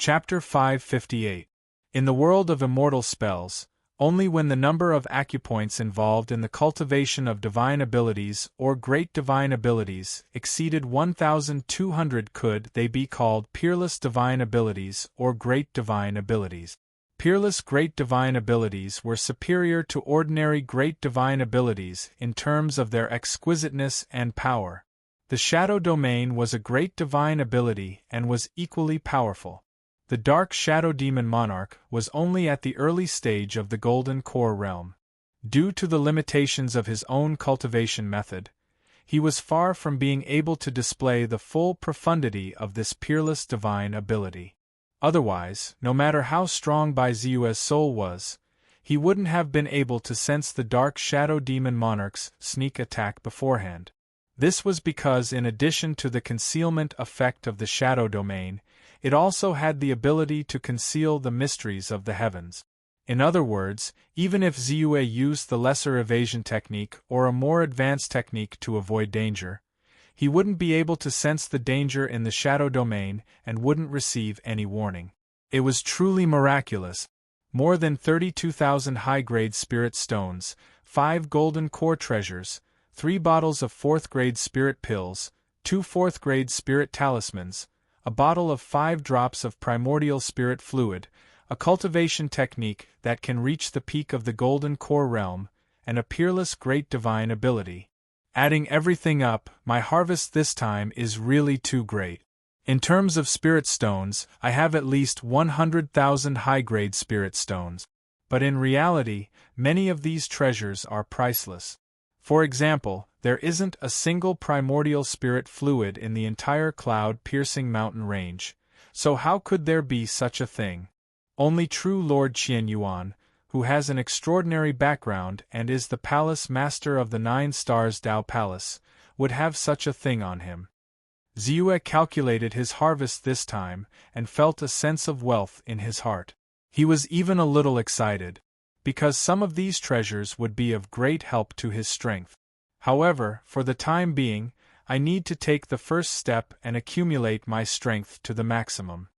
Chapter 558. In the world of immortal spells, only when the number of acupoints involved in the cultivation of divine abilities or great divine abilities exceeded 1,200 could they be called peerless divine abilities or great divine abilities. Peerless great divine abilities were superior to ordinary great divine abilities in terms of their exquisiteness and power. The shadow domain was a great divine ability and was equally powerful. The dark shadow demon monarch was only at the early stage of the golden core realm. Due to the limitations of his own cultivation method, he was far from being able to display the full profundity of this peerless divine ability. Otherwise, no matter how strong Baizu's soul was, he wouldn't have been able to sense the dark shadow demon monarch's sneak attack beforehand. This was because in addition to the concealment effect of the shadow domain, it also had the ability to conceal the mysteries of the heavens. In other words, even if Ziyue used the lesser evasion technique or a more advanced technique to avoid danger, he wouldn't be able to sense the danger in the shadow domain and wouldn't receive any warning. It was truly miraculous. More than 32,000 high-grade spirit stones, 5 golden core treasures, 3 bottles of 4th-grade spirit pills, 2 4th-grade spirit talismans, a bottle of 5 drops of primordial spirit fluid, a cultivation technique that can reach the peak of the golden core realm, and a peerless great divine ability. Adding everything up, my harvest this time is really too great. In terms of spirit stones, I have at least 100,000 high-grade spirit stones. But in reality, many of these treasures are priceless. For example, there isn't a single primordial spirit fluid in the entire cloud-piercing mountain range, so how could there be such a thing? Only true Lord Qianyuan, who has an extraordinary background and is the palace master of the 9 Stars Dao Palace, would have such a thing on him. Ziyue calculated his harvest this time and felt a sense of wealth in his heart. He was even a little excited, because some of these treasures would be of great help to his strength. However, for the time being, I need to take the first step and accumulate my strength to the maximum.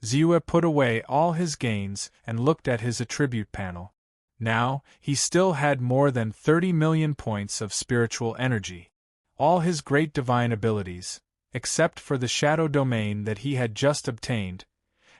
Ziyue put away all his gains and looked at his attribute panel. Now, he still had more than 30 million points of spiritual energy. All his great divine abilities, except for the shadow domain that he had just obtained,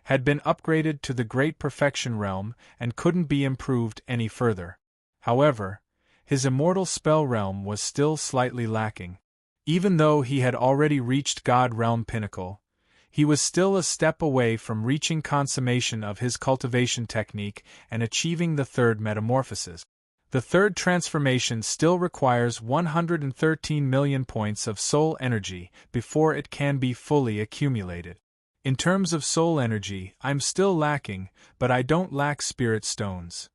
had been upgraded to the great perfection realm and couldn't be improved any further. However, his immortal spell realm was still slightly lacking. Even though he had already reached God Realm Pinnacle, he was still a step away from reaching consummation of his cultivation technique and achieving the third metamorphosis. The third transformation still requires 113 million points of soul energy before it can be fully accumulated. In terms of soul energy, I'm still lacking, but I don't lack spirit stones.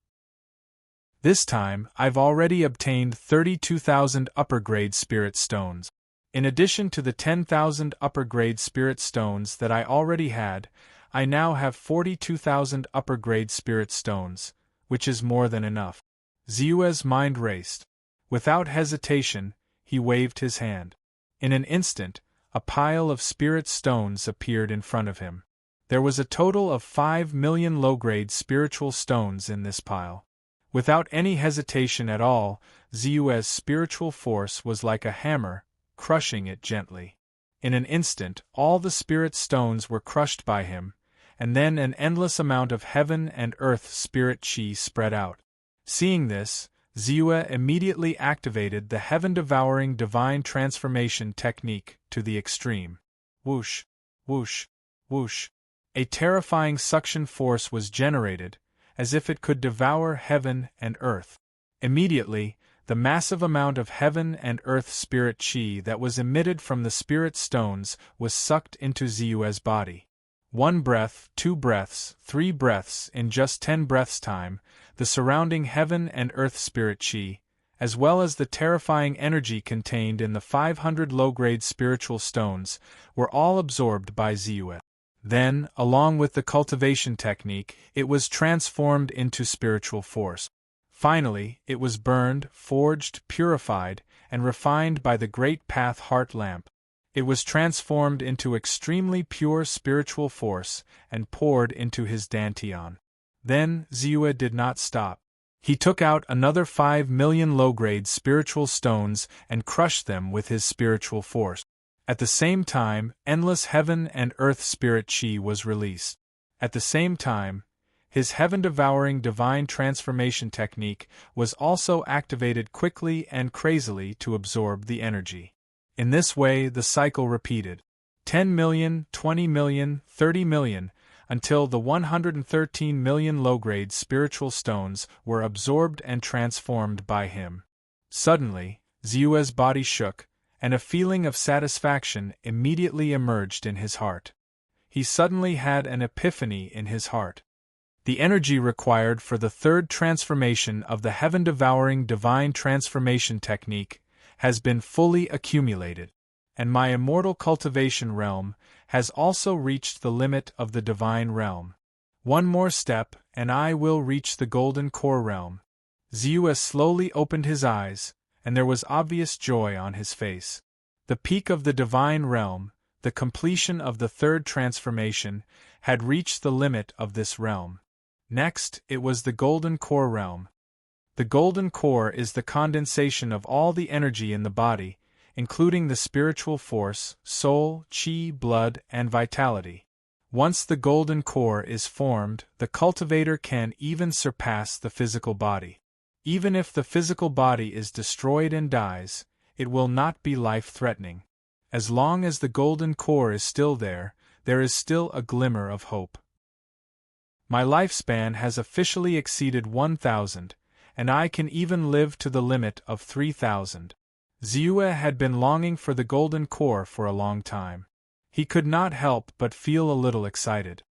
This time, I've already obtained 32,000 upper-grade spirit stones. In addition to the 10,000 upper-grade spirit stones that I already had, I now have 42,000 upper-grade spirit stones, which is more than enough. Ziyue's mind raced. Without hesitation, he waved his hand. In an instant, a pile of spirit stones appeared in front of him. There was a total of 5 million low-grade spiritual stones in this pile. Without any hesitation at all, Ziyue's spiritual force was like a hammer, crushing it gently. In an instant, all the spirit stones were crushed by him, and then an endless amount of heaven and earth spirit chi spread out. Seeing this, Ziyue immediately activated the heaven-devouring divine transformation technique to the extreme. Whoosh, whoosh, whoosh. A terrifying suction force was generated, as if it could devour heaven and earth. Immediately, the massive amount of heaven and earth spirit chi that was emitted from the spirit stones was sucked into Ziyue's body. 1 breath, 2 breaths, 3 breaths, in just 10 breaths' time, the surrounding heaven and earth spirit chi, as well as the terrifying energy contained in the 500 low-grade spiritual stones, were all absorbed by Ziyue. Then, along with the cultivation technique, it was transformed into spiritual force. Finally, it was burned, forged, purified, and refined by the Great Path Heart Lamp. It was transformed into extremely pure spiritual force and poured into his dantian. Then, Ziyue did not stop. He took out another 5 million low-grade spiritual stones and crushed them with his spiritual force. At the same time, endless heaven and earth spirit chi was released. At the same time, his heaven-devouring divine transformation technique was also activated quickly and crazily to absorb the energy. In this way, the cycle repeated. 10 million, 20 million, 30 million, until the 113 million low-grade spiritual stones were absorbed and transformed by him. Suddenly, Ziyue's body shook, and a feeling of satisfaction immediately emerged in his heart. He suddenly had an epiphany in his heart. The energy required for the third transformation of the heaven-devouring divine transformation technique has been fully accumulated, and my immortal cultivation realm has also reached the limit of the divine realm. One more step, and I will reach the golden core realm. Ziyue slowly opened his eyes, and there was obvious joy on his face. The peak of the divine realm, the completion of the third transformation, had reached the limit of this realm. Next, it was the golden core realm. The golden core is the condensation of all the energy in the body, including the spiritual force, soul, chi, blood, and vitality. Once the golden core is formed, the cultivator can even surpass the physical body. Even if the physical body is destroyed and dies, it will not be life-threatening. As long as the golden core is still there is still a glimmer of hope. My lifespan has officially exceeded 1,000, and I can even live to the limit of 3,000. Ziyue had been longing for the golden core for a long time. He could not help but feel a little excited.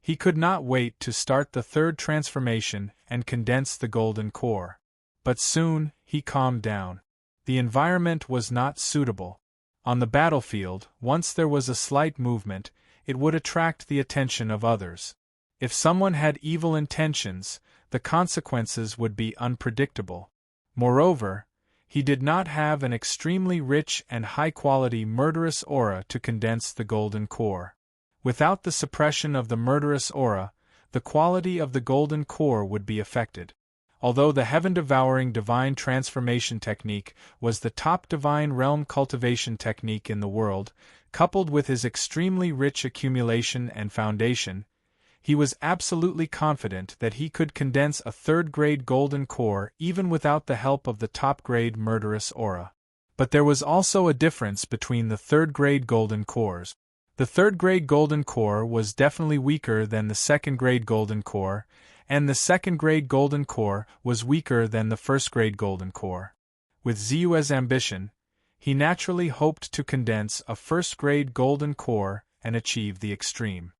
He could not wait to start the third transformation and condense the golden core. But soon, he calmed down. The environment was not suitable. On the battlefield, once there was a slight movement, it would attract the attention of others. If someone had evil intentions, the consequences would be unpredictable. Moreover, he did not have an extremely rich and high-quality murderous aura to condense the golden core. Without the suppression of the murderous aura, the quality of the golden core would be affected. Although the heaven-devouring divine transformation technique was the top divine realm cultivation technique in the world, coupled with his extremely rich accumulation and foundation, he was absolutely confident that he could condense a third-grade golden core even without the help of the top-grade murderous aura. But there was also a difference between the third-grade golden cores. The third-grade golden core was definitely weaker than the second-grade golden core, and the second-grade golden core was weaker than the first-grade golden core. With Ziyue's ambition, he naturally hoped to condense a first-grade golden core and achieve the extreme.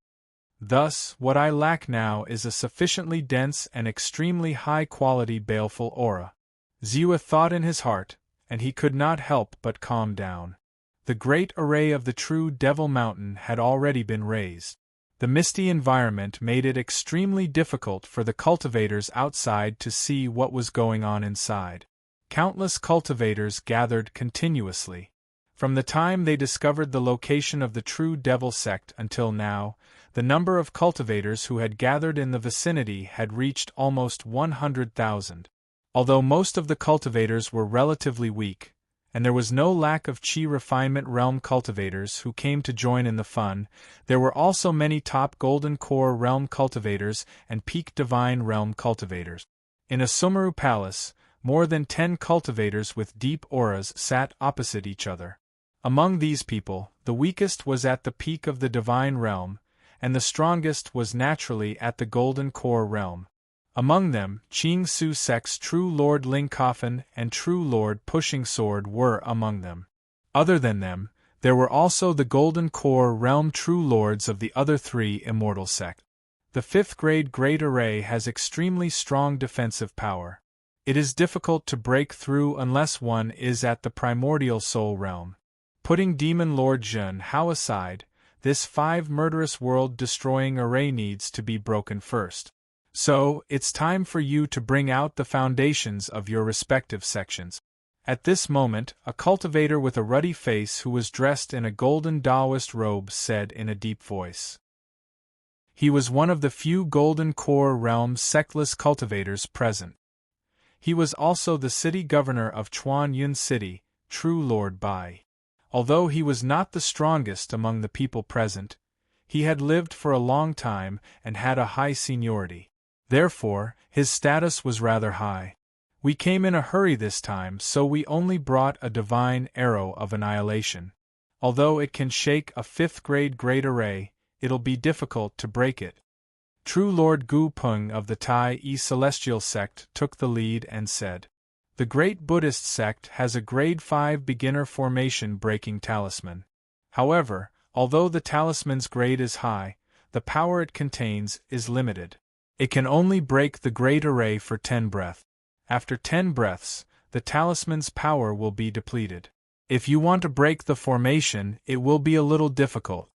Thus, what I lack now is a sufficiently dense and extremely high-quality baleful aura. Ziyue thought in his heart, and he could not help but calm down. The great array of the true Devil Mountain had already been raised. The misty environment made it extremely difficult for the cultivators outside to see what was going on inside. Countless cultivators gathered continuously. From the time they discovered the location of the true Devil sect until now, the number of cultivators who had gathered in the vicinity had reached almost 100,000. Although most of the cultivators were relatively weak, and there was no lack of Chi refinement realm cultivators who came to join in the fun, there were also many top golden core realm cultivators and peak divine realm cultivators. In a Sumeru palace, more than 10 cultivators with deep auras sat opposite each other. Among these people, the weakest was at the peak of the divine realm, and the strongest was naturally at the golden core realm. Among them, Qing Su Sect's true Lord Ling Coffin and true Lord Pushing Sword were among them. Other than them, there were also the golden core realm true lords of the other 3 immortal sects. The 5th-grade Great Array has extremely strong defensive power. It is difficult to break through unless one is at the primordial soul realm. Putting Demon Lord Zhen Hao aside, this 5 murderous world-destroying array needs to be broken first. So, it's time for you to bring out the foundations of your respective sections. At this moment, a cultivator with a ruddy face who was dressed in a golden Taoist robe said in a deep voice. He was one of the few Golden Core Realm sectless cultivators present. He was also the city governor of Chuan Yun City, True Lord Bai. Although he was not the strongest among the people present, he had lived for a long time and had a high seniority. Therefore, his status was rather high. We came in a hurry this time, so we only brought a divine arrow of annihilation. Although it can shake a 5th grade great array, it'll be difficult to break it. True Lord Gu Peng of the Tai Celestial sect took the lead and said, "The great Buddhist sect has a grade 5 beginner formation breaking talisman. However, although the talisman's grade is high, the power it contains is limited. It can only break the great array for 10 breaths. After 10 breaths, the talisman's power will be depleted. If you want to break the formation, it will be a little difficult."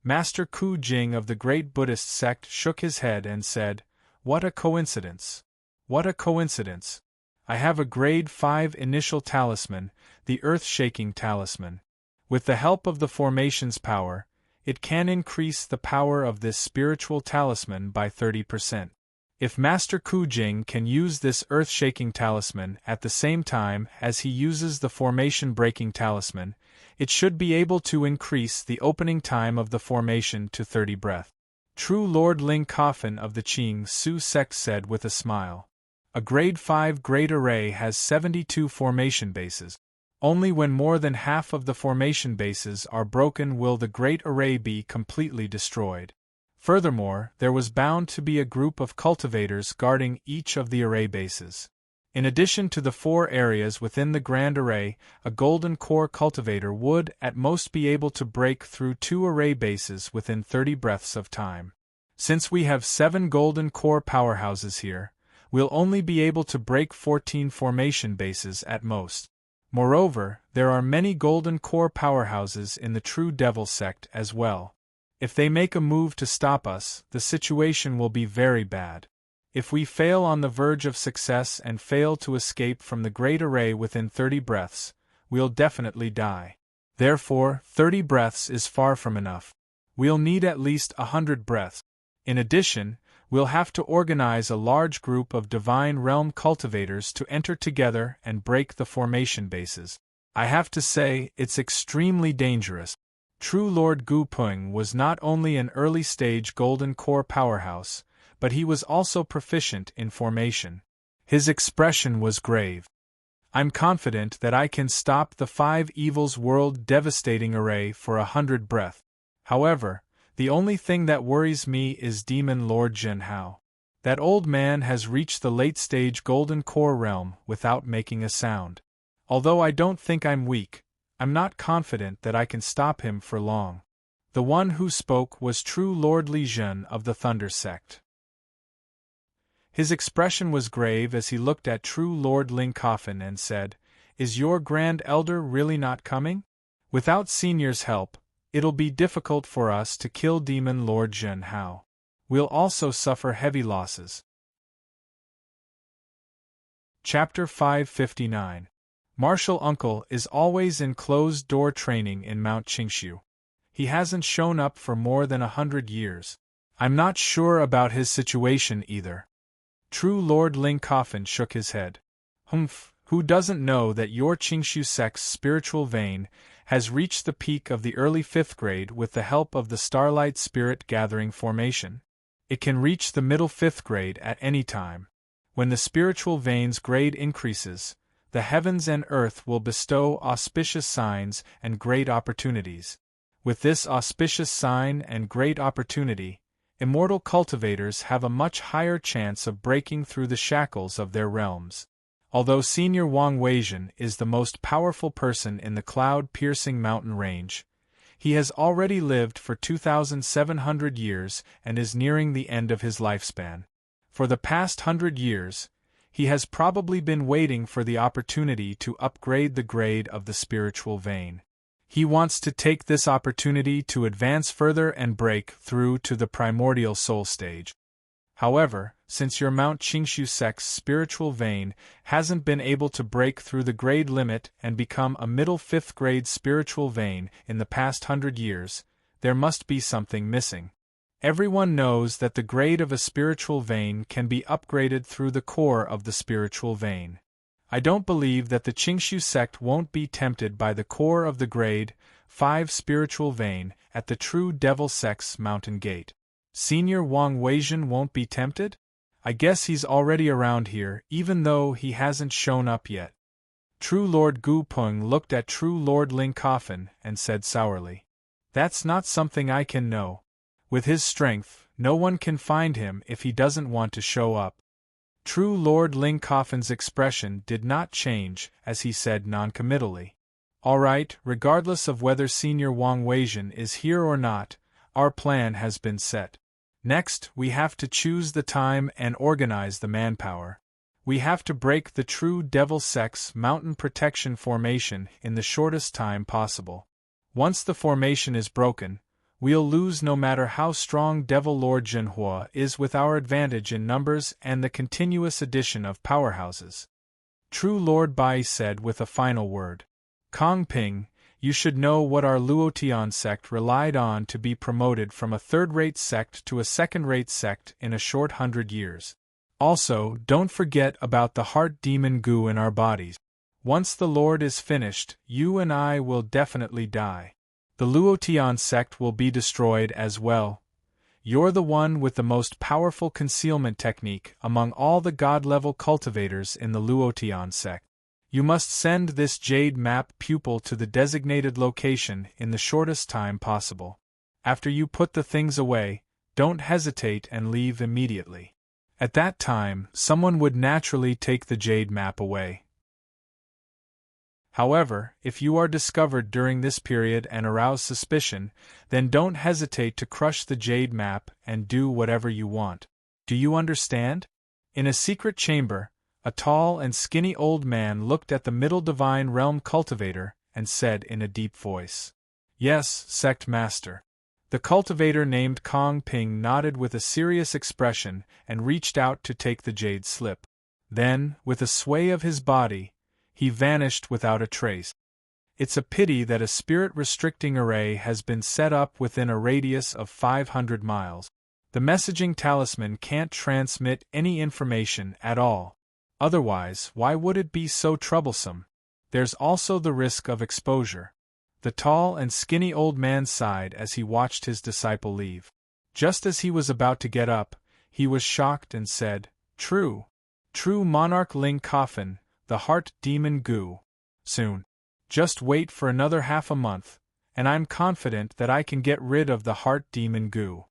Master Ku Jing of the great Buddhist sect shook his head and said, "What a coincidence! What a coincidence! I have a grade 5 initial talisman, the earth-shaking talisman. With the help of the formation's power, it can increase the power of this spiritual talisman by 30%. If Master Ku Jing can use this earth-shaking talisman at the same time as he uses the formation-breaking talisman, it should be able to increase the opening time of the formation to 30 breath." True Lord Ling Coffin of the Qing Su sect said with a smile. "A grade 5 great array has 72 formation bases. Only when more than half of the formation bases are broken will the great array be completely destroyed. Furthermore, there was bound to be a group of cultivators guarding each of the array bases. In addition to the 4 areas within the grand array, a golden core cultivator would at most be able to break through 2 array bases within 30 breaths of time. Since we have 7 golden core powerhouses here, we'll only be able to break 14 formation bases at most. Moreover, there are many golden core powerhouses in the True Devil sect as well. If they make a move to stop us, the situation will be very bad. If we fail on the verge of success and fail to escape from the great array within 30 breaths, we'll definitely die. Therefore, 30 breaths is far from enough. We'll need at least 100 breaths. In addition, we'll have to organize a large group of Divine Realm cultivators to enter together and break the formation bases. I have to say, it's extremely dangerous." True Lord Gu Peng was not only an early-stage Golden Core powerhouse, but he was also proficient in formation. His expression was grave. "I'm confident that I can stop the 5 Evils World devastating array for 100 breath. However, the only thing that worries me is Demon Lord Zhen Hao. That old man has reached the late-stage Golden Core realm without making a sound. Although I don't think I'm weak, I'm not confident that I can stop him for long." The one who spoke was True Lord Li Zhen of the Thunder sect. His expression was grave as he looked at True Lord Ling Coffin and said, "Is your Grand Elder really not coming? Without Senior's help, it'll be difficult for us to kill Demon Lord Zhen Hao. We'll also suffer heavy losses." Chapter 559. Martial Uncle is always in closed-door training in Mount Qingshu. He hasn't shown up for more than 100 years. I'm not sure about his situation either. True Lord Ling Coffin shook his head. "Humph, who doesn't know that your Qingshu sect's spiritual vein has reached the peak of the early 5th grade with the help of the Starlight Spirit Gathering formation? It can reach the middle 5th grade at any time. When the spiritual vein's grade increases, the heavens and earth will bestow auspicious signs and great opportunities. With this auspicious sign and great opportunity, immortal cultivators have a much higher chance of breaking through the shackles of their realms. Although Senior Wang Weizhen is the most powerful person in the cloud-piercing mountain range, he has already lived for 2,700 years and is nearing the end of his lifespan. For the past 100 years, he has probably been waiting for the opportunity to upgrade the grade of the spiritual vein. He wants to take this opportunity to advance further and break through to the primordial soul stage. However, since your Mount Qingshu sect's spiritual vein hasn't been able to break through the grade limit and become a middle 5th grade spiritual vein in the past 100 years, there must be something missing. Everyone knows that the grade of a spiritual vein can be upgraded through the core of the spiritual vein. I don't believe that the Qingshu sect won't be tempted by the core of the grade 5 spiritual vein at the true devil sect's mountain gate. Senior Wang Weijun won't be tempted? I guess he's already around here, even though he hasn't shown up yet. True Lord Gu Peng looked at True Lord Ling Coffin and said sourly, "That's not something I can know. With his strength, no one can find him if he doesn't want to show up." True Lord Ling Coffin's expression did not change as he said noncommittally, "All right, regardless of whether Senior Wang Weijun is here or not, our plan has been set. Next, we have to choose the time and organize the manpower. We have to break the true Devil Sect's mountain protection formation in the shortest time possible. Once the formation is broken, we'll lose no matter how strong Devil Lord Jinhua is with our advantage in numbers and the continuous addition of powerhouses." True Lord Bai said with a final word, "Kong Ping, you should know what our Luotian sect relied on to be promoted from a third-rate sect to a second-rate sect in a short 100 years. Also, don't forget about the heart demon goo in our bodies. Once the Lord is finished, you and I will definitely die. The Luotian sect will be destroyed as well. You're the one with the most powerful concealment technique among all the god-level cultivators in the Luotian sect. You must send this jade map pupil to the designated location in the shortest time possible. After you put the things away, don't hesitate and leave immediately. At that time, someone would naturally take the jade map away. However, if you are discovered during this period and arouse suspicion, then don't hesitate to crush the jade map and do whatever you want. Do you understand?" In a secret chamber, a tall and skinny old man looked at the Middle Divine Realm cultivator and said in a deep voice, "Yes, Sect Master." The cultivator named Kong Ping nodded with a serious expression and reached out to take the jade slip. Then, with a sway of his body, he vanished without a trace. It's a pity that a spirit-restricting array has been set up within a radius of 500 miles. The messaging talisman can't transmit any information at all. Otherwise, why would it be so troublesome? There's also the risk of exposure. The tall and skinny old man sighed as he watched his disciple leave. Just as he was about to get up, he was shocked and said, True Monarch Ling Coffin, the heart demon goo. Soon. Just wait for another half a month, and I'm confident that I can get rid of the heart demon goo.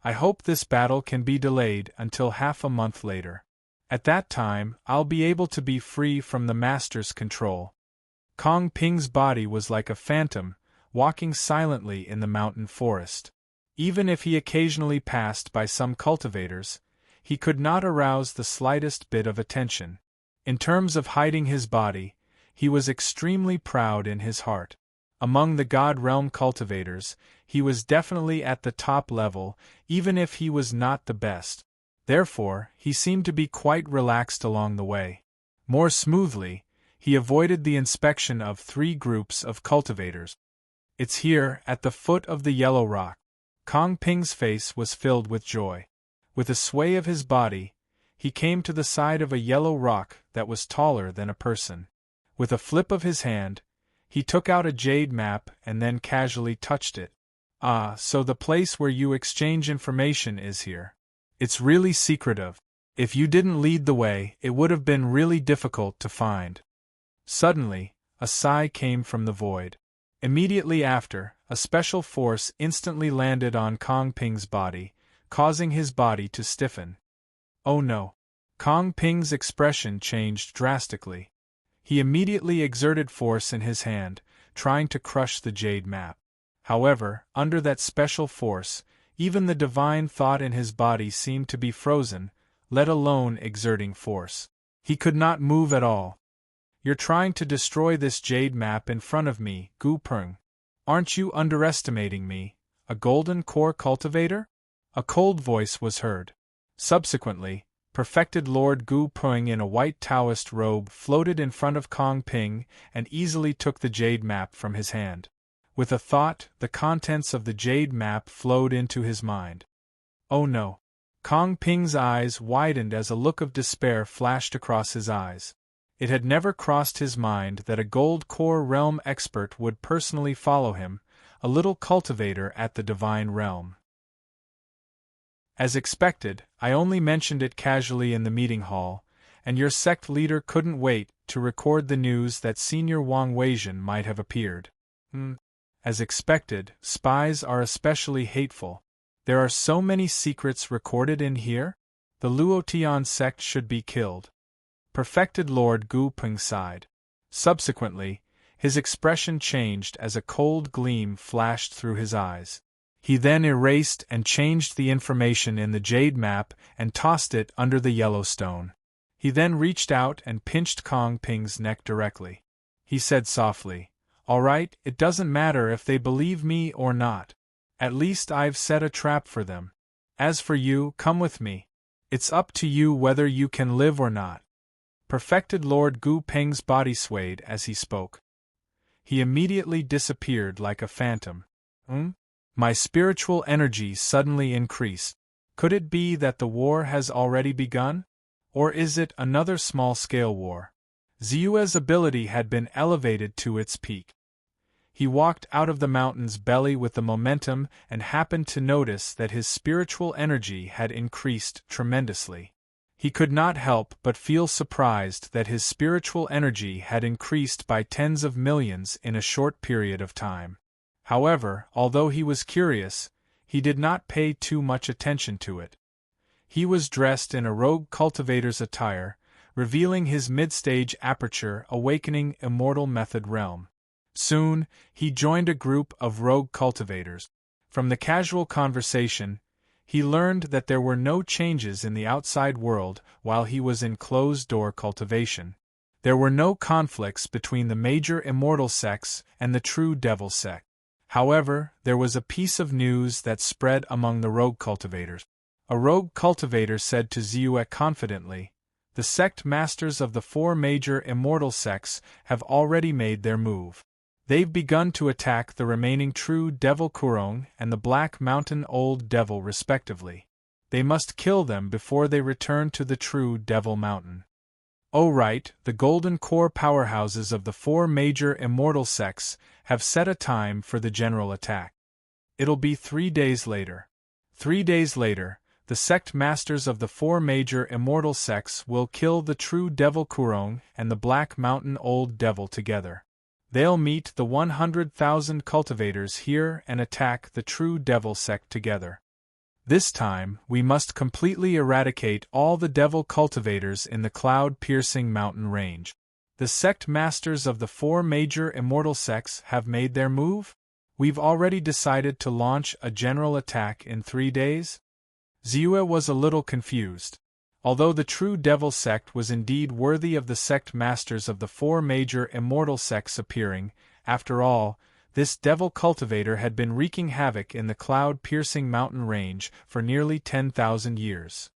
I hope this battle can be delayed until half a month later. At that time, I'll be able to be free from the Master's control." Kong Ping's body was like a phantom, walking silently in the mountain forest. Even if he occasionally passed by some cultivators, he could not arouse the slightest bit of attention. In terms of hiding his body, he was extremely proud in his heart. Among the God Realm cultivators, he was definitely at the top level, even if he was not the best. Therefore, he seemed to be quite relaxed along the way. More smoothly, he avoided the inspection of 3 groups of cultivators. "It's here, at the foot of the yellow rock." Kong Ping's face was filled with joy. With a sway of his body, he came to the side of a yellow rock that was taller than a person. With a flip of his hand, he took out a jade map and then casually touched it. "Ah, so the place where you exchange information is here. It's really secretive. If you didn't lead the way, it would have been really difficult to find." Suddenly, a sigh came from the void. Immediately after, a special force instantly landed on Kong Ping's body, causing his body to stiffen. Oh no! Kong Ping's expression changed drastically. He immediately exerted force in his hand, trying to crush the jade map. However, under that special force, even the divine thought in his body seemed to be frozen, let alone exerting force. He could not move at all. "You're trying to destroy this jade map in front of me, Gu Peng. Aren't you underestimating me, a golden core cultivator?" A cold voice was heard. Subsequently, Perfected Lord Gu Peng in a white Taoist robe floated in front of Kong Ping and easily took the jade map from his hand. With a thought, the contents of the jade map flowed into his mind. Oh no! Kong Ping's eyes widened as a look of despair flashed across his eyes. It had never crossed his mind that a gold core realm expert would personally follow him, a little cultivator at the divine realm. As expected, I only mentioned it casually in the meeting hall, and your sect leader couldn't wait to record the news that Senior Wang Weijin might have appeared. As expected, spies are especially hateful. There are so many secrets recorded in here? The Luotian sect should be killed. Perfected Lord Gu Peng sighed. Subsequently, his expression changed as a cold gleam flashed through his eyes. He then erased and changed the information in the jade map and tossed it under the yellow stone. He then reached out and pinched Kong Ping's neck directly. He said softly, "All right, it doesn't matter if they believe me or not. At least I've set a trap for them. As for you, come with me. It's up to you whether you can live or not." Perfected Lord Gu Peng's body swayed as he spoke. He immediately disappeared like a phantom. My spiritual energy suddenly increased. Could it be that the war has already begun? Or is it another small-scale war? Ziyue's ability had been elevated to its peak. He walked out of the mountain's belly with the momentum and happened to notice that his spiritual energy had increased tremendously. He could not help but feel surprised that his spiritual energy had increased by tens of millions in a short period of time. However, although he was curious, he did not pay too much attention to it. He was dressed in a rogue cultivator's attire, revealing his mid-stage aperture awakening immortal method realm. Soon, he joined a group of rogue cultivators. From the casual conversation, he learned that there were no changes in the outside world while he was in closed-door cultivation. There were no conflicts between the major immortal sects and the true devil sect. However, there was a piece of news that spread among the rogue cultivators. A rogue cultivator said to Ziyue confidently, "The sect masters of the four major immortal sects have already made their move. They've begun to attack the remaining true Devil Kurong and the Black Mountain Old Devil respectively. They must kill them before they return to the true Devil Mountain." Oh right, the golden core powerhouses of the four major immortal sects have set a time for the general attack. It'll be 3 days later. 3 days later, the sect masters of the four major immortal sects will kill the true Devil Kurong and the Black Mountain Old Devil together. They'll meet the 100,000 cultivators here and attack the true Devil sect together. This time, we must completely eradicate all the devil cultivators in the cloud-piercing mountain range. The sect masters of the four major immortal sects have made their move? We've already decided to launch a general attack in 3 days? Ziyue was a little confused. Although the true devil sect was indeed worthy of the sect masters of the four major immortal sects appearing, after all, this devil cultivator had been wreaking havoc in the cloud-piercing mountain range for nearly 10,000 years.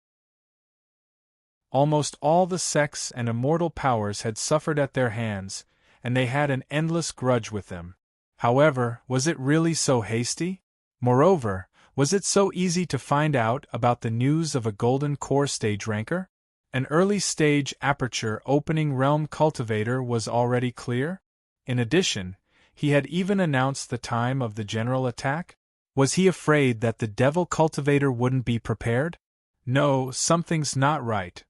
Almost all the sects and immortal powers had suffered at their hands, and they had an endless grudge with them. However, was it really so hasty? Moreover, was it so easy to find out about the news of a golden core stage ranker? An early stage aperture opening realm cultivator was already clear? In addition, he had even announced the time of the general attack? Was he afraid that the devil cultivator wouldn't be prepared? No, something's not right.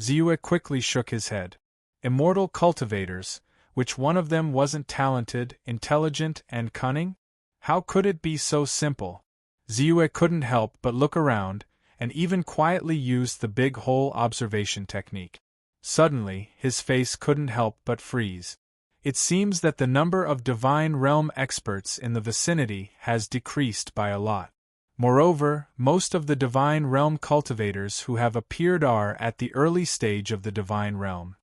Ziyue quickly shook his head. Immortal cultivators, which one of them wasn't talented, intelligent, and cunning? How could it be so simple? Ziyue couldn't help but look around, and even quietly used the big hole observation technique. Suddenly, his face couldn't help but freeze. It seems that the number of Divine Realm experts in the vicinity has decreased by a lot. Moreover, most of the Divine Realm cultivators who have appeared are at the early stage of the Divine Realm.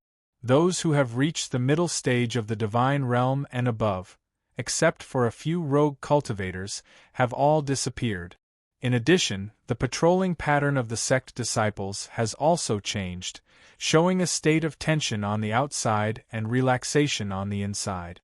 Those who have reached the middle stage of the Divine Realm and above, except for a few rogue cultivators, have all disappeared. In addition, the patrolling pattern of the sect disciples has also changed, showing a state of tension on the outside and relaxation on the inside.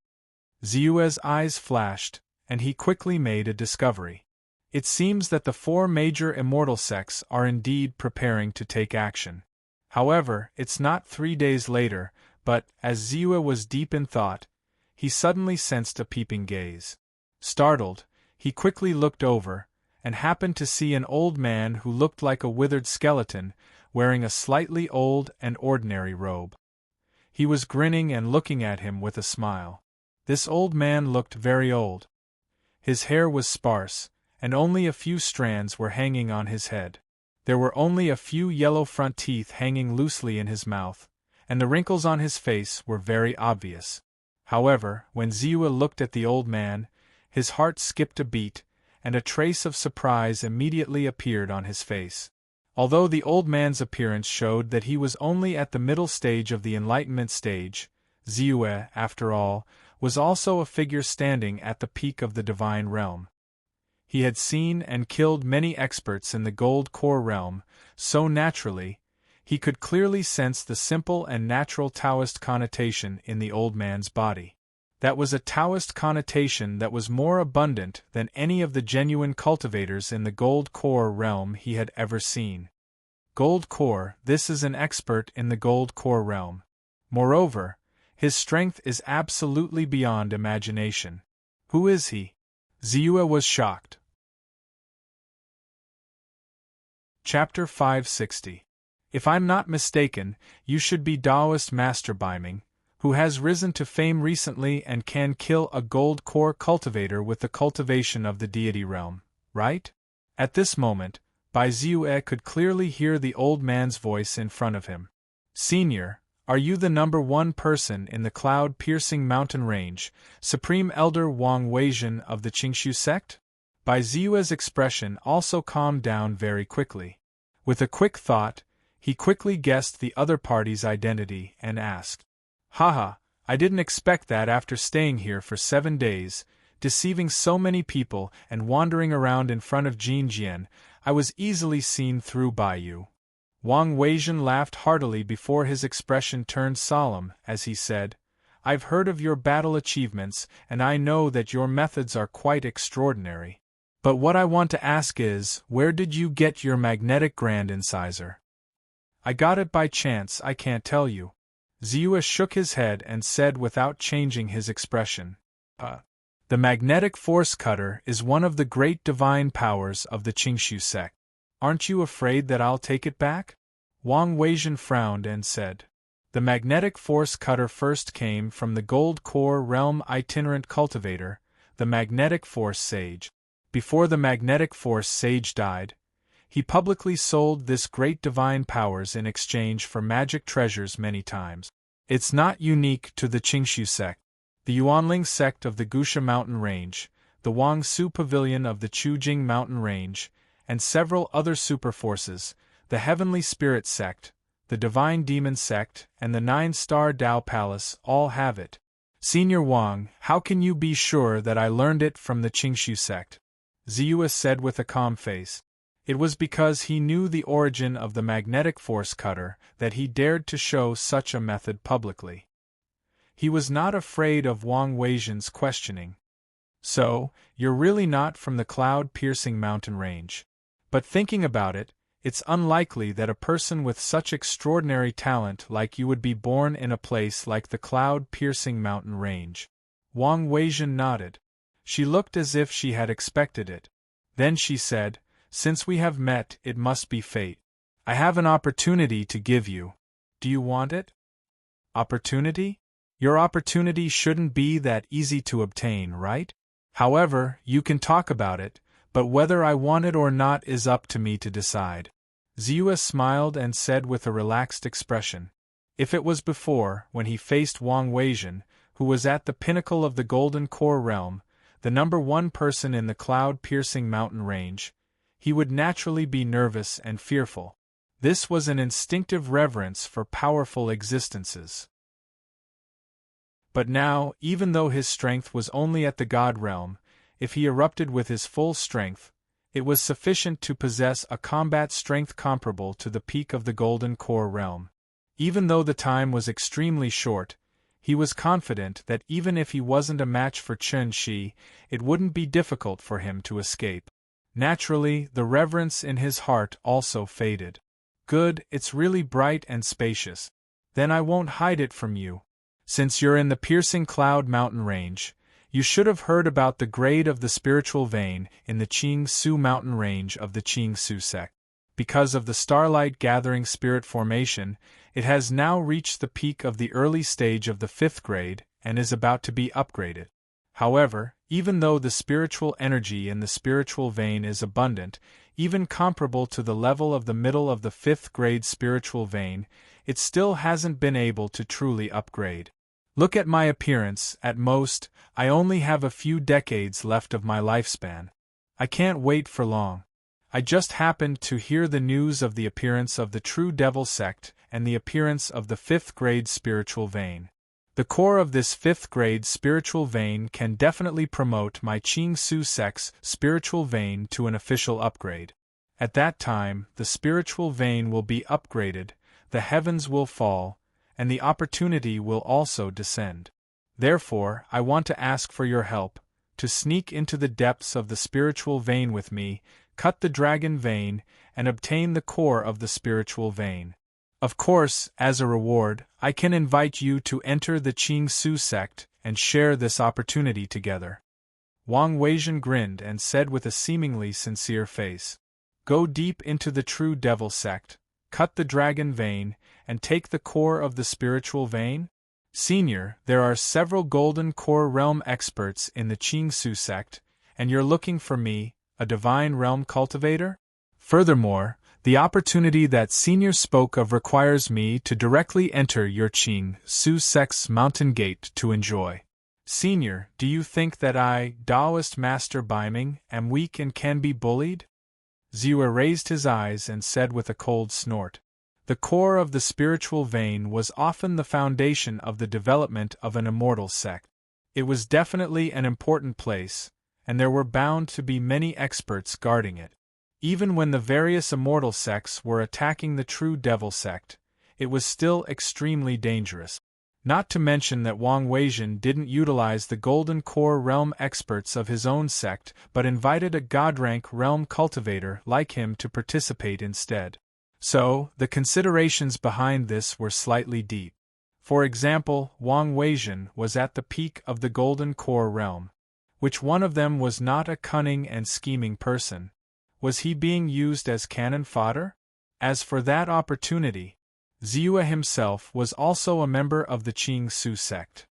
Xiue's eyes flashed, and he quickly made a discovery. It seems that the four major immortal sects are indeed preparing to take action. However, it's not 3 days later, but, as Xiue was deep in thought, he suddenly sensed a peeping gaze. Startled, he quickly looked over, and happened to see an old man who looked like a withered skeleton, wearing a slightly old and ordinary robe. He was grinning and looking at him with a smile. This old man looked very old. His hair was sparse, and only a few strands were hanging on his head. There were only a few yellow front teeth hanging loosely in his mouth, and the wrinkles on his face were very obvious. However, when Xiue looked at the old man, his heart skipped a beat, and a trace of surprise immediately appeared on his face. Although the old man's appearance showed that he was only at the middle stage of the enlightenment stage, Xiue, after all, was also a figure standing at the peak of the divine realm. He had seen and killed many experts in the gold core realm, so naturally, he could clearly sense the simple and natural Taoist connotation in the old man's body. That was a Taoist connotation that was more abundant than any of the genuine cultivators in the gold core realm he had ever seen. Gold core, this is an expert in the gold core realm. Moreover, his strength is absolutely beyond imagination. Who is he? Xiue was shocked. Chapter 560. If I'm not mistaken, you should be Taoist Master Biming, who has risen to fame recently and can kill a gold core cultivator with the cultivation of the deity realm, right? At this moment, Bai Xiue could clearly hear the old man's voice in front of him. Senior, are you the number one person in the cloud-piercing mountain range, Supreme Elder Wang Weizhen of the Qingshu sect? Bai Xiue's expression also calmed down very quickly. With a quick thought, he quickly guessed the other party's identity and asked, Haha, I didn't expect that after staying here for 7 days, deceiving so many people and wandering around in front of Jin Jian, I was easily seen through by you. Wang Weizhen laughed heartily before his expression turned solemn as he said, I've heard of your battle achievements and I know that your methods are quite extraordinary. But what I want to ask is, where did you get your magnetic grand incisor? I got it by chance, I can't tell you. Xiue shook his head and said without changing his expression, The magnetic force cutter is one of the great divine powers of the Qingshu sect. Aren't you afraid that I'll take it back? Wang Weizhen frowned and said, The magnetic force cutter first came from the gold core realm itinerant cultivator, the magnetic force sage. Before the magnetic force sage died, he publicly sold this great divine powers in exchange for magic treasures many times. It's not unique to the Qingshu sect. The Yuanling sect of the Gusha mountain range, the Wangsu pavilion of the Chujing mountain range, and several other superforces, the heavenly spirit sect, the divine demon sect, and the 9-star Dao palace all have it. Senior Wang, how can you be sure that I learned it from the Qingshu sect? Xiue said with a calm face. It was because he knew the origin of the magnetic force cutter that he dared to show such a method publicly. He was not afraid of Wang Weizhen's questioning. So, you're really not from the cloud-piercing mountain range. But thinking about it, it's unlikely that a person with such extraordinary talent like you would be born in a place like the cloud-piercing mountain range. Wang Weizhen nodded. She looked as if she had expected it. Then she said, Since we have met, it must be fate. I have an opportunity to give you. Do you want it? Opportunity? Your opportunity shouldn't be that easy to obtain, right? However, you can talk about it, but whether I want it or not is up to me to decide. Xiue smiled and said with a relaxed expression. If it was before, when he faced Wang Weizhen, who was at the pinnacle of the Golden Core realm, the number one person in the cloud-piercing mountain range, he would naturally be nervous and fearful. This was an instinctive reverence for powerful existences. But now, even though his strength was only at the god realm, if he erupted with his full strength, It was sufficient to possess a combat strength comparable to the peak of the Golden Core realm. Even though the time was extremely short, he was confident that even if he wasn't a match for Chen-Shi, it wouldn't be difficult for him to escape. Naturally, the reverence in his heart also faded. Good, it's really bright and spacious. Then I won't hide it from you. Since you're in the piercing cloud mountain range, you should have heard about the grade of the spiritual vein in the Qing-Su mountain range of the Qing-Su sect. Because of the starlight gathering spirit formation, it has now reached the peak of the early stage of the 5th grade and is about to be upgraded. However, even though the spiritual energy in the spiritual vein is abundant, even comparable to the level of the middle of the 5th grade spiritual vein, it still hasn't been able to truly upgrade. Look at my appearance. At most, I only have a few decades left of my lifespan. I can't wait for long. I just happened to hear the news of the appearance of the True Devil sect and the appearance of the 5th grade spiritual vein. The core of this 5th grade spiritual vein can definitely promote my Qing-Su sect's spiritual vein to an official upgrade. At that time, the spiritual vein will be upgraded, the heavens will fall, and the opportunity will also descend. Therefore, I want to ask for your help, to sneak into the depths of the spiritual vein with me, cut the dragon vein, and obtain the core of the spiritual vein. Of course, as a reward, I can invite you to enter the Qing-Su sect and share this opportunity together. Wang Weizhen grinned and said with a seemingly sincere face, "Go deep into the True Devil sect, cut the dragon vein, and take the core of the spiritual vein? Senior, there are several Golden Core realm experts in the Qing-Su sect, and you're looking for me, a divine realm cultivator? Furthermore, the opportunity that Senior spoke of requires me to directly enter your Qing-Su sect's mountain gate to enjoy. Senior, do you think that I, Taoist Master Baiming, am weak and can be bullied?" Zhua raised his eyes and said with a cold snort, "The core of the spiritual vein was often the foundation of the development of an immortal sect. It was definitely an important place, and there were bound to be many experts guarding it. Even when the various immortal sects were attacking the True Devil sect, it was still extremely dangerous. Not to mention that Wang Weizhen didn't utilize the Golden Core realm experts of his own sect but invited a God-rank realm cultivator like him to participate instead. So, the considerations behind this were slightly deep. For example, Wang Weizhen was at the peak of the Golden Core realm. Which one of them was not a cunning and scheming person? Was he being used as cannon fodder? As for that opportunity, Zhua himself was also a member of the Qing-Su sect.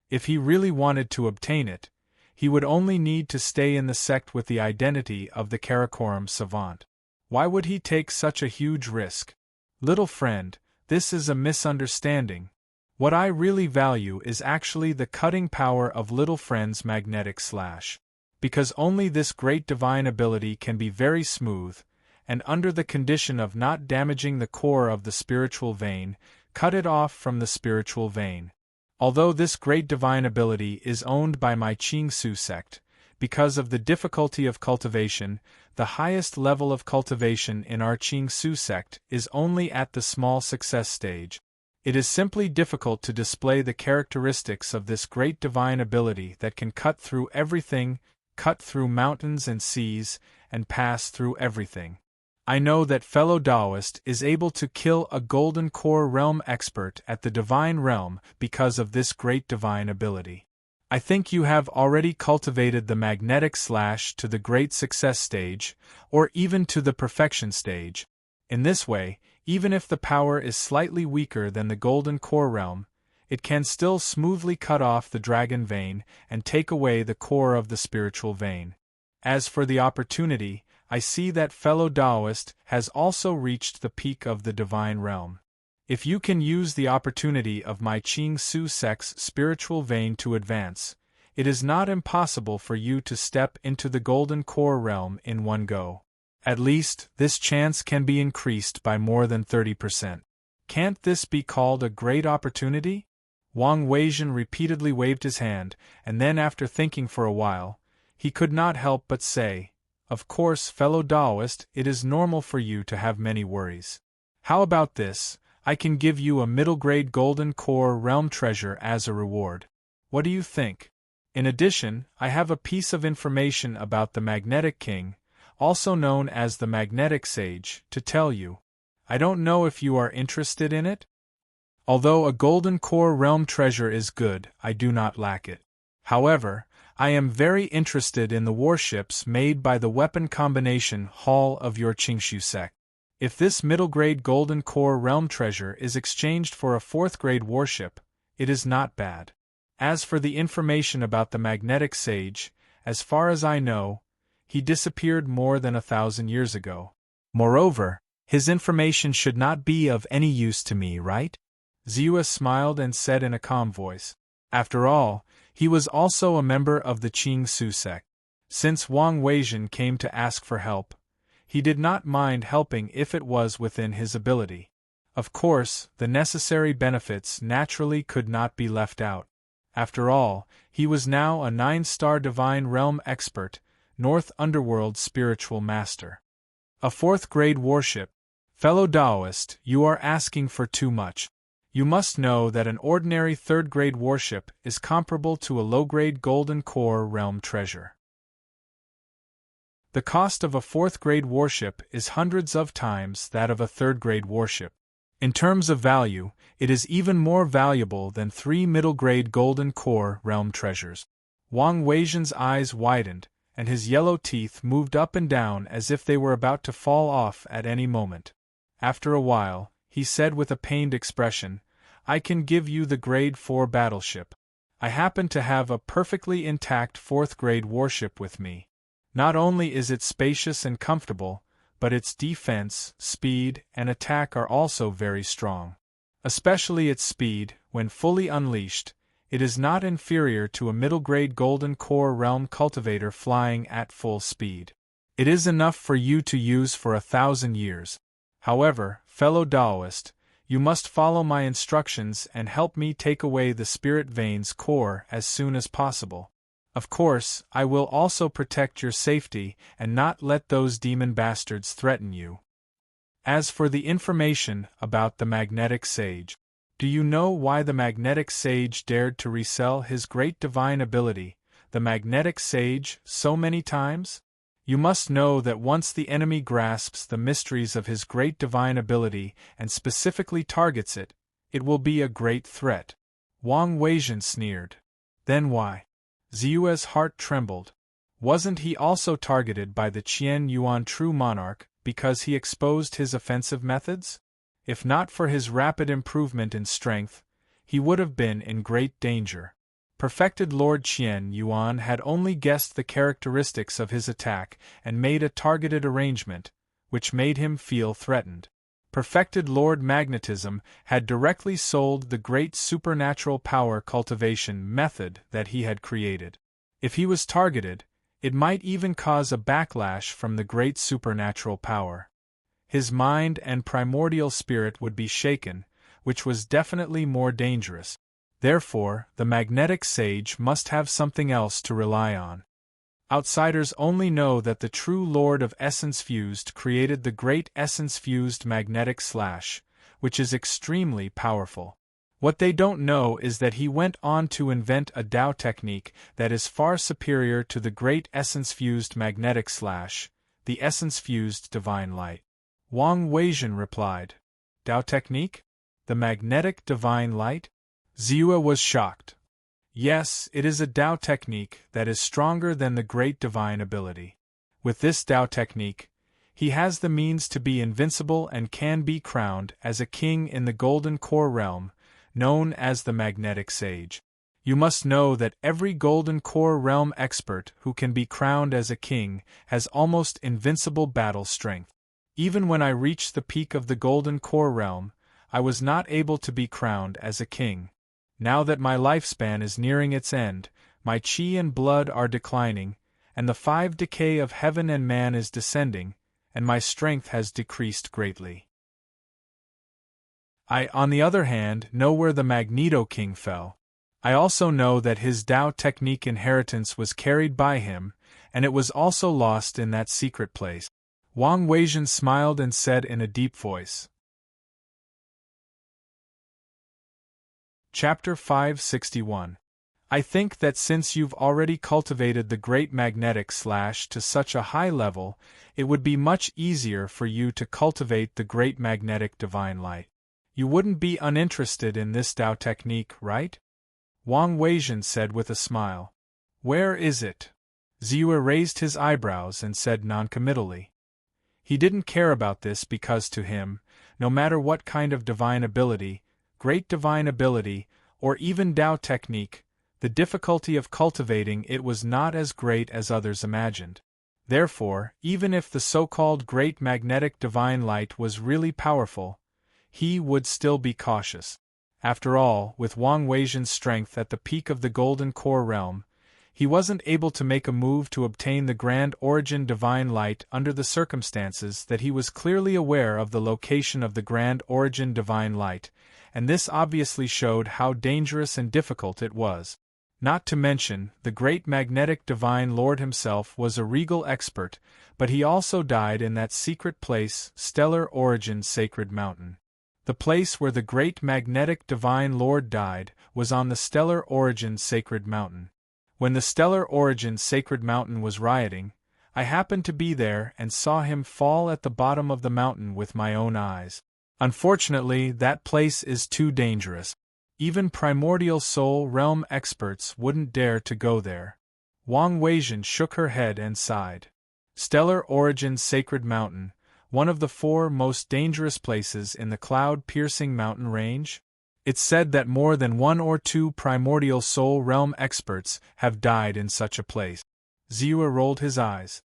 If he really wanted to obtain it, he would only need to stay in the sect with the identity of the Karakoram savant. Why would he take such a huge risk? Little friend, this is a misunderstanding. What I really value is actually the cutting power of little friend's magnetic slash. Because only this great divine ability can be very smooth, and under the condition of not damaging the core of the spiritual vein, cut it off from the spiritual vein. Although this great divine ability is owned by my Qing-Su sect, because of the difficulty of cultivation, the highest level of cultivation in our Qing-Su sect is only at the small success stage. It is simply difficult to display the characteristics of this great divine ability that can cut through everything, cut through mountains and seas, and pass through everything. I know that fellow Taoist is able to kill a Golden Core realm expert at the divine realm because of this great divine ability. I think you have already cultivated the magnetic slash to the great success stage, or even to the perfection stage. In this way, even if the power is slightly weaker than the Golden Core realm, it can still smoothly cut off the dragon vein and take away the core of the spiritual vein. As for the opportunity, I see that fellow Taoist has also reached the peak of the divine realm. If you can use the opportunity of my Qing-Su sect's spiritual vein to advance, it is not impossible for you to step into the Golden Core realm in one go. At least, this chance can be increased by more than 30%. Can't this be called a great opportunity? Wang Weizhen repeatedly waved his hand, and then after thinking for a while, he could not help but say, "Of course, fellow Taoist, it is normal for you to have many worries. How about this? I can give you a middle-grade golden core realm treasure as a reward. What do you think? In addition, I have a piece of information about the Magnetic King, also known as the Magnetic Sage, to tell you. I don't know if you are interested in it? Although a golden core realm treasure is good, I do not lack it. However, I am very interested in the warships made by the weapon combination hall of your Qingshu sect. If this middle-grade golden core realm treasure is exchanged for a fourth-grade warship, it is not bad. As for the information about the Magnetic Sage, as far as I know, he disappeared more than 1,000 years ago. Moreover, his information should not be of any use to me, right?" Ziyue smiled and said in a calm voice. After all, he was also a member of the Qingsu sect. Since Wang Weijin came to ask for help, he did not mind helping if it was within his ability. Of course, the necessary benefits naturally could not be left out. After all, he was now a 9-star Divine Realm expert, North Underworld spiritual master. A fourth-grade warship. Fellow Taoist, you are asking for too much. You must know that an ordinary third-grade warship is comparable to a low-grade golden core realm treasure. The cost of a fourth-grade warship is hundreds of times that of a third-grade warship. In terms of value, it is even more valuable than 3 middle-grade golden core realm treasures. Wang Weijin's eyes widened, and his yellow teeth moved up and down as if they were about to fall off at any moment. After a while, he said with a pained expression, "I can give you the Grade 4 battleship. I happen to have a perfectly intact 4th-grade warship with me. Not only is it spacious and comfortable, but its defense, speed, and attack are also very strong. Especially its speed, when fully unleashed, it is not inferior to a middle-grade golden core realm cultivator flying at full speed. It is enough for you to use for 1,000 years. However, fellow Taoist, you must follow my instructions and help me take away the spirit vein's core as soon as possible. Of course, I will also protect your safety and not let those demon bastards threaten you. As for the information about the Magnetic Sage, do you know why the Magnetic Sage dared to resell his great divine ability, the Magnetic Sage, so many times? You must know that once the enemy grasps the mysteries of his great divine ability and specifically targets it, it will be a great threat. Wang Weijin sneered. Then why? Ziyue's heart trembled. Wasn't he also targeted by the Qian Yuan True Monarch because he exposed his offensive methods? If not for his rapid improvement in strength, he would have been in great danger. Perfected Lord Qian Yuan had only guessed the characteristics of his attack and made a targeted arrangement, which made him feel threatened. Perfected Lord Magnetism had directly sold the great supernatural power cultivation method that he had created. If he was targeted, it might even cause a backlash from the great supernatural power. His mind and primordial spirit would be shaken, which was definitely more dangerous. Therefore, the Magnetic Sage must have something else to rely on. Outsiders only know that the true Lord of Essence Fused created the great Essence Fused Magnetic Slash, which is extremely powerful. What they don't know is that he went on to invent a Tao technique that is far superior to the great Essence Fused Magnetic Slash, the Essence Fused Divine Light. Wang Weijin replied, "Tao technique? The Magnetic Divine Light?" Ziyue was shocked. Yes, it is a Tao technique that is stronger than the great divine ability. With this Tao technique, he has the means to be invincible and can be crowned as a king in the Golden Core realm, known as the Magnetic Sage. You must know that every Golden Core realm expert who can be crowned as a king has almost invincible battle strength. Even when I reached the peak of the Golden Core realm, I was not able to be crowned as a king. Now that my lifespan is nearing its end, my chi and blood are declining, and the 5 decay of heaven and man is descending, and my strength has decreased greatly. I, on the other hand, know where the Magneto King fell. I also know that his Tao technique inheritance was carried by him, and it was also lost in that secret place. Wang Weijun smiled and said in a deep voice. Chapter 561. I think that since you've already cultivated the great magnetic slash to such a high level, it would be much easier for you to cultivate the great magnetic divine light. You wouldn't be uninterested in this Tao technique, right? Wang Weijun said with a smile. Where is it? Ziyue raised his eyebrows and said noncommittally. He didn't care about this because to him, no matter what kind of divine ability, great divine ability, or even Tao technique, the difficulty of cultivating it was not as great as others imagined. Therefore, even if the so-called great magnetic divine light was really powerful, he would still be cautious. After all, with Wang Weijun's strength at the peak of the Golden Core realm, he wasn't able to make a move to obtain the Grand Origin Divine Light under the circumstances that he was clearly aware of the location of the Grand Origin Divine Light, and this obviously showed how dangerous and difficult it was. Not to mention, the great magnetic Divine Lord himself was a regal expert, but he also died in that secret place, Stellar Origin Sacred Mountain. The place where the great magnetic Divine Lord died was on the Stellar Origin Sacred Mountain. When the Stellar Origin Sacred Mountain was rioting, I happened to be there and saw him fall at the bottom of the mountain with my own eyes. Unfortunately, that place is too dangerous. Even primordial soul realm experts wouldn't dare to go there. Wang Weijun shook her head and sighed. Stellar Origin Sacred Mountain, one of the 4 most dangerous places in the cloud-piercing mountain range? It's said that more than 1 or 2 primordial soul realm experts have died in such a place. Ziyue rolled his eyes.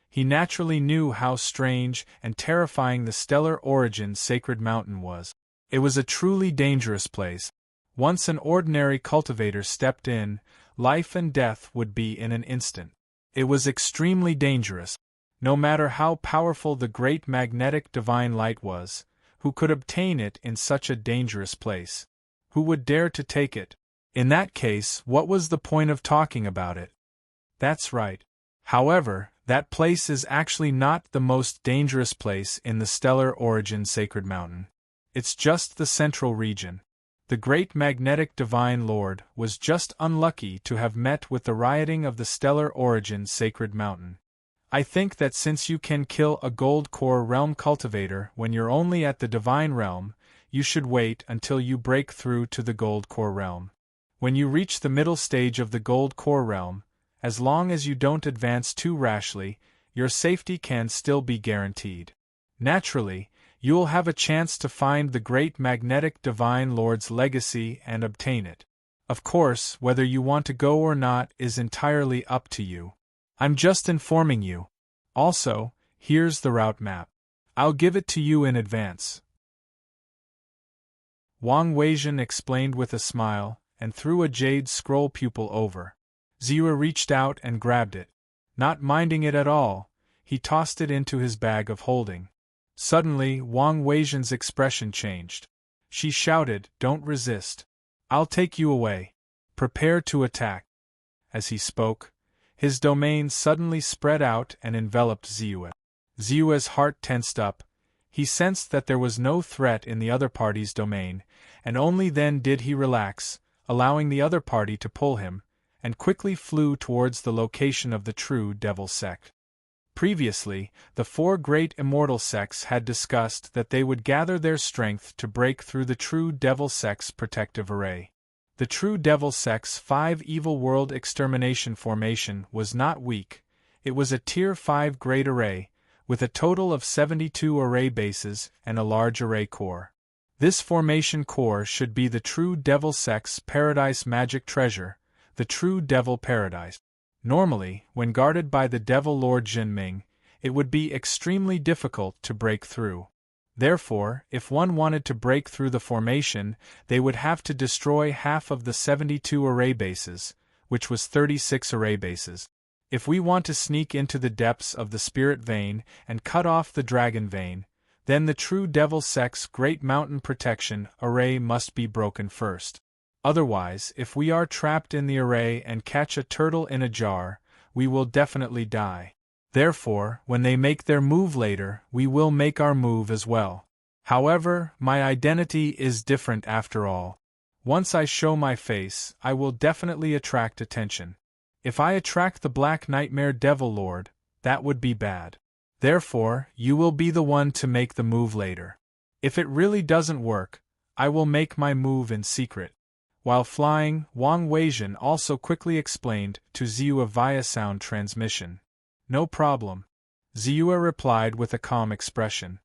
He naturally knew how strange and terrifying the Stellar Origin Sacred Mountain was. It was a truly dangerous place. Once an ordinary cultivator stepped in, life and death would be in an instant. It was extremely dangerous. No matter how powerful the great magnetic divine light was, who could obtain it in such a dangerous place? Who would dare to take it? In that case, what was the point of talking about it? That's right. However, that place is actually not the most dangerous place in the Stellar Origin Sacred Mountain. It's just the central region. The great magnetic divine lord was just unlucky to have met with the rioting of the Stellar Origin Sacred Mountain. I think that since you can kill a gold core realm cultivator when you're only at the divine realm, you should wait until you break through to the gold core realm. When you reach the middle stage of the gold core realm, as long as you don't advance too rashly, your safety can still be guaranteed. Naturally, you'll have a chance to find the great magnetic divine lord's legacy and obtain it. Of course, whether you want to go or not is entirely up to you. I'm just informing you. Also, here's the route map. I'll give it to you in advance. Wang Weijun explained with a smile, and threw a jade scroll pupil over. Ziyue reached out and grabbed it. Not minding it at all, he tossed it into his bag of holding. Suddenly, Wang Weijun's expression changed. She shouted, "Don't resist. I'll take you away. Prepare to attack." As he spoke, his domain suddenly spread out and enveloped Ziyue. Ziyue's heart tensed up. He sensed that there was no threat in the other party's domain, and only then did he relax, allowing the other party to pull him, and quickly flew towards the location of the true devil sect. Previously, the 4 great immortal sects had discussed that they would gather their strength to break through the true devil sect's protective array. The true devil sect's 5 evil world extermination formation was not weak. It was a Tier 5 great array, with a total of 72 array bases and a large array core. This formation core should be the true devil sect's paradise magic treasure, the true devil paradise. Normally, when guarded by the Devil Lord Jinming, it would be extremely difficult to break through. Therefore, if one wanted to break through the formation, they would have to destroy half of the 72 array bases, which was 36 array bases. If we want to sneak into the depths of the Spirit Vein and cut off the Dragon Vein, then the true Devil Sect's Great Mountain Protection array must be broken first. Otherwise, if we are trapped in the array and catch a turtle in a jar, we will definitely die. Therefore, when they make their move later, we will make our move as well. However, my identity is different after all. Once I show my face, I will definitely attract attention. If I attract the Black Nightmare Devil Lord, that would be bad. Therefore, you will be the one to make the move later. If it really doesn't work, I will make my move in secret. While flying, Wang Weijun also quickly explained to Ziyue via sound transmission. No problem. Ziyue replied with a calm expression.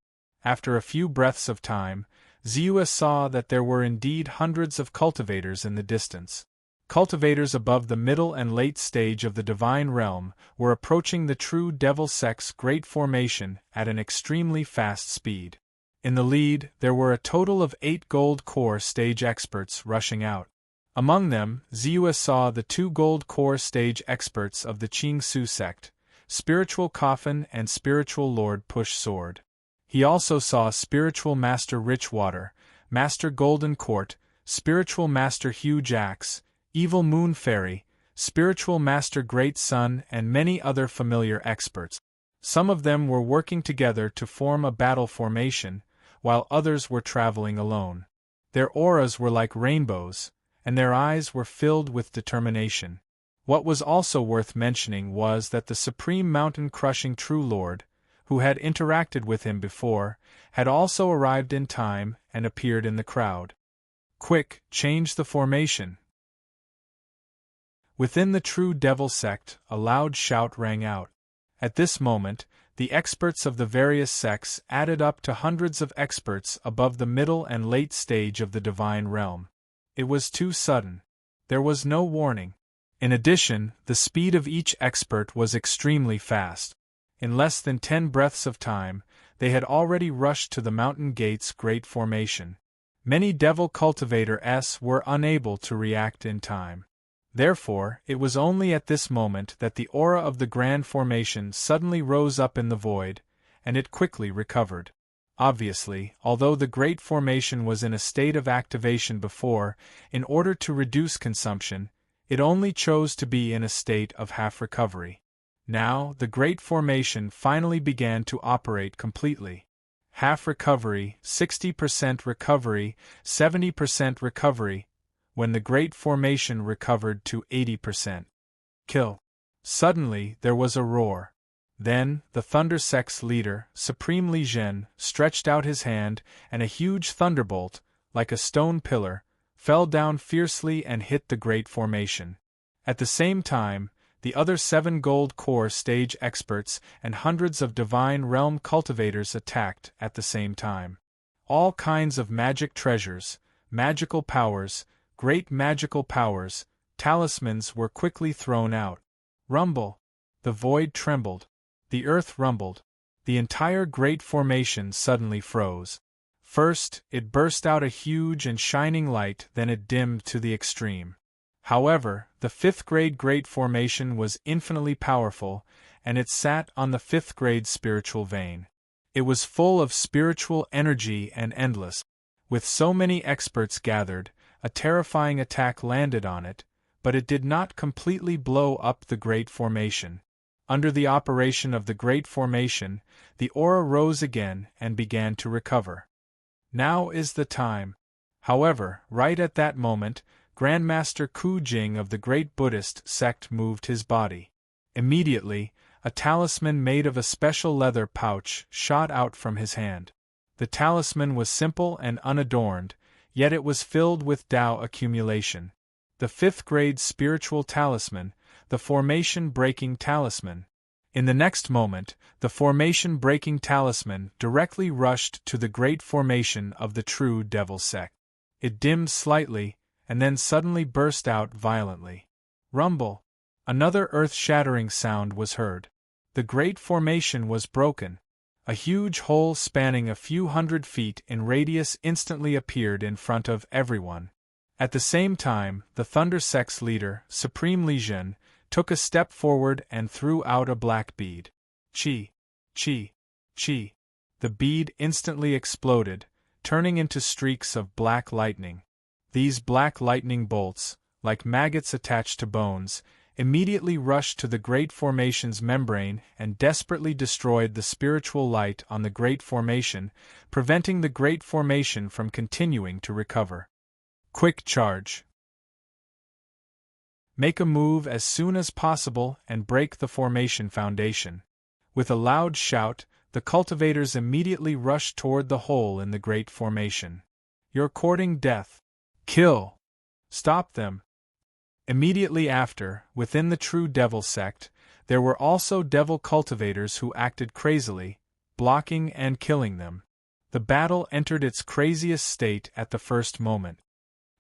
After a few breaths of time, Ziyue saw that there were indeed hundreds of cultivators in the distance. Cultivators above the middle and late stage of the divine realm were approaching the true devil sect's great formation at an extremely fast speed. In the lead, there were a total of 8 gold core stage experts rushing out. Among them, Ziyue saw the 2 gold core stage experts of the Qingsu sect, Spiritual Coffin and Spiritual Lord Push Sword. He also saw Spiritual Master Richwater, Master Golden Court, Spiritual Master Huge Axe, Evil Moon Fairy, Spiritual Master Great Sun, and many other familiar experts. Some of them were working together to form a battle formation, while others were traveling alone. Their auras were like rainbows, and their eyes were filled with determination. What was also worth mentioning was that the Supreme Mountain-Crushing True Lord, who had interacted with him before, had also arrived in time and appeared in the crowd. Quick, change the formation. Within the true devil sect, a loud shout rang out. At this moment, the experts of the various sects added up to hundreds of experts above the middle and late stage of the divine realm. It was too sudden. There was no warning. In addition, the speed of each expert was extremely fast. In less than 10 breaths of time, they had already rushed to the mountain gate's great formation. Many devil cultivators were unable to react in time. Therefore, it was only at this moment that the aura of the grand formation suddenly rose up in the void, and it quickly recovered. Obviously, although the great formation was in a state of activation before, in order to reduce consumption, it only chose to be in a state of half recovery. Now, the great formation finally began to operate completely. Half recovery, 60% recovery, 70% recovery, when the great formation recovered to 80%. Kill. Suddenly, there was a roar. Then, the Thunder Sect's leader, Supreme Li Zhen, stretched out his hand, and a huge thunderbolt, like a stone pillar, fell down fiercely and hit the great formation. At the same time, the other 7 gold core stage experts and hundreds of divine realm cultivators attacked at the same time. All kinds of magic treasures, magical powers, great magical powers, talismans were quickly thrown out. Rumble. The void trembled. The earth rumbled. The entire great formation suddenly froze. First, it burst out a huge and shining light, then it dimmed to the extreme. However, the 5th grade great formation was infinitely powerful, and it sat on the 5th grade spiritual vein. It was full of spiritual energy and endless. With so many experts gathered, a terrifying attack landed on it, but it did not completely blow up the great formation. Under the operation of the great formation, the aura rose again and began to recover. Now is the time. However, right at that moment, Grandmaster Ku Jing of the great Buddhist sect moved his body. Immediately, a talisman made of a special leather pouch shot out from his hand. The talisman was simple and unadorned, yet it was filled with Tao accumulation. The 5th grade spiritual talisman, the formation-breaking talisman. In the next moment, the formation-breaking talisman directly rushed to the great formation of the true devil sect. It dimmed slightly, and then suddenly burst out violently. Rumble. Another earth-shattering sound was heard. The great formation was broken. A huge hole spanning a few hundred feet in radius instantly appeared in front of everyone. At the same time, the Thunder Sect's leader, Supreme Li Zhen, took a step forward and threw out a black bead. Chi, chi, chi. The bead instantly exploded, turning into streaks of black lightning. These black lightning bolts, like maggots attached to bones, immediately rushed to the Great Formation's membrane and desperately destroyed the spiritual light on the Great Formation, preventing the Great Formation from continuing to recover. Quick charge. Make a move as soon as possible and break the formation foundation. With a loud shout, the cultivators immediately rushed toward the hole in the Great Formation. You're courting death. Kill! Stop them! Immediately after, within the true devil sect, there were also devil cultivators who acted crazily, blocking and killing them. The battle entered its craziest state at the first moment.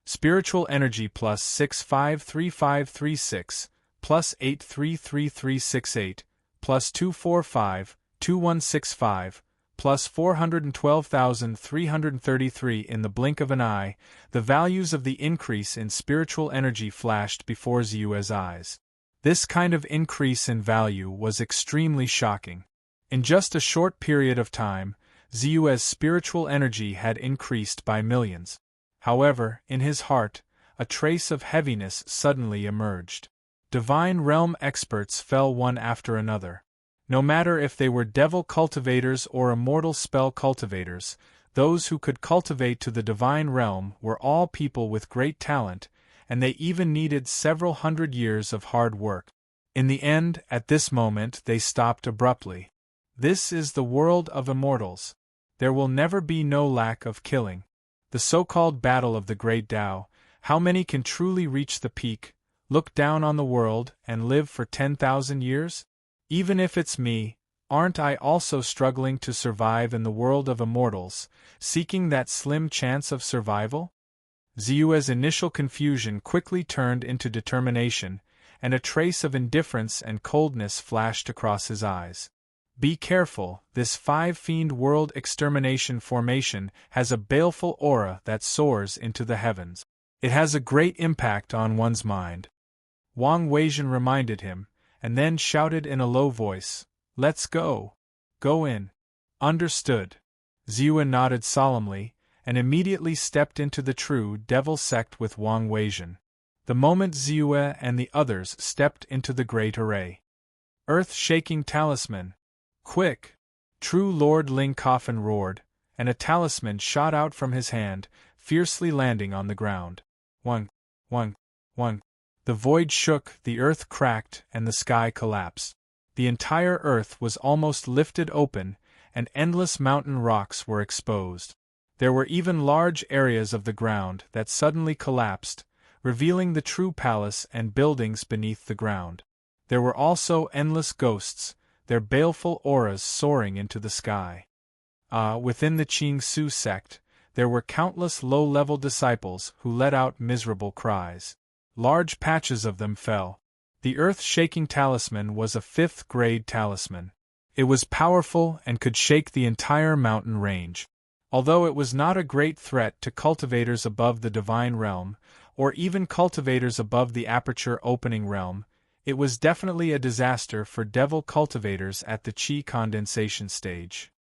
Spiritual energy plus 653536, plus 833368, plus 2452165, plus 412,333 in the blink of an eye, the values of the increase in spiritual energy flashed before Xiu's eyes. This kind of increase in value was extremely shocking. In just a short period of time, Xiu's spiritual energy had increased by millions. However, in his heart, a trace of heaviness suddenly emerged. Divine realm experts fell one after another. No matter if they were devil cultivators or immortal spell cultivators, those who could cultivate to the divine realm were all people with great talent, and they even needed several hundred years of hard work. In the end, at this moment, they stopped abruptly. This is the world of immortals. There will never be no lack of killing. The so-called battle of the great Tao, how many can truly reach the peak, look down on the world, and live for 10,000 years? Even if it's me, aren't I also struggling to survive in the world of immortals, seeking that slim chance of survival? Xiu's initial confusion quickly turned into determination, and a trace of indifference and coldness flashed across his eyes. Be careful, this five-fiend world extermination formation has a baleful aura that soars into the heavens. It has a great impact on one's mind. Wang Weizhen reminded him, and then shouted in a low voice, "Let's go. Go in." Understood. Xiu nodded solemnly, and immediately stepped into the true devil sect with Wang Weizhen. The moment Xiu and the others stepped into the great array. Earth-shaking talisman! Quick! True Lord Ling Coffin roared, and a talisman shot out from his hand, fiercely landing on the ground. One. The void shook, the earth cracked, and the sky collapsed. The entire earth was almost lifted open, and endless mountain rocks were exposed. There were even large areas of the ground that suddenly collapsed, revealing the true palace and buildings beneath the ground. There were also endless ghosts, their baleful auras soaring into the sky. Within the Qing Su sect, there were countless low-level disciples who let out miserable cries. Large patches of them fell. The earth-shaking talisman was a fifth-grade talisman. It was powerful and could shake the entire mountain range. Although it was not a great threat to cultivators above the divine realm, or even cultivators above the aperture opening realm, it was definitely a disaster for devil cultivators at the Qi condensation stage.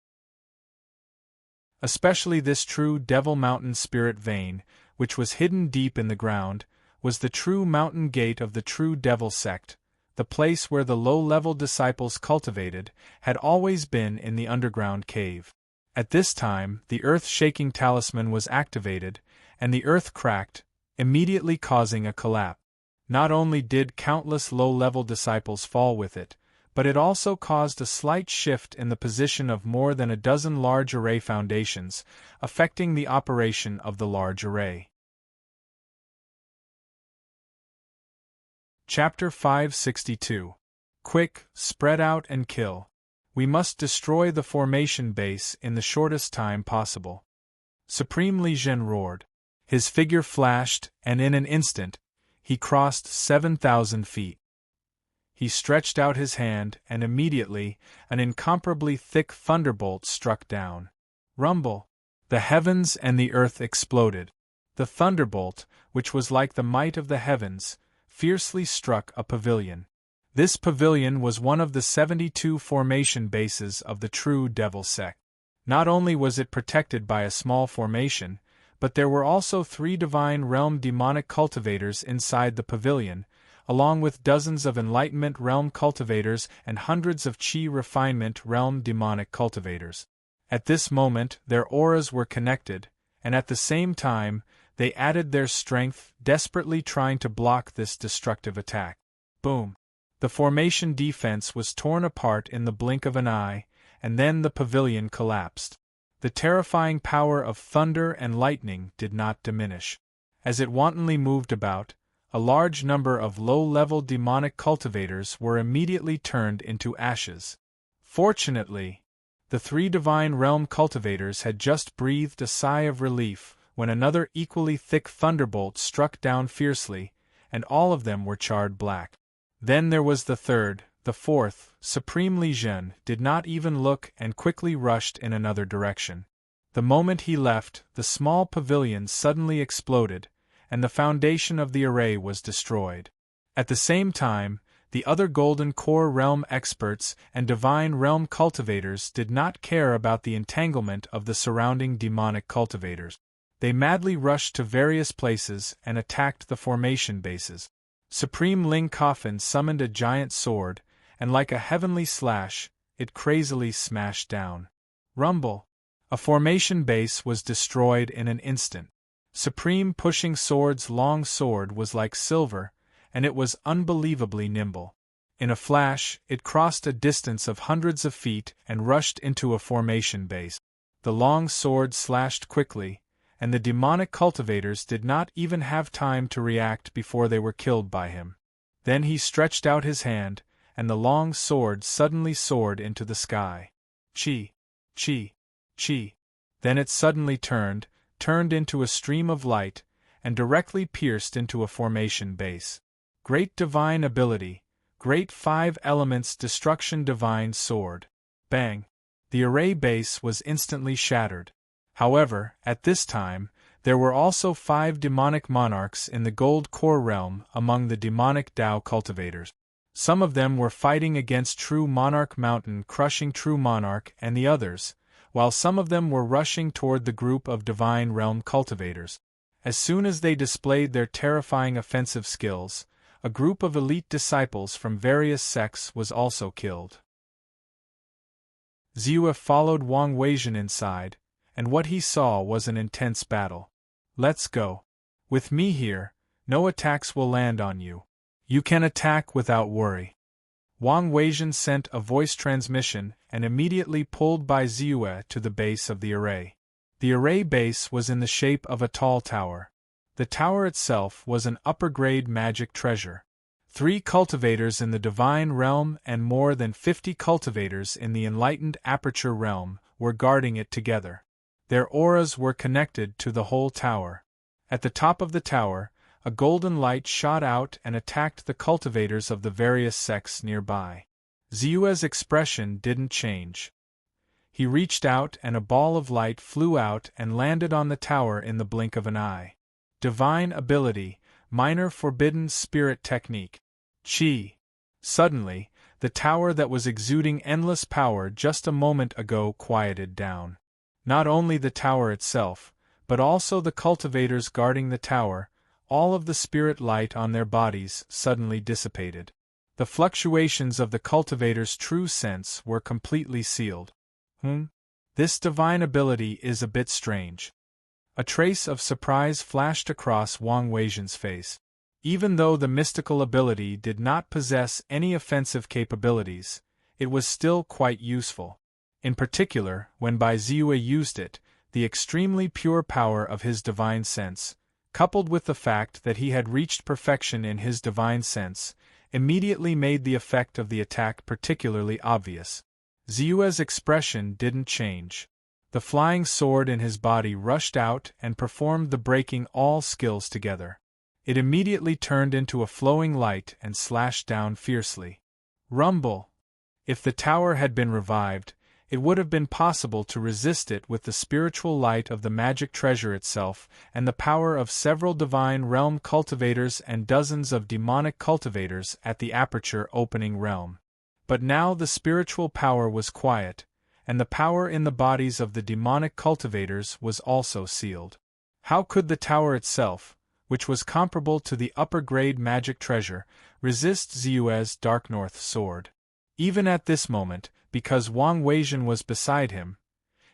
Especially this true devil mountain spirit vein, which was hidden deep in the ground, was the true mountain gate of the true devil sect. The place where the low-level disciples cultivated had always been in the underground cave. At this time, the earth-shaking talisman was activated, and the earth cracked, immediately causing a collapse. Not only did countless low-level disciples fall with it, but it also caused a slight shift in the position of more than a dozen large array foundations, affecting the operation of the large array. Chapter 562. Quick, spread out and kill. We must destroy the formation base in the shortest time possible. Supreme Li Zhen roared. His figure flashed, and in an instant, he crossed 7,000 feet. He stretched out his hand, and immediately, an incomparably thick thunderbolt struck down. Rumble! The heavens and the earth exploded. The thunderbolt, which was like the might of the heavens, fiercely struck a pavilion. This pavilion was one of the 72 formation bases of the true devil sect. Not only was it protected by a small formation, but there were also 3 divine realm demonic cultivators inside the pavilion, along with dozens of Enlightenment Realm cultivators and hundreds of Qi Refinement Realm demonic cultivators. At this moment, their auras were connected, and at the same time, they added their strength, desperately trying to block this destructive attack. Boom! The formation defense was torn apart in the blink of an eye, and then the pavilion collapsed. The terrifying power of thunder and lightning did not diminish. As it wantonly moved about, a large number of low-level demonic cultivators were immediately turned into ashes. Fortunately, the 3 Divine Realm cultivators had just breathed a sigh of relief when another equally thick thunderbolt struck down fiercely, and all of them were charred black. Then there was the third, the fourth. Supreme Legion did not even look and quickly rushed in another direction. The moment he left, the small pavilion suddenly exploded, and the foundation of the array was destroyed. At the same time, the other Golden Core Realm experts and Divine Realm cultivators did not care about the entanglement of the surrounding demonic cultivators. They madly rushed to various places and attacked the formation bases. Supreme Ling Coffin summoned a giant sword, and like a heavenly slash, it crazily smashed down. Rumble! A formation base was destroyed in an instant. Supreme Pushing Sword's long sword was like silver, and it was unbelievably nimble. In a flash, it crossed a distance of hundreds of feet and rushed into a formation base. The long sword slashed quickly, and the demonic cultivators did not even have time to react before they were killed by him. Then he stretched out his hand, and the long sword suddenly soared into the sky. Chi! Chi! Chi! Then it suddenly turned into a stream of light, and directly pierced into a formation base. Great divine ability, great 5 elements destruction divine sword. Bang! The array base was instantly shattered. However, at this time, there were also 5 demonic monarchs in the Gold Core Realm among the demonic Tao cultivators. Some of them were fighting against True Monarch Mountain, crushing True Monarch and the others, while some of them were rushing toward the group of Divine Realm cultivators. As soon as they displayed their terrifying offensive skills, a group of elite disciples from various sects was also killed. Ziyue followed Wang Weijun inside, and what he saw was an intense battle. Let's go. With me here, no attacks will land on you. You can attack without worry. Wang Weijun sent a voice transmission and immediately pulled by Ziyue to the base of the array. The array base was in the shape of a tall tower. The tower itself was an upper-grade magic treasure. 3 cultivators in the Divine Realm and more than 50 cultivators in the Enlightened Aperture Realm were guarding it together. Their auras were connected to the whole tower. At the top of the tower, a golden light shot out and attacked the cultivators of the various sects nearby. Ziyue's expression didn't change. He reached out and a ball of light flew out and landed on the tower in the blink of an eye. Divine ability, minor forbidden spirit technique. Chi. Suddenly, the tower that was exuding endless power just a moment ago quieted down. Not only the tower itself, but also the cultivators guarding the tower, all of the spirit light on their bodies suddenly dissipated. The fluctuations of the cultivator's true sense were completely sealed. This divine ability is a bit strange. A trace of surprise flashed across Wang Weijun's face. Even though the mystical ability did not possess any offensive capabilities, it was still quite useful. In particular, when Bai Ziyue used it, the extremely pure power of his divine sense, coupled with the fact that he had reached perfection in his divine sense, immediately made the effect of the attack particularly obvious. Ziyue's expression didn't change. The flying sword in his body rushed out and performed the breaking all skills together. It immediately turned into a flowing light and slashed down fiercely. Rumble! If the tower had been revived, it would have been possible to resist it with the spiritual light of the magic treasure itself and the power of several Divine Realm cultivators and dozens of demonic cultivators at the Aperture Opening Realm. But now the spiritual power was quiet, and the power in the bodies of the demonic cultivators was also sealed. How could the tower itself, which was comparable to the upper-grade magic treasure, resist Ziyue's Dark North sword. Even at this moment, because Wang Weijun was beside him,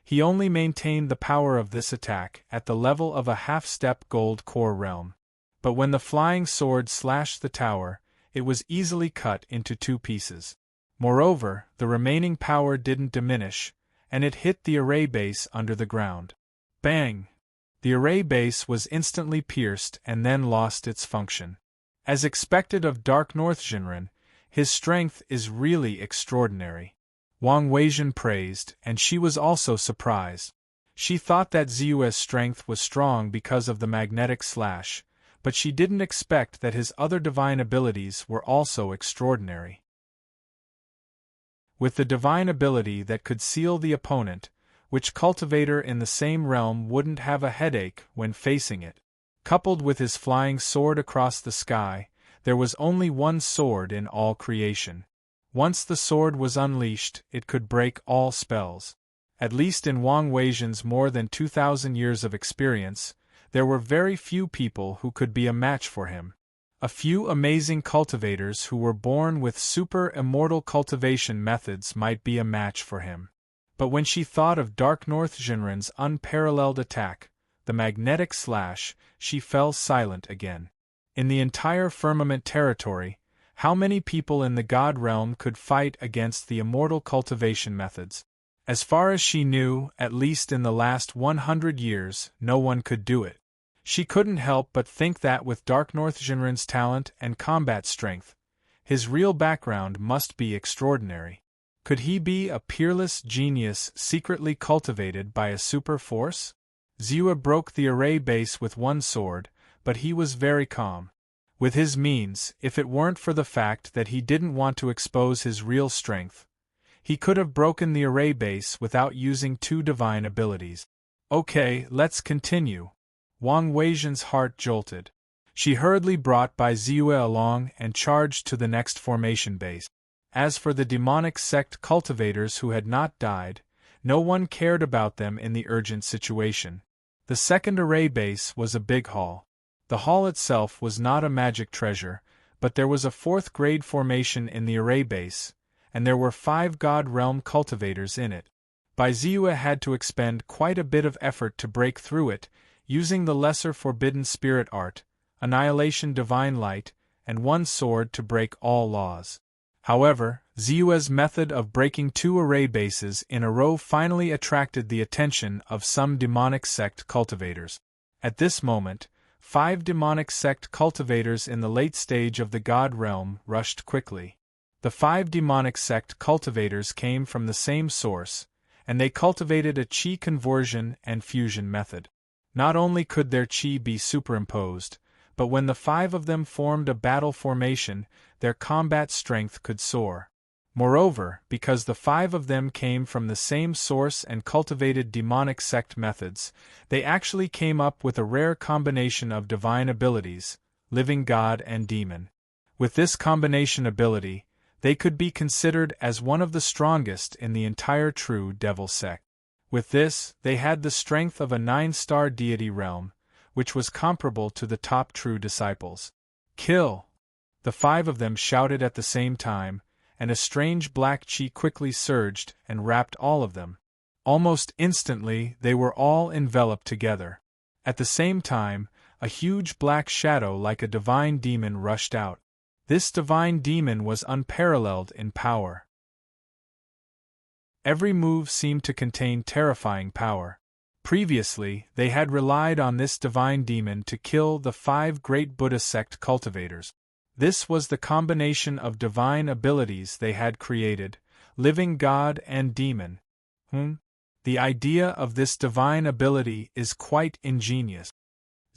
he only maintained the power of this attack at the level of a half-step gold core realm. But when the flying sword slashed the tower, it was easily cut into 2 pieces. Moreover, the remaining power didn't diminish, and it hit the array base under the ground. Bang! The array base was instantly pierced and then lost its function. As expected of Dark North Jinren, his strength is really extraordinary. Wang Weijun praised, and she was also surprised. She thought that Ziyue's strength was strong because of the magnetic slash, but she didn't expect that his other divine abilities were also extraordinary. With the divine ability that could seal the opponent, which cultivator in the same realm wouldn't have a headache when facing it? Coupled with his flying sword across the sky, there was only one sword in all creation. Once the sword was unleashed, it could break all spells. At least in Wang Weijun's more than 2,000 years of experience, there were very few people who could be a match for him. A few amazing cultivators who were born with super immortal cultivation methods might be a match for him. But when she thought of Dark North Jinren's unparalleled attack, the magnetic slash, she fell silent again. In the entire firmament territory, how many people in the god realm could fight against the immortal cultivation methods? As far as she knew, at least in the last 100 years, no one could do it. She couldn't help but think that with Dark North Jinren's talent and combat strength, his real background must be extraordinary. Could he be a peerless genius secretly cultivated by a super force? Ziyue broke the array base with one sword, but he was very calm. With his means, if it weren't for the fact that he didn't want to expose his real strength, he could have broken the array base without using 2 divine abilities. Okay, let's continue. Wang Weijun's heart jolted. She hurriedly brought Bai Ziyue along and charged to the next formation base. As for the demonic sect cultivators who had not died, no one cared about them in the urgent situation. The second array base was a big hall. The hall itself was not a magic treasure, but there was a 4th grade formation in the array base, and there were 5 god realm cultivators in it. Bai Ziyue had to expend quite a bit of effort to break through it, using the lesser forbidden spirit art, annihilation divine light, and one sword to break all laws. However, Ziyue's method of breaking 2 array bases in a row finally attracted the attention of some demonic sect cultivators. At this moment, 5 demonic sect cultivators in the late stage of the god realm rushed quickly. The 5 demonic sect cultivators came from the same source, and they cultivated a chi conversion and fusion method. Not only could their chi be superimposed, but when the 5 of them formed a battle formation, their combat strength could soar. Moreover, because the 5 of them came from the same source and cultivated demonic sect methods, they actually came up with a rare combination of divine abilities, living god and demon. With this combination ability, they could be considered as one of the strongest in the entire true devil sect. With this, they had the strength of a 9-star deity realm, which was comparable to the top true disciples. Kill! The 5 of them shouted at the same time, and a strange black chi quickly surged and wrapped all of them. Almost instantly, they were all enveloped together. At the same time, a huge black shadow like a divine demon rushed out. This divine demon was unparalleled in power. Every move seemed to contain terrifying power. Previously, they had relied on this divine demon to kill the 5 great Buddha sect cultivators. This was the combination of divine abilities they had created, living god and demon. The idea of this divine ability is quite ingenious.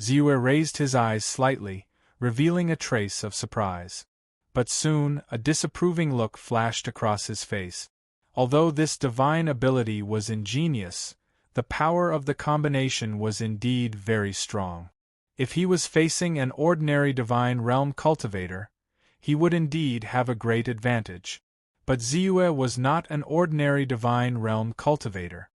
Ziyue raised his eyes slightly, revealing a trace of surprise. But soon, a disapproving look flashed across his face. Although this divine ability was ingenious, the power of the combination was indeed very strong. If he was facing an ordinary divine realm cultivator, he would indeed have a great advantage. But Ziyue was not an ordinary divine realm cultivator.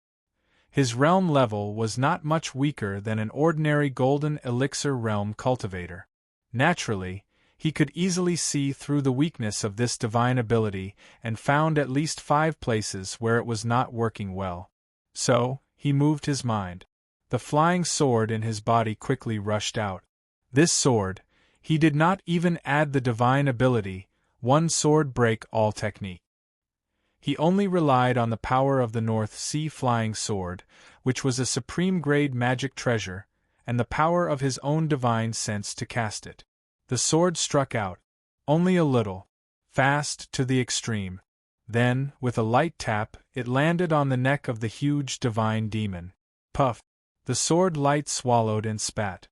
His realm level was not much weaker than an ordinary golden elixir realm cultivator. Naturally, He could easily see through the weakness of this divine ability and found at least 5 places where it was not working well. So, he moved his mind. The flying sword in his body quickly rushed out. This sword, he did not even add the divine ability, one sword break all technique. He only relied on the power of the North Sea flying sword, which was a supreme-grade magic treasure, and the power of his own divine sense to cast it. The sword struck out, only a little, fast to the extreme. Then, with a light tap, it landed on the neck of the huge divine demon. Puff! The sword light swallowed and spat.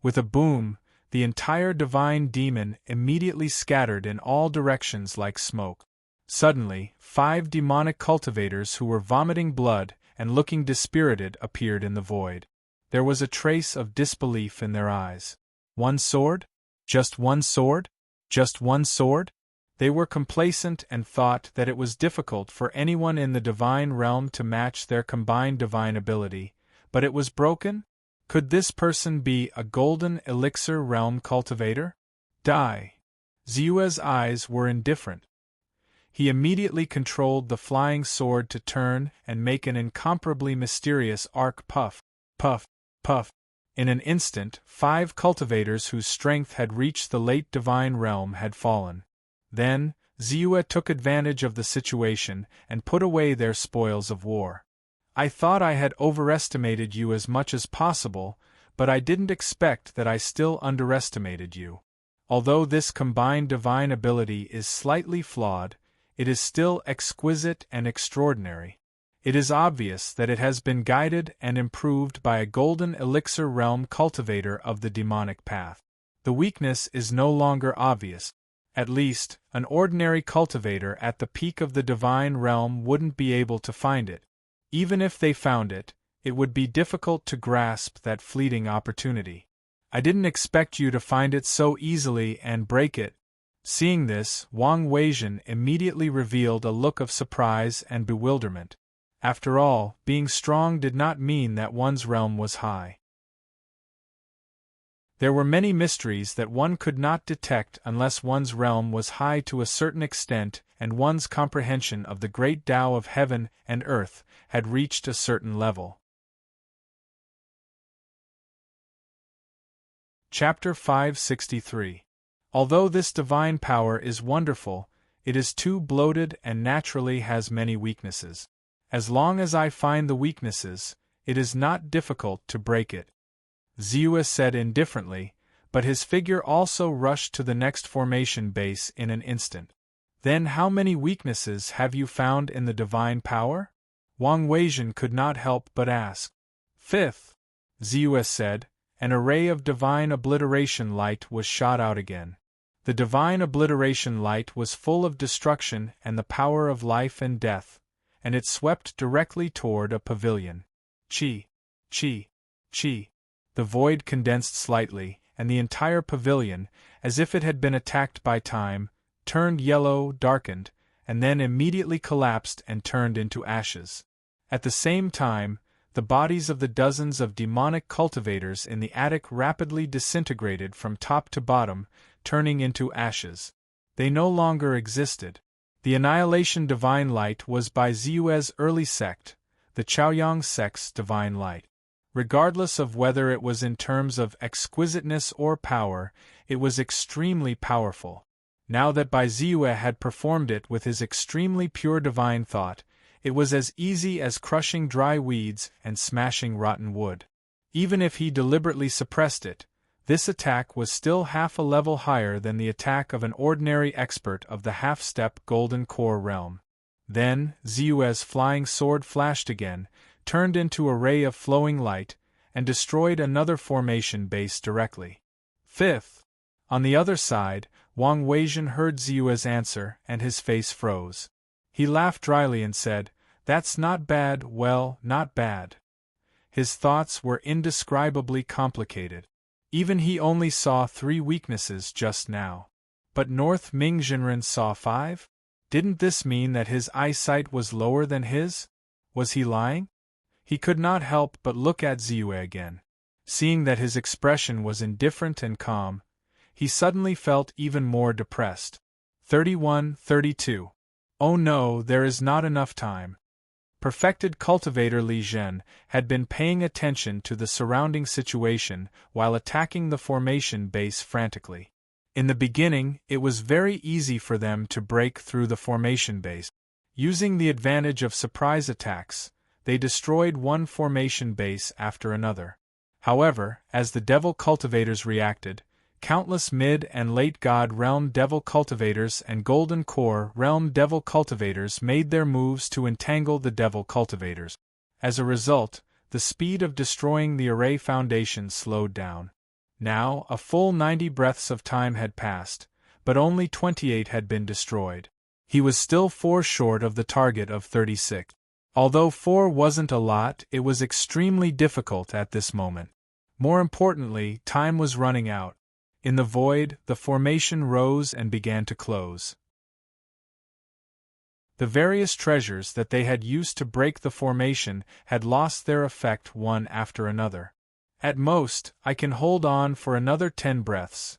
With a boom, the entire divine demon immediately scattered in all directions like smoke. Suddenly, 5 demonic cultivators who were vomiting blood and looking dispirited appeared in the void. There was a trace of disbelief in their eyes. One sword? Just one sword? Just one sword? They were complacent and thought that it was difficult for anyone in the divine realm to match their combined divine ability, but it was broken? Could this person be a golden elixir realm cultivator? Die. Xiu's eyes were indifferent. He immediately controlled the flying sword to turn and make an incomparably mysterious arc puff, puff, puff. In an instant, 5 cultivators whose strength had reached the late divine realm had fallen. Then, Xiu took advantage of the situation and put away their spoils of war. I thought I had overestimated you as much as possible, but I didn't expect that I still underestimated you. Although this combined divine ability is slightly flawed, it is still exquisite and extraordinary. It is obvious that it has been guided and improved by a golden elixir realm cultivator of the demonic path. The weakness is no longer obvious. At least, an ordinary cultivator at the peak of the divine realm wouldn't be able to find it. Even if they found it, it would be difficult to grasp that fleeting opportunity. I didn't expect you to find it so easily and break it. Seeing this, Wang Weijin immediately revealed a look of surprise and bewilderment. After all, being strong did not mean that one's realm was high. There were many mysteries that one could not detect unless one's realm was high to a certain extent and one's comprehension of the great Tao of heaven and earth had reached a certain level. Chapter 563. Although this divine power is wonderful, it is too bloated and naturally has many weaknesses. As long as I find the weaknesses, it is not difficult to break it. Xiu said indifferently, but his figure also rushed to the next formation base in an instant. Then how many weaknesses have you found in the divine power? Wang Weijin could not help but ask. 5th, Xiu said. An array of divine obliteration light was shot out again. The divine obliteration light was full of destruction and the power of life and death, and it swept directly toward a pavilion. Chi, chi, chi. The void condensed slightly, and the entire pavilion, as if it had been attacked by time, turned yellow, darkened, and then immediately collapsed and turned into ashes. At the same time, the bodies of the dozens of demonic cultivators in the attic rapidly disintegrated from top to bottom, turning into ashes. They no longer existed. The Annihilation Divine Light was by Xiu's early sect, the Chaoyang sect's divine light. Regardless of whether it was in terms of exquisiteness or power, it was extremely powerful. Now that Bai Xiu had performed it with his extremely pure divine thought, it was as easy as crushing dry weeds and smashing rotten wood. Even if he deliberately suppressed it, this attack was still half a level higher than the attack of an ordinary expert of the half-step Golden Core realm. Then, Xiu's flying sword flashed again, turned into a ray of flowing light, and destroyed another formation base directly. 5th. On the other side, Wang Weijin heard Xiu's answer and his face froze. He laughed dryly and said, "That's not bad, well, not bad." His thoughts were indescribably complicated. Even he only saw 3 weaknesses just now. But North Ming Jinren saw 5? Didn't this mean that his eyesight was lower than his? Was he lying? He could not help but look at Xiu again. Seeing that his expression was indifferent and calm, he suddenly felt even more depressed. 31-32. Oh no, there is not enough time. Perfected cultivator Li Zhen had been paying attention to the surrounding situation while attacking the formation base frantically. In the beginning, it was very easy for them to break through the formation base. Using the advantage of surprise attacks, they destroyed one formation base after another. However, as the Devil cultivators reacted, countless mid- and late God Realm Devil cultivators and Golden Core Realm Devil cultivators made their moves to entangle the Devil cultivators. As a result, the speed of destroying the array foundation slowed down. Now, a full 90 breaths of time had passed, but only 28 had been destroyed. He was still 4 short of the target of 36. Although 4 wasn't a lot, it was extremely difficult at this moment. More importantly, time was running out. In the void, the formation rose and began to close. The various treasures that they had used to break the formation had lost their effect one after another. At most, I can hold on for another 10 breaths.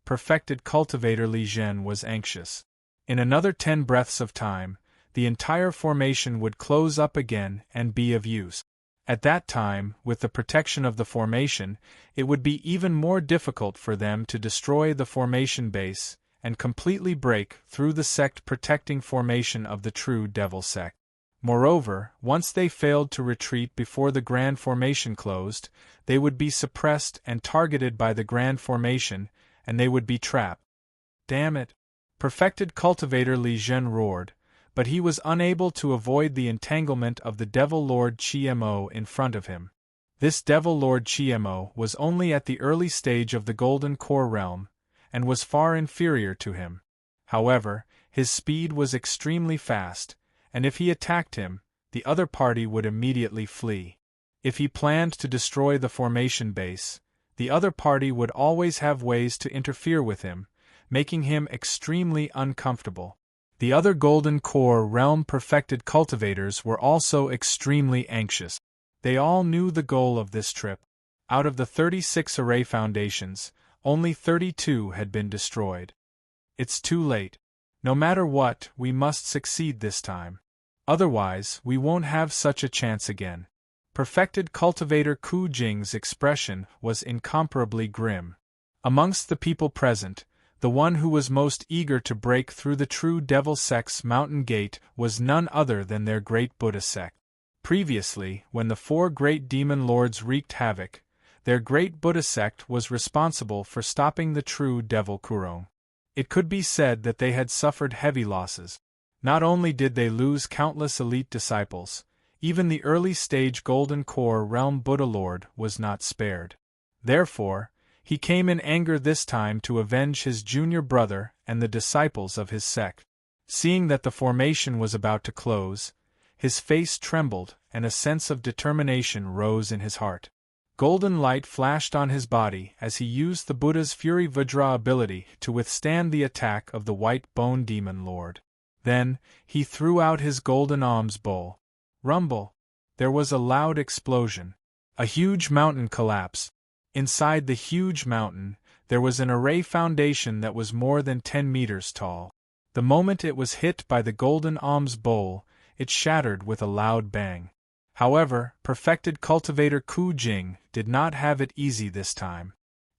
Perfected cultivator Li Zhen was anxious. In another 10 breaths of time, the entire formation would close up again and be of use. At that time, with the protection of the formation, it would be even more difficult for them to destroy the formation base and completely break through the sect protecting formation of the true Devil sect. Moreover, once they failed to retreat before the Grand Formation closed, they would be suppressed and targeted by the Grand Formation, and they would be trapped. Damn it! Perfected cultivator Li Zhen roared, but he was unable to avoid the entanglement of the Devil Lord Chiemo in front of him. This Devil Lord Chiemo was only at the early stage of the Golden Core realm, and was far inferior to him. However, his speed was extremely fast, and if he attacked him, the other party would immediately flee. If he planned to destroy the formation base, the other party would always have ways to interfere with him, making him extremely uncomfortable. The other Golden Core realm perfected cultivators were also extremely anxious. They all knew the goal of this trip. Out of the 36 array foundations, only 32 had been destroyed. It's too late. No matter what, we must succeed this time. Otherwise, we won't have such a chance again. Perfected cultivator Ku Jing's expression was incomparably grim. Amongst the people present, the one who was most eager to break through the true Devil sect's mountain gate was none other than their great Buddha sect. Previously, when the 4 great demon lords wreaked havoc, their great Buddha sect was responsible for stopping the true Devil Kurong. It could be said that they had suffered heavy losses. Not only did they lose countless elite disciples, even the early-stage Golden Core realm Buddha Lord was not spared. Therefore, he came in anger this time to avenge his junior brother and the disciples of his sect. Seeing that the formation was about to close, his face trembled and a sense of determination rose in his heart. Golden light flashed on his body as he used the Buddha's Fury Vajra ability to withstand the attack of the White Bone Demon Lord. Then, he threw out his golden alms bowl. Rumble! There was a loud explosion. A huge mountain collapsed. Inside the huge mountain, there was an array foundation that was more than 10 meters tall. The moment it was hit by the golden alms bowl, it shattered with a loud bang. However, perfected cultivator Ku Jing did not have it easy this time.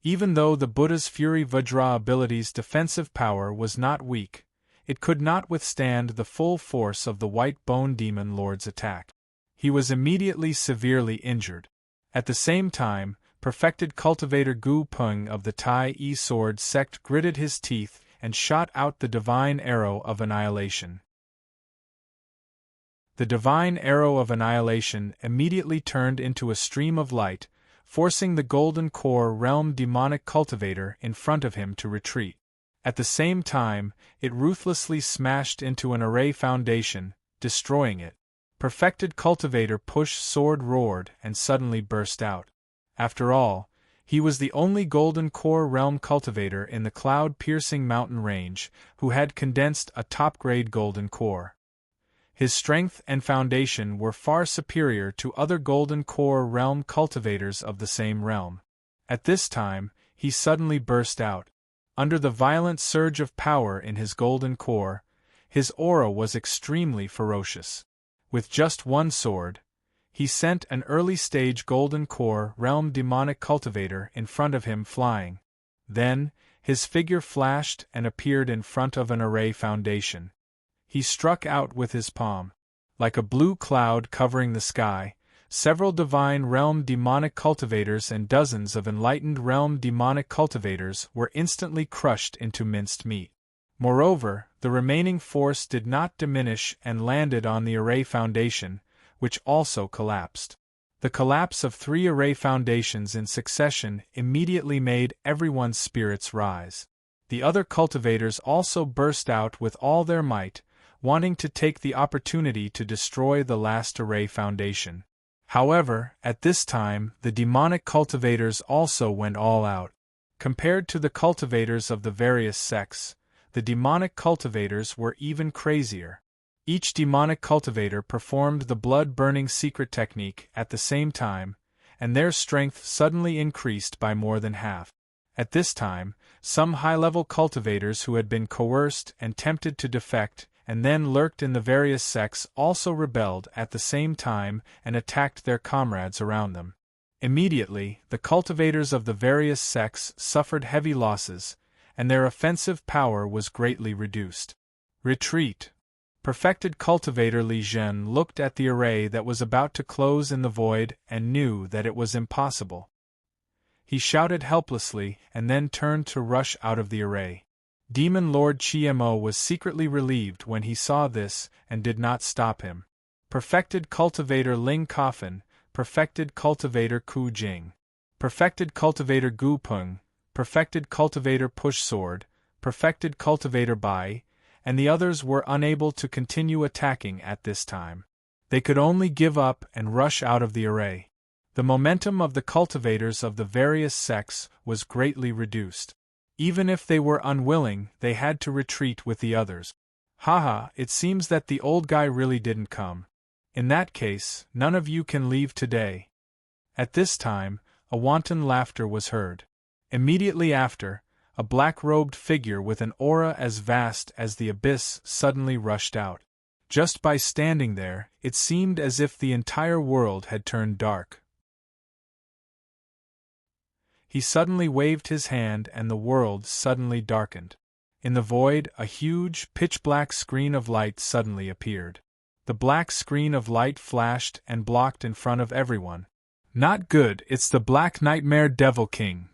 Even though the Buddha's Fury Vajra ability's defensive power was not weak, it could not withstand the full force of the White Bone Demon Lord's attack. He was immediately severely injured. At the same time, perfected cultivator Gu Peng of the Tai Yi Sword sect gritted his teeth and shot out the divine arrow of annihilation. The divine arrow of annihilation immediately turned into a stream of light, forcing the Golden Core realm demonic cultivator in front of him to retreat. At the same time, it ruthlessly smashed into an array foundation, destroying it. Perfected cultivator Push Sword roared and suddenly burst out. After all, he was the only Golden Core realm cultivator in the cloud-piercing mountain range who had condensed a top-grade Golden Core. His strength and foundation were far superior to other Golden Core realm cultivators of the same realm. At this time, he suddenly burst out. Under the violent surge of power in his golden core, his aura was extremely ferocious. With just one sword, he sent an early-stage golden core realm demonic cultivator in front of him flying. Then, his figure flashed and appeared in front of an array foundation. He struck out with his palm. Like a blue cloud covering the sky, several divine realm demonic cultivators and dozens of enlightened realm demonic cultivators were instantly crushed into minced meat. Moreover, the remaining force did not diminish and landed on the array foundation, which also collapsed. The collapse of 3 array foundations in succession immediately made everyone's spirits rise. The other cultivators also burst out with all their might, wanting to take the opportunity to destroy the last array foundation. However, at this time, the demonic cultivators also went all out. Compared to the cultivators of the various sects, the demonic cultivators were even crazier. Each demonic cultivator performed the blood-burning secret technique at the same time, and their strength suddenly increased by more than half. At this time, some high-level cultivators who had been coerced and tempted to defect and then lurked in the various sects also rebelled at the same time and attacked their comrades around them. Immediately, the cultivators of the various sects suffered heavy losses, and their offensive power was greatly reduced. Retreat. Perfected cultivator Li Zhen looked at the array that was about to close in the void and knew that it was impossible. He shouted helplessly and then turned to rush out of the array. Demon Lord Chiemo was secretly relieved when he saw this and did not stop him. Perfected cultivator Ling Coffin, perfected cultivator Ku Jing, perfected cultivator Gu Peng, perfected cultivator Push Sword, perfected cultivator Bai, and the others were unable to continue attacking at this time. They could only give up and rush out of the array. The momentum of the cultivators of the various sects was greatly reduced. Even if they were unwilling, they had to retreat with the others. Haha, it seems that the old guy really didn't come. In that case, none of you can leave today. At this time, a wanton laughter was heard. Immediately after, a black-robed figure with an aura as vast as the abyss suddenly rushed out. Just by standing there, it seemed as if the entire world had turned dark. He suddenly waved his hand and the world suddenly darkened. In the void, a huge, pitch-black screen of light suddenly appeared. The black screen of light flashed and blocked in front of everyone. Not good, it's the Black Nightmare Devil King.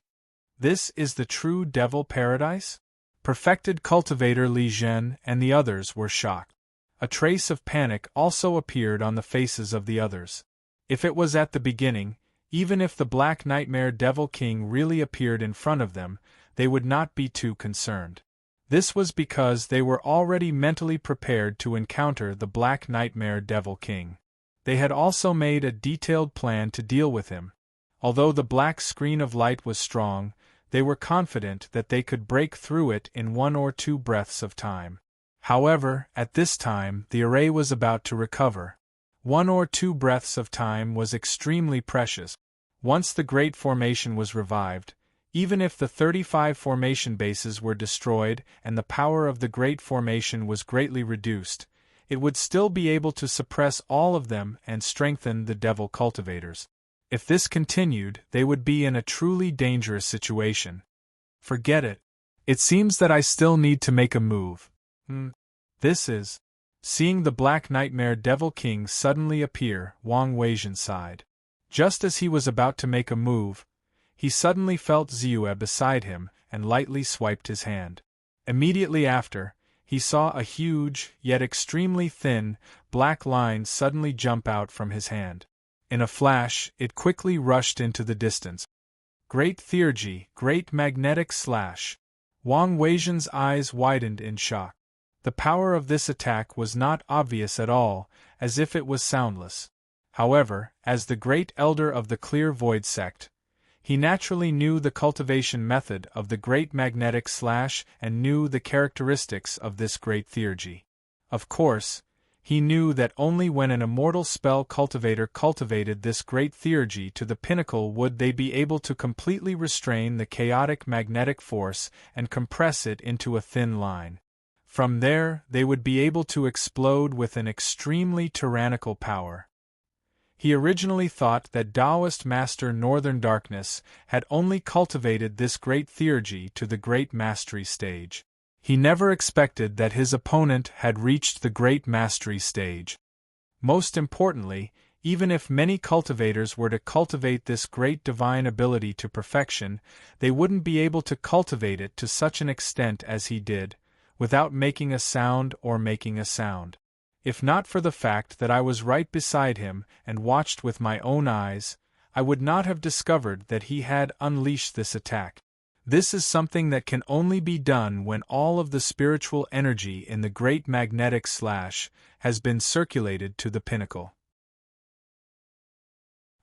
This is the true Devil Paradise? Perfected cultivator Li Zhen and the others were shocked. A trace of panic also appeared on the faces of the others. If it was at the beginning, even if the Black Nightmare Devil King really appeared in front of them, they would not be too concerned. This was because they were already mentally prepared to encounter the Black Nightmare Devil King. They had also made a detailed plan to deal with him. Although the black screen of light was strong, they were confident that they could break through it in 1 or 2 breaths of time. However, at this time, the array was about to recover. 1 or 2 breaths of time was extremely precious. Once the Great Formation was revived, even if the 35 formation bases were destroyed and the power of the Great Formation was greatly reduced, it would still be able to suppress all of them and strengthen the Devil Cultivators. If this continued, they would be in a truly dangerous situation. Forget it. It seems that I still need to make a move. This is... Seeing the Black Nightmare Devil King suddenly appear, Wang Weizhen sighed. Just as he was about to make a move, he suddenly felt Ziyue beside him and lightly swiped his hand. Immediately after, he saw a huge, yet extremely thin, black line suddenly jump out from his hand. In a flash, it quickly rushed into the distance. Great Theurgy, Great Magnetic Slash! Wang Weizhen's eyes widened in shock. The power of this attack was not obvious at all, as if it was soundless. However, as the Great Elder of the Clear Void sect, he naturally knew the cultivation method of the Great Magnetic Slash and knew the characteristics of this Great Theurgy. Of course, He knew that only when an immortal spell cultivator cultivated this great theurgy to the pinnacle would they be able to completely restrain the chaotic magnetic force and compress it into a thin line. From there, they would be able to explode with an extremely tyrannical power. He originally thought that Taoist Master Northern Darkness had only cultivated this great theurgy to the great mastery stage. He never expected that his opponent had reached the great mastery stage. Most importantly, even if many cultivators were to cultivate this great divine ability to perfection, they wouldn't be able to cultivate it to such an extent as he did, without making a sound or making a sound. If not for the fact that I was right beside him and watched with my own eyes, I would not have discovered that he had unleashed this attack. This is something that can only be done when all of the spiritual energy in the great magnetic slash has been circulated to the pinnacle.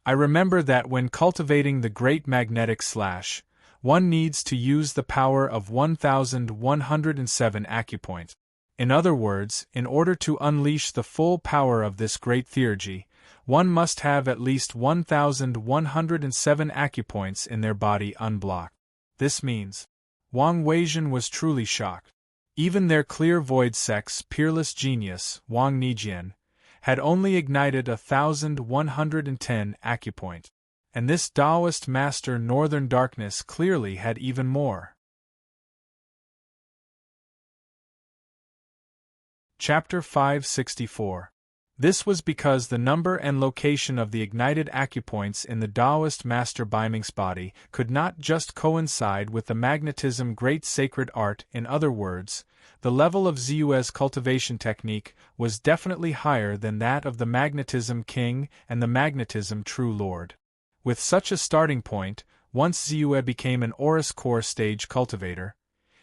I remember that when cultivating the great magnetic slash, one needs to use the power of 1107 acupoints. In other words, in order to unleash the full power of this great theurgy, one must have at least 1107 acupoints in their body unblocked. This means, Wang Weijun was truly shocked. Even their clear void sex peerless genius, Wang Nijian, had only ignited 1110 acupoint. And this Taoist master Northern Darkness clearly had even more. Chapter 564. This was because the number and location of the ignited acupoints in the Taoist Master Biming's body could not just coincide with the magnetism great sacred art. In other words, the level of Ziyue's cultivation technique was definitely higher than that of the magnetism king and the magnetism true lord. With such a starting point, once Ziyue became an Aurus core stage cultivator,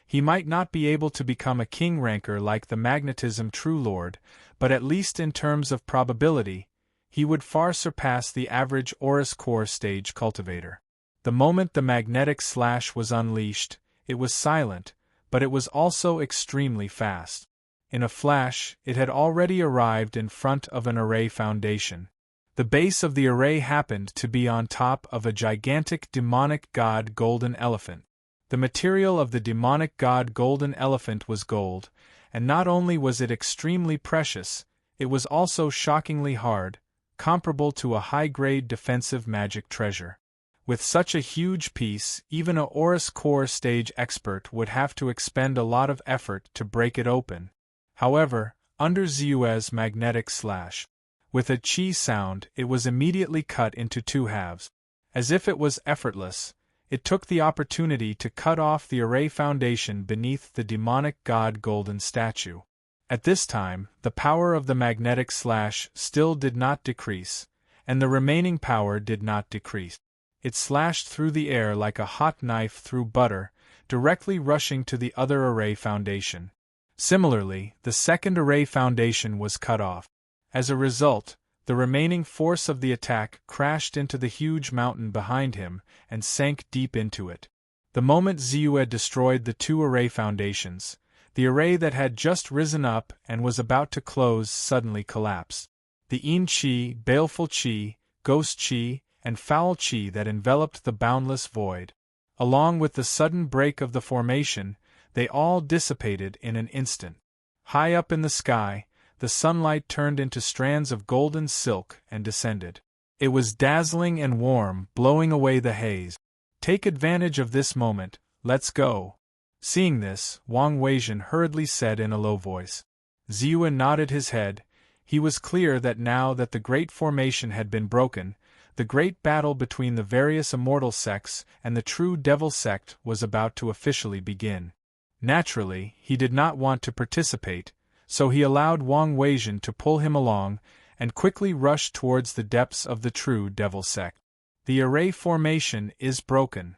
he might not be able to become a king ranker like the magnetism true lord, but at least in terms of probability, he would far surpass the average Aurus core stage cultivator. The moment the magnetic slash was unleashed, it was silent, but it was also extremely fast. In a flash, it had already arrived in front of an array foundation. The base of the array happened to be on top of a gigantic demonic god golden elephant. The material of the demonic god golden elephant was gold, and not only was it extremely precious, it was also shockingly hard, comparable to a high-grade defensive magic treasure. With such a huge piece, even a Aurus core stage expert would have to expend a lot of effort to break it open. However, under Ziyue's magnetic slash, with a chi sound, it was immediately cut into two halves. As if it was effortless, it took the opportunity to cut off the array foundation beneath the demonic god golden statue. At this time, the power of the magnetic slash still did not decrease, and the remaining power did not decrease. It slashed through the air like a hot knife through butter, directly rushing to the other array foundation. Similarly, the second array foundation was cut off. As a result, the remaining force of the attack crashed into the huge mountain behind him and sank deep into it. The moment Ziyue destroyed the two array foundations, the array that had just risen up and was about to close suddenly collapsed. The Yin Qi, baleful Qi, ghost Qi, and foul Qi that enveloped the boundless void. Along with the sudden break of the formation, they all dissipated in an instant. High up in the sky, the sunlight turned into strands of golden silk and descended. It was dazzling and warm, blowing away the haze. Take advantage of this moment, let's go. Seeing this, Wang Weijun hurriedly said in a low voice. Ziyue nodded his head. He was clear that now that the great formation had been broken, the great battle between the various immortal sects and the true devil sect was about to officially begin. Naturally, he did not want to participate, so he allowed Wang Weijun to pull him along and quickly rushed towards the depths of the true devil sect. The array formation is broken.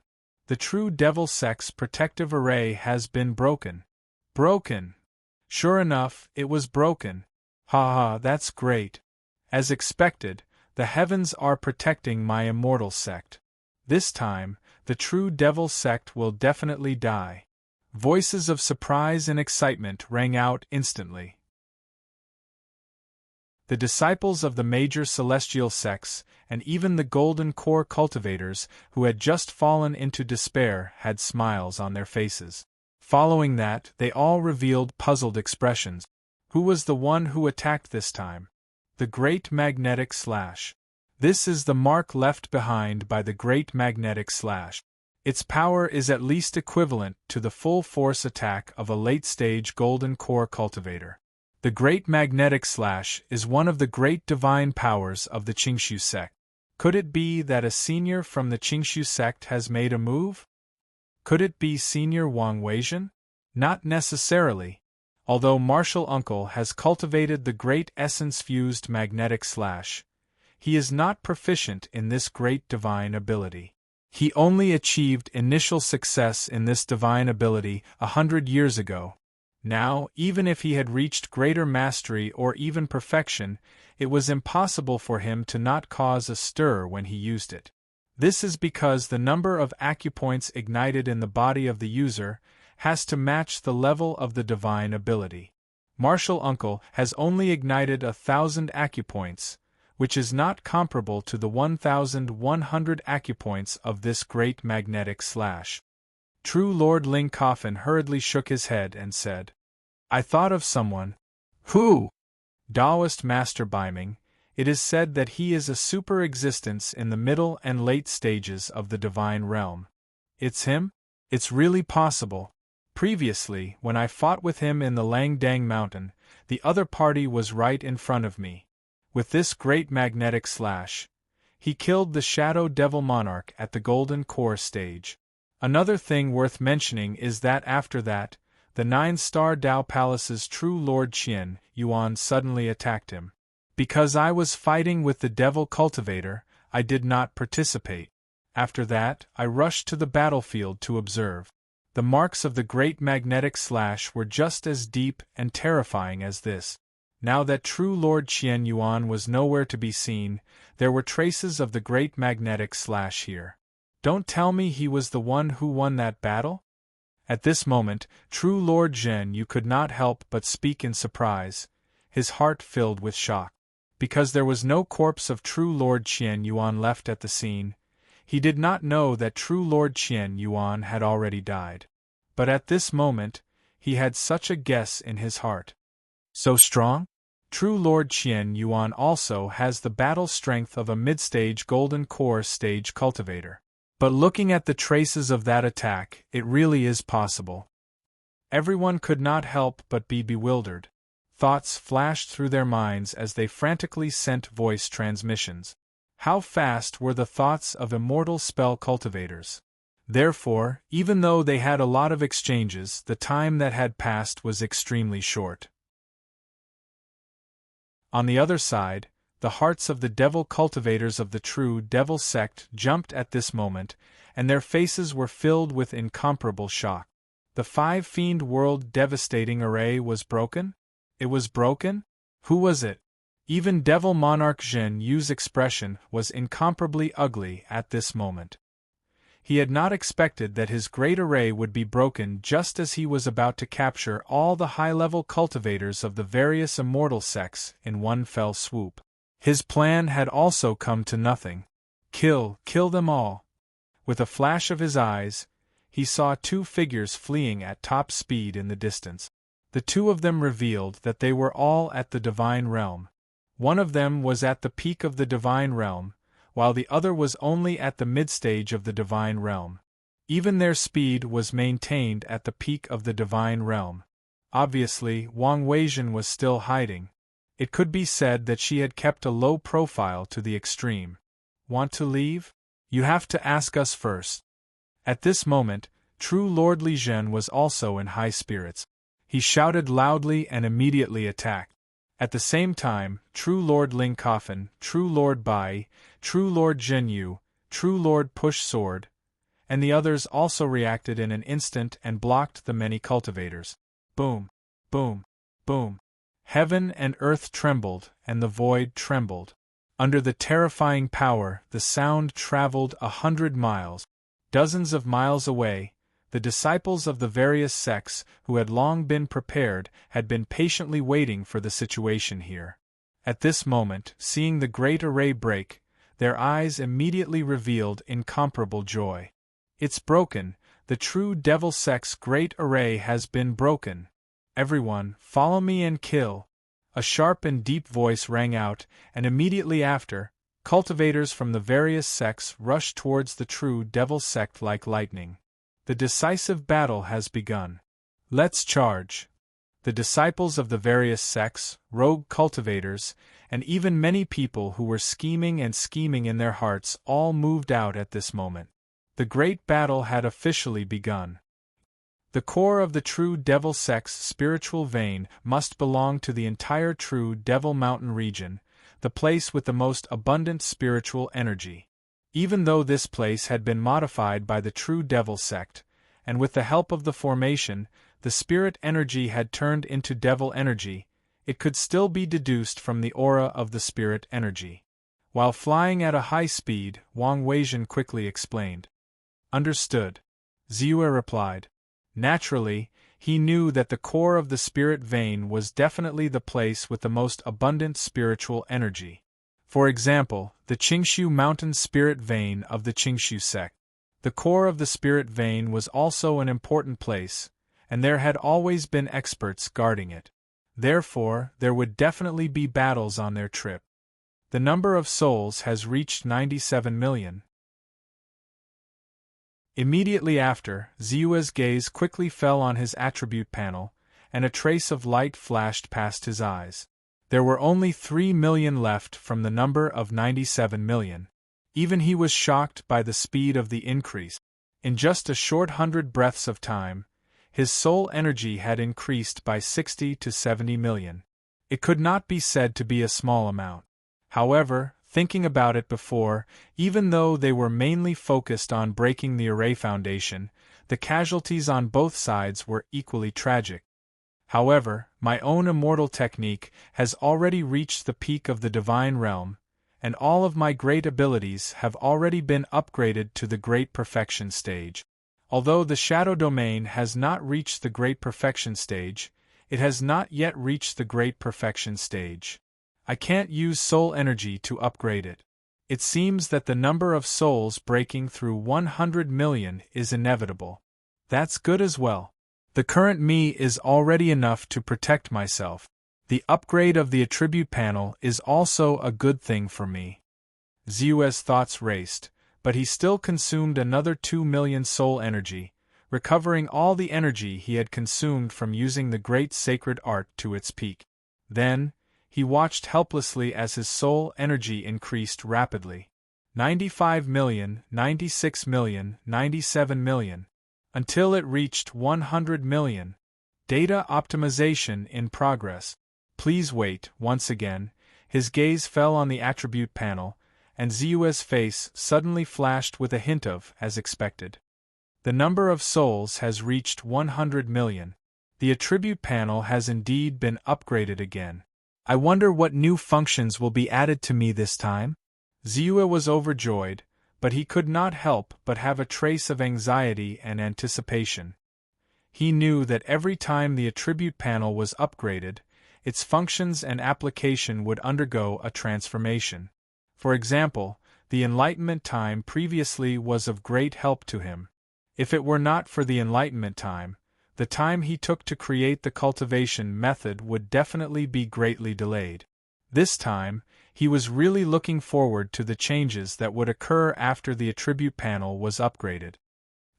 The true devil sect's protective array has been broken. Broken! Sure enough, it was broken. Ha ha, that's great. As expected, the heavens are protecting my immortal sect. This time, the true devil sect will definitely die. Voices of surprise and excitement rang out instantly. The disciples of the major celestial sects, and even the golden core cultivators, who had just fallen into despair, had smiles on their faces. Following that, they all revealed puzzled expressions. Who was the one who attacked this time? The Great Magnetic Slash. This is the mark left behind by the Great Magnetic Slash. Its power is at least equivalent to the full force attack of a late-stage golden core cultivator. The Great Magnetic Slash is one of the great divine powers of the Qingshu sect. Could it be that a senior from the Qingshu sect has made a move? Could it be Senior Wang Weizhen? Not necessarily. Although Martial Uncle has cultivated the great essence-fused magnetic slash, he is not proficient in this great divine ability. He only achieved initial success in this divine ability 100 years ago. Now, even if he had reached greater mastery or even perfection, it was impossible for him to not cause a stir when he used it. This is because the number of acupoints ignited in the body of the user has to match the level of the divine ability. Martial Uncle has only ignited 1,000 acupoints, which is not comparable to the 1,100 acupoints of this great magnetic slash. True Lord Ling Coffin hurriedly shook his head and said, "I thought of someone." "Who?" Taoist Master Biming. It is said that he is a super-existence in the middle and late stages of the divine realm. It's him? It's really possible. Previously, when I fought with him in the Langdang Mountain, the other party was right in front of me. With this great magnetic slash, he killed the Shadow Devil Monarch at the Golden Core stage. Another thing worth mentioning is that after that, the 9-star Dao Palace's true Lord Qian Yuan suddenly attacked him. Because I was fighting with the Devil Cultivator, I did not participate. After that, I rushed to the battlefield to observe. The marks of the great magnetic slash were just as deep and terrifying as this. Now that true Lord Qian Yuan was nowhere to be seen, there were traces of the great magnetic slash here. Don't tell me he was the one who won that battle? At this moment, true Lord Zhen Yu could not help but speak in surprise, his heart filled with shock. Because there was no corpse of true Lord Qian Yuan left at the scene, he did not know that true Lord Qian Yuan had already died. But at this moment, he had such a guess in his heart. So strong? True Lord Qian Yuan also has the battle strength of a mid-stage Golden Core stage cultivator. But looking at the traces of that attack, it really is possible. Everyone could not help but be bewildered. Thoughts flashed through their minds as they frantically sent voice transmissions. How fast were the thoughts of immortal spell cultivators? Therefore, even though they had a lot of exchanges, the time that had passed was extremely short. On the other side, the hearts of the devil cultivators of the true devil sect jumped at this moment, and their faces were filled with incomparable shock. The 5-fiend world devastating array was broken? It was broken? Who was it? Even Devil Monarch Zhen Yu's expression was incomparably ugly at this moment. He had not expected that his great array would be broken just as he was about to capture all the high-level cultivators of the various immortal sects in one fell swoop. His plan had also come to nothing. Kill them all. With a flash of his eyes, he saw 2 figures fleeing at top speed in the distance. The 2 of them revealed that they were all at the divine realm. One of them was at the peak of the divine realm, while the other was only at the mid-stage of the divine realm. Even their speed was maintained at the peak of the divine realm. Obviously, Wang Weizhen was still hiding. It could be said that she had kept a low profile to the extreme. Want to leave? You have to ask us first. At this moment, true Lord Li Zhen was also in high spirits. He shouted loudly and immediately attacked. At the same time, true Lord Ling Coffin, true Lord Bai, true Lord Zhen Yu, true Lord Push Sword, and the others also reacted in an instant and blocked the many cultivators. Boom, boom, boom. Heaven and earth trembled, and the void trembled. Under the terrifying power, the sound traveled 100 miles. Dozens of miles away, the disciples of the various sects, who had long been prepared, had been patiently waiting for the situation here. At this moment, seeing the great array break, their eyes immediately revealed incomparable joy. It's broken, the true devil sect's great array has been broken. Everyone, follow me and kill. A sharp and deep voice rang out, and immediately after, cultivators from the various sects rushed towards the true devil sect like lightning. The decisive battle has begun. Let's charge. The disciples of the various sects, rogue cultivators, and even many people who were scheming in their hearts all moved out at this moment. The great battle had officially begun. The core of the true devil sect's spiritual vein must belong to the entire true devil mountain region, the place with the most abundant spiritual energy. Even though this place had been modified by the true devil sect, and with the help of the formation, the spirit energy had turned into devil energy, it could still be deduced from the aura of the spirit energy. While flying at a high speed, Wang Weijun quickly explained. Understood. Ziyue replied. Naturally, he knew that the core of the spirit vein was definitely the place with the most abundant spiritual energy. For example, the Qingshu mountain spirit vein of the Qingshu sect. The core of the spirit vein was also an important place, and there had always been experts guarding it. Therefore, there would definitely be battles on their trip. The number of souls has reached 97 million. Immediately after, Ziyue's gaze quickly fell on his attribute panel, and a trace of light flashed past his eyes. There were only 3 million left from the number of 97 million. Even he was shocked by the speed of the increase. In just a short 100 breaths of time, his soul energy had increased by 60 to 70 million. It could not be said to be a small amount. However, thinking about it before, even though they were mainly focused on breaking the array foundation, the casualties on both sides were equally tragic. However, my own immortal technique has already reached the peak of the divine realm, and all of my great abilities have already been upgraded to the great perfection stage. Although the shadow domain has not reached the great perfection stage, it has not yet reached the great perfection stage. I can't use soul energy to upgrade it. It seems that the number of souls breaking through 100 million is inevitable. That's good as well. The current me is already enough to protect myself. The upgrade of the attribute panel is also a good thing for me. Ziyue's thoughts raced, but he still consumed another 2 million soul energy, recovering all the energy he had consumed from using the great sacred art to its peak. Then, he watched helplessly as his soul energy increased rapidly. 95 million, 96 million, 97 million. Until it reached 100 million. Data optimization in progress. Please wait. Once again, his gaze fell on the attribute panel, and Ziyue's face suddenly flashed with a hint of, as expected. The number of souls has reached 100 million. The attribute panel has indeed been upgraded again. I wonder what new functions will be added to me this time? Ziyue was overjoyed, but he could not help but have a trace of anxiety and anticipation. He knew that every time the attribute panel was upgraded, its functions and application would undergo a transformation. For example, the enlightenment time previously was of great help to him. If it were not for the enlightenment time, the time he took to create the cultivation method would definitely be greatly delayed. This time, he was really looking forward to the changes that would occur after the attribute panel was upgraded.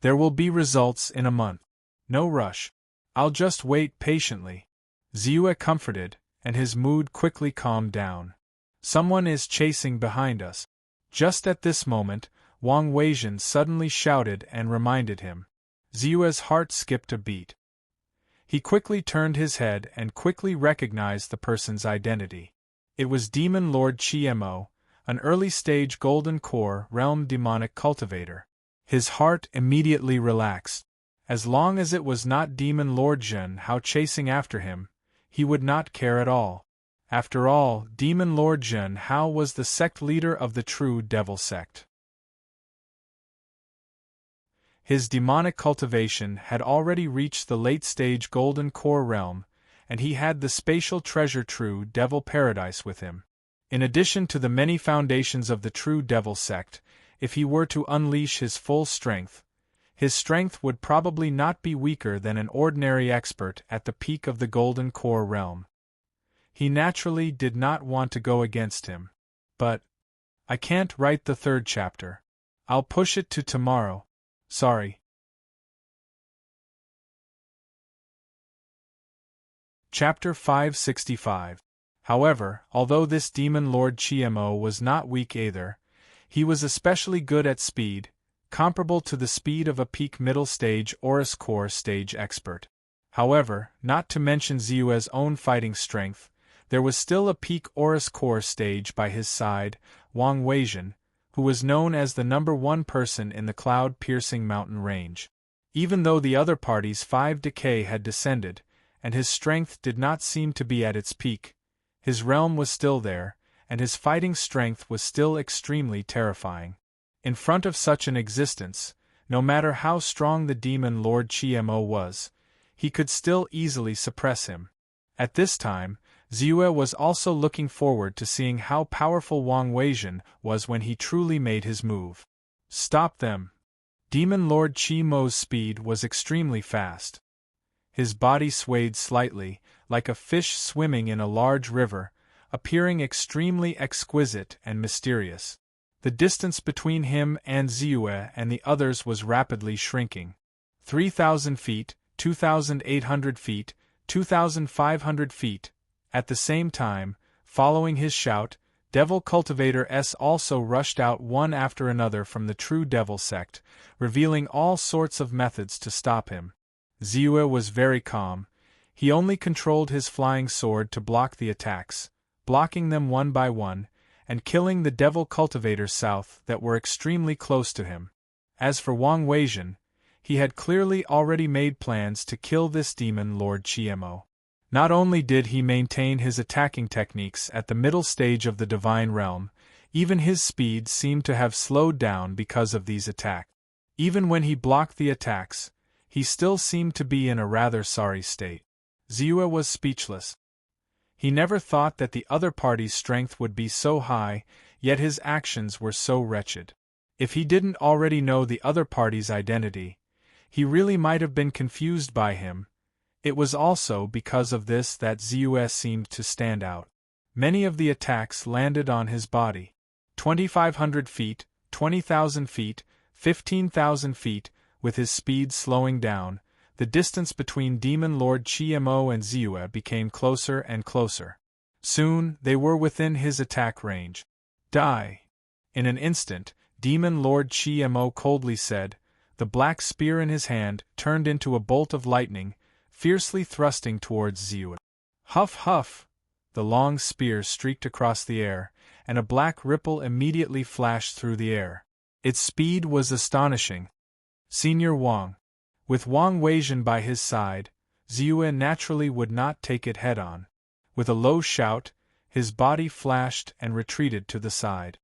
There will be results in a month. No rush. I'll just wait patiently. Ziyue comforted, and his mood quickly calmed down. Someone is chasing behind us. Just at this moment, Wang Weijun suddenly shouted and reminded him. Ziyue's heart skipped a beat. He quickly turned his head and quickly recognized the person's identity. It was Demon Lord Chiemo, an early-stage Golden Core realm demonic cultivator. His heart immediately relaxed. As long as it was not Demon Lord Zhen Hao chasing after him, he would not care at all. After all, Demon Lord Zhen Hao was the sect leader of the true devil sect. His demonic cultivation had already reached the late-stage Golden Core realm, and he had the spatial treasure True Devil Paradise with him. In addition to the many foundations of the True Devil sect, if he were to unleash his full strength, his strength would probably not be weaker than an ordinary expert at the peak of the Golden Core realm. He naturally did not want to go against him. But I can't write the third chapter. I'll push it to tomorrow. Sorry. Chapter 565. However, although this demon Lord Chiemo was not weak either, he was especially good at speed, comparable to the speed of a peak middle stage Aurus Core stage expert. However, not to mention Ziyue's own fighting strength, there was still a peak Aurus Core stage by his side, Wang Weijin, who was known as the #1 person in the cloud-piercing mountain range. Even though the other party's 5 decay had descended, and his strength did not seem to be at its peak, his realm was still there, and his fighting strength was still extremely terrifying. In front of such an existence, no matter how strong the demon Lord Chiemo was, he could still easily suppress him. At this time, Ziyue was also looking forward to seeing how powerful Wang Weijin was when he truly made his move. Stop them! Demon Lord Chiemo's speed was extremely fast. His body swayed slightly, like a fish swimming in a large river, appearing extremely exquisite and mysterious. The distance between him and Ziyue and the others was rapidly shrinking. 3,000 feet, 2,800 feet, 2,500 feet. At the same time, following his shout, Devil Cultivator S also rushed out one after another from the True Devil sect, revealing all sorts of methods to stop him. Ziyue was very calm. He only controlled his flying sword to block the attacks, blocking them one by one, and killing the Devil Cultivators south that were extremely close to him. As for Wang Weijin, he had clearly already made plans to kill this demon Lord Chiemo. Not only did he maintain his attacking techniques at the middle stage of the Divine Realm, even his speed seemed to have slowed down because of these attacks. Even when he blocked the attacks, he still seemed to be in a rather sorry state. Ziyue was speechless. He never thought that the other party's strength would be so high, yet his actions were so wretched. If he didn't already know the other party's identity, he really might have been confused by him. It was also because of this that Ziyue seemed to stand out. Many of the attacks landed on his body. 2,500 feet, 20,000 feet, 15,000 feet, with his speed slowing down, the distance between Demon Lord Chiemo and Ziyue became closer and closer. Soon, they were within his attack range. Die! In an instant, Demon Lord Chiemo coldly said, the black spear in his hand turned into a bolt of lightning, fiercely thrusting towards Ziyue. Huff huff! The long spear streaked across the air, and a black ripple immediately flashed through the air. Its speed was astonishing. Senior Wang. With Wang Weijin by his side, Ziyue naturally would not take it head-on. With a low shout, his body flashed and retreated to the side.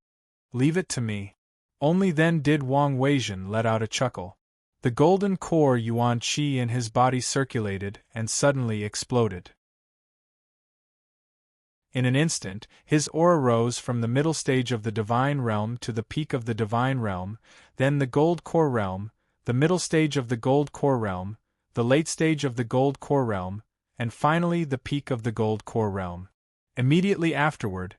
Leave it to me. Only then did Wang Weijin let out a chuckle. The golden core yuan qi in his body circulated and suddenly exploded. In an instant, his aura rose from the middle stage of the Divine Realm to the peak of the Divine Realm, then the Gold Core Realm, the middle stage of the Gold Core Realm, the late stage of the Gold Core Realm, and finally the peak of the Gold Core Realm. Immediately afterward,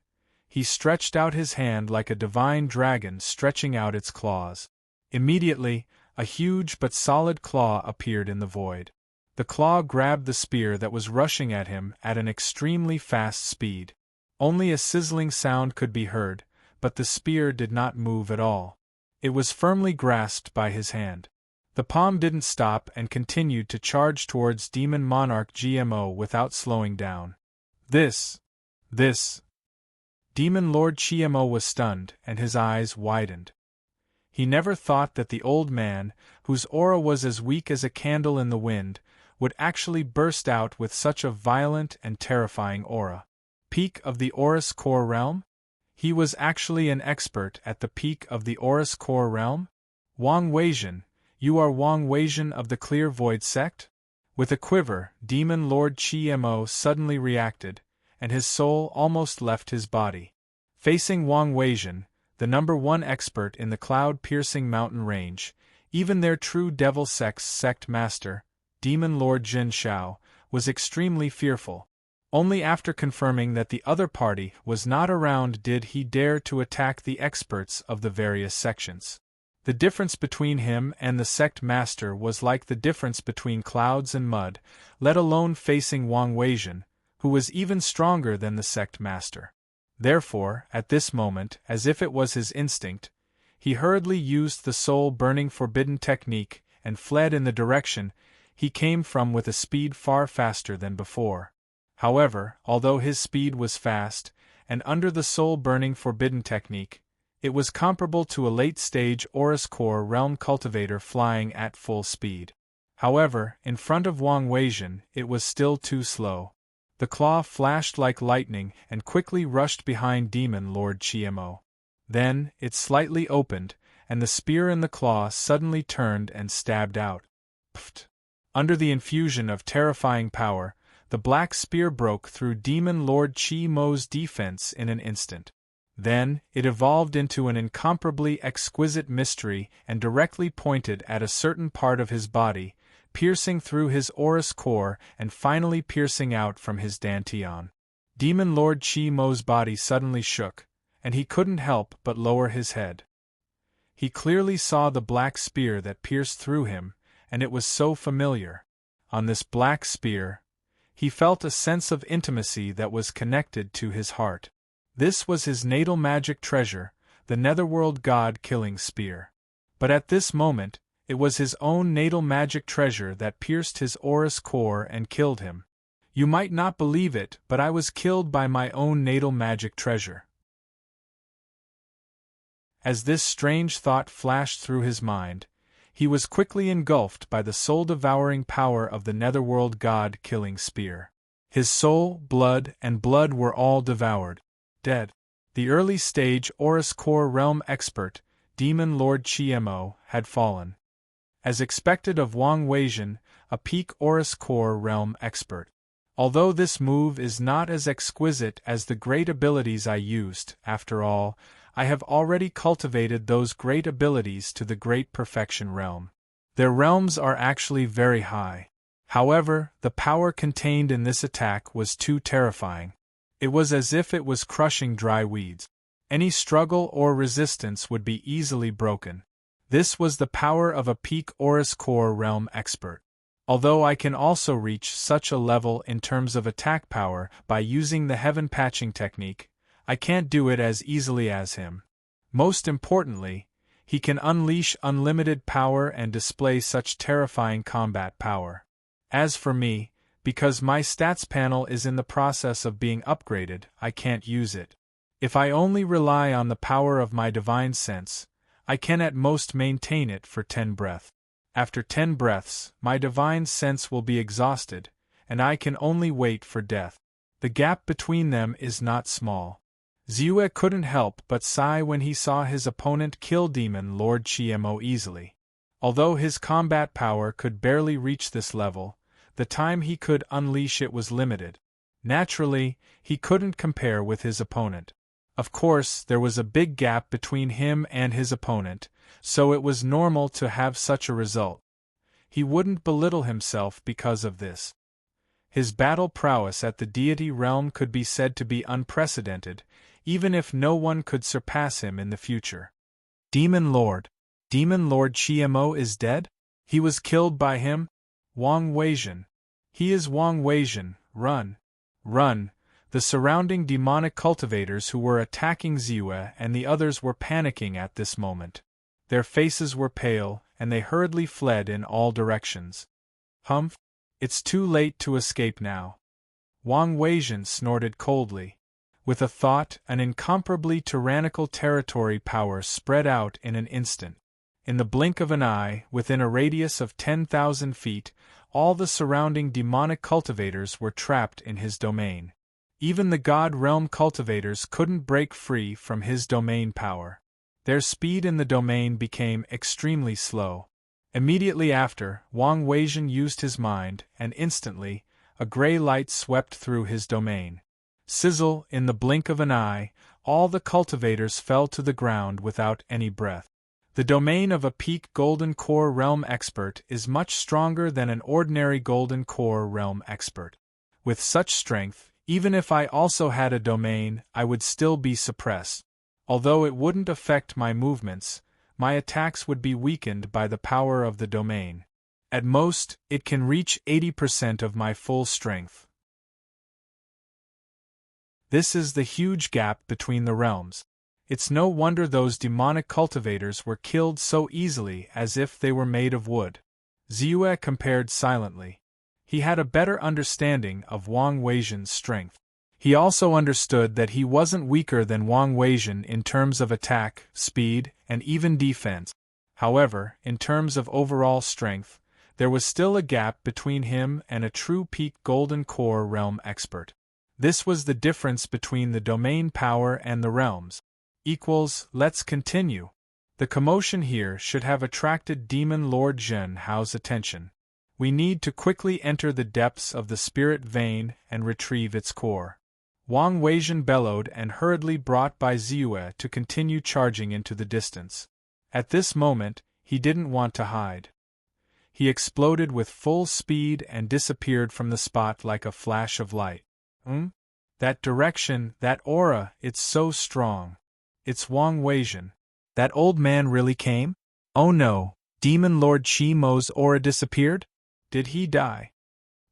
he stretched out his hand like a divine dragon stretching out its claws. Immediately, a huge but solid claw appeared in the void. The claw grabbed the spear that was rushing at him at an extremely fast speed. Only a sizzling sound could be heard, but the spear did not move at all. It was firmly grasped by his hand. The palm didn't stop and continued to charge towards Demon Monarch GMO without slowing down. This. Demon Lord Chiemo was stunned, and his eyes widened. He never thought that the old man, whose aura was as weak as a candle in the wind, would actually burst out with such a violent and terrifying aura. Peak of the Aurus Core Realm? He was actually an expert at the peak of the Aurus Core Realm? Wang Weijin, you are Wang Weijin of the Clear Void sect? With a quiver, Demon Lord Chi-Mo suddenly reacted, and his soul almost left his body. Facing Wang Weijin, the #1 expert in the cloud-piercing mountain range, even their true devil sect master, Demon Lord Jin Shao, was extremely fearful. Only after confirming that the other party was not around did he dare to attack the experts of the various sections. The difference between him and the sect master was like the difference between clouds and mud, let alone facing Wang Weijin, who was even stronger than the sect master. Therefore, at this moment, as if it was his instinct, he hurriedly used the soul-burning forbidden technique and fled in the direction he came from with a speed far faster than before. However, although his speed was fast, and under the soul-burning forbidden technique, it was comparable to a late-stage Aurus Core realm cultivator flying at full speed. However, in front of Wang Weijin, it was still too slow. The claw flashed like lightning and quickly rushed behind Demon Lord Chi-Mo. Then, it slightly opened, and the spear in the claw suddenly turned and stabbed out. Pfft! Under the infusion of terrifying power, the black spear broke through Demon Lord Chi-Mo's defense in an instant. Then, it evolved into an incomparably exquisite mystery and directly pointed at a certain part of his body, piercing through his Aurus Core and finally piercing out from his Dantian. Demon Lord Chi-Mo's body suddenly shook, and he couldn't help but lower his head. He clearly saw the black spear that pierced through him, and it was so familiar. On this black spear, he felt a sense of intimacy that was connected to his heart. This was his natal magic treasure, the Netherworld God-killing spear. But at this moment, it was his own natal magic treasure that pierced his Aurus Core and killed him. You might not believe it, but I was killed by my own natal magic treasure. As this strange thought flashed through his mind, he was quickly engulfed by the soul-devouring power of the Netherworld God-killing spear. His soul, blood, and blood were all devoured. Dead. The early-stage Aurus Core realm expert, Demon Lord Chi-Mo, had fallen. As expected of Wang Weijin, a peak Aurus Core realm expert. Although this move is not as exquisite as the great abilities I used, after all, I have already cultivated those great abilities to the great perfection realm. Their realms are actually very high. However, the power contained in this attack was too terrifying. It was as if it was crushing dry weeds. Any struggle or resistance would be easily broken. This was the power of a peak Aurus Core realm expert. Although I can also reach such a level in terms of attack power by using the heaven patching technique, I can't do it as easily as him. Most importantly, he can unleash unlimited power and display such terrifying combat power. As for me, because my stats panel is in the process of being upgraded, I can't use it. If I only rely on the power of my divine sense, I can at most maintain it for 10 breaths. After 10 breaths, my divine sense will be exhausted, and I can only wait for death. The gap between them is not small. Ziyue couldn't help but sigh when he saw his opponent kill Demon Lord Chi-Mo easily. Although his combat power could barely reach this level, the time he could unleash it was limited. Naturally, he couldn't compare with his opponent. Of course, there was a big gap between him and his opponent, so it was normal to have such a result. He wouldn't belittle himself because of this. His battle prowess at the deity realm could be said to be unprecedented, even if no one could surpass him in the future. Demon Lord Chi-Mo is dead? He was killed by him? Wang Weijin. He is Wang Weijin. Run! Run! The surrounding demonic cultivators who were attacking Ziyue and the others were panicking at this moment. Their faces were pale, and they hurriedly fled in all directions. Humph! It's too late to escape now. Wang Weijin snorted coldly. With a thought, an incomparably tyrannical territory power spread out in an instant. In the blink of an eye, within a radius of 10,000 feet, all the surrounding demonic cultivators were trapped in his domain. Even the God Realm cultivators couldn't break free from his domain power. Their speed in the domain became extremely slow. Immediately after, Wang Weijin used his mind, and instantly, a gray light swept through his domain. Sizzle, in the blink of an eye, all the cultivators fell to the ground without any breath. The domain of a peak Golden Core Realm expert is much stronger than an ordinary Golden Core Realm expert. With such strength, even if I also had a domain, I would still be suppressed. Although it wouldn't affect my movements, my attacks would be weakened by the power of the domain. At most, it can reach 80% of my full strength. This is the huge gap between the realms. It's no wonder those demonic cultivators were killed so easily as if they were made of wood. Ziyue compared silently. He had a better understanding of Wang Weijin's strength. He also understood that he wasn't weaker than Wang Weijin in terms of attack, speed, and even defense. However, in terms of overall strength, there was still a gap between him and a true peak Golden Core Realm expert. This was the difference between the domain power and the realms. Let's continue. The commotion here should have attracted Demon Lord Zhen Hao's attention. We need to quickly enter the depths of the spirit vein and retrieve its core. Wang Weijin bellowed and hurriedly brought by Ziyue to continue charging into the distance. At this moment, he didn't want to hide. He exploded with full speed and disappeared from the spot like a flash of light. That direction, that aura, it's so strong. It's Wang Weijin. That old man really came? Oh no, Demon Lord Qi Mo's aura disappeared? Did he die?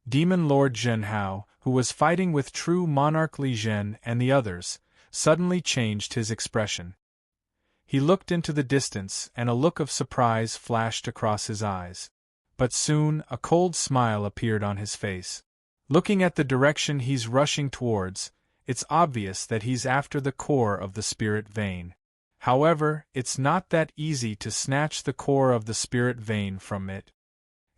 Demon Lord Zhen Hao, who was fighting with true Monarch Li Zhen and the others, suddenly changed his expression. He looked into the distance and a look of surprise flashed across his eyes. But soon a cold smile appeared on his face. Looking at the direction he's rushing towards, it's obvious that he's after the core of the spirit vein. However, it's not that easy to snatch the core of the spirit vein from it.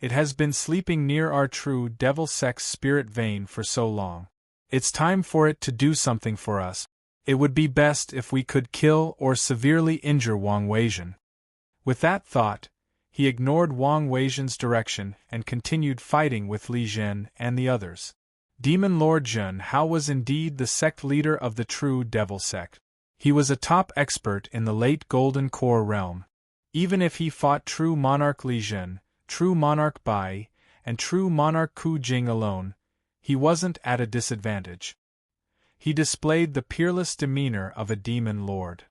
It has been sleeping near our true devil sex spirit vein for so long. It's time for it to do something for us. It would be best if we could kill or severely injure Wang Weijin. With that thought, he ignored Wang Weijin's direction and continued fighting with Li Zhen and the others. Demon Lord Zhen Hao was indeed the sect leader of the true devil sect. He was a top expert in the late Golden Core realm. Even if he fought true Monarch Li Zhen, true Monarch Bai, and true Monarch Ku Jing alone, he wasn't at a disadvantage. He displayed the peerless demeanor of a demon lord.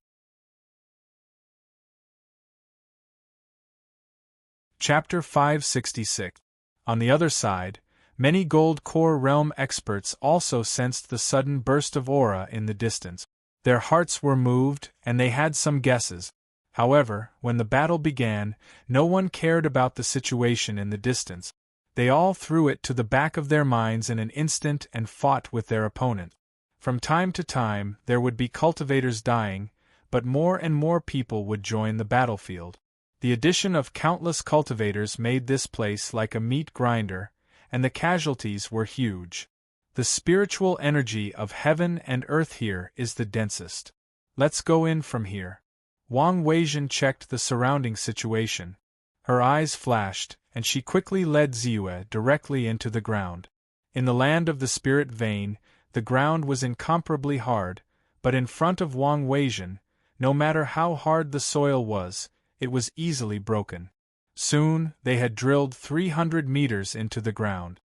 Chapter 566. On the other side, many Gold Core Realm experts also sensed the sudden burst of aura in the distance. Their hearts were moved, and they had some guesses. However, when the battle began, no one cared about the situation in the distance. They all threw it to the back of their minds in an instant and fought with their opponent. From time to time, there would be cultivators dying, but more and more people would join the battlefield. The addition of countless cultivators made this place like a meat grinder, and the casualties were huge. The spiritual energy of heaven and earth here is the densest. Let's go in from here. Wang Weijin checked the surrounding situation. Her eyes flashed, and she quickly led Ziyue directly into the ground. In the land of the spirit vein, the ground was incomparably hard, but in front of Wang Weijin, no matter how hard the soil was, it was easily broken. Soon, they had drilled 300 meters into the ground.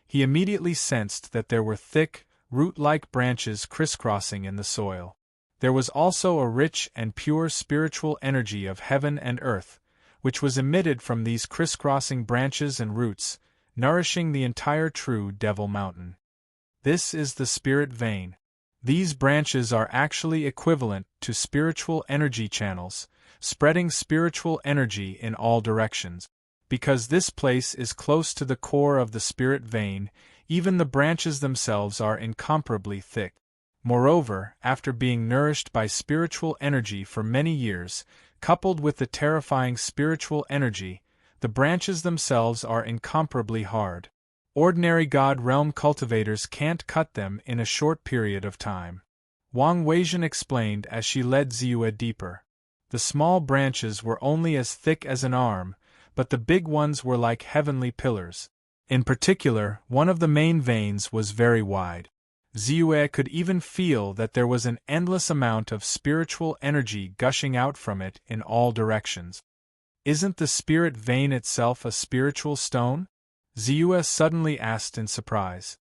He immediately sensed that there were thick, root-like branches crisscrossing in the soil. There was also a rich and pure spiritual energy of heaven and earth, which was emitted from these crisscrossing branches and roots, nourishing the entire true Devil Mountain. This is the spirit vein. These branches are actually equivalent to spiritual energy channels, spreading spiritual energy in all directions. Because this place is close to the core of the spirit vein, even the branches themselves are incomparably thick. Moreover, after being nourished by spiritual energy for many years, coupled with the terrifying spiritual energy, the branches themselves are incomparably hard. Ordinary God Realm cultivators can't cut them in a short period of time. Wang Weijin explained as she led Ziyue deeper. The small branches were only as thick as an arm, but the big ones were like heavenly pillars. In particular, one of the main veins was very wide. Ziyue could even feel that there was an endless amount of spiritual energy gushing out from it in all directions. Isn't the spirit vein itself a spiritual stone? Ziyue suddenly asked in surprise.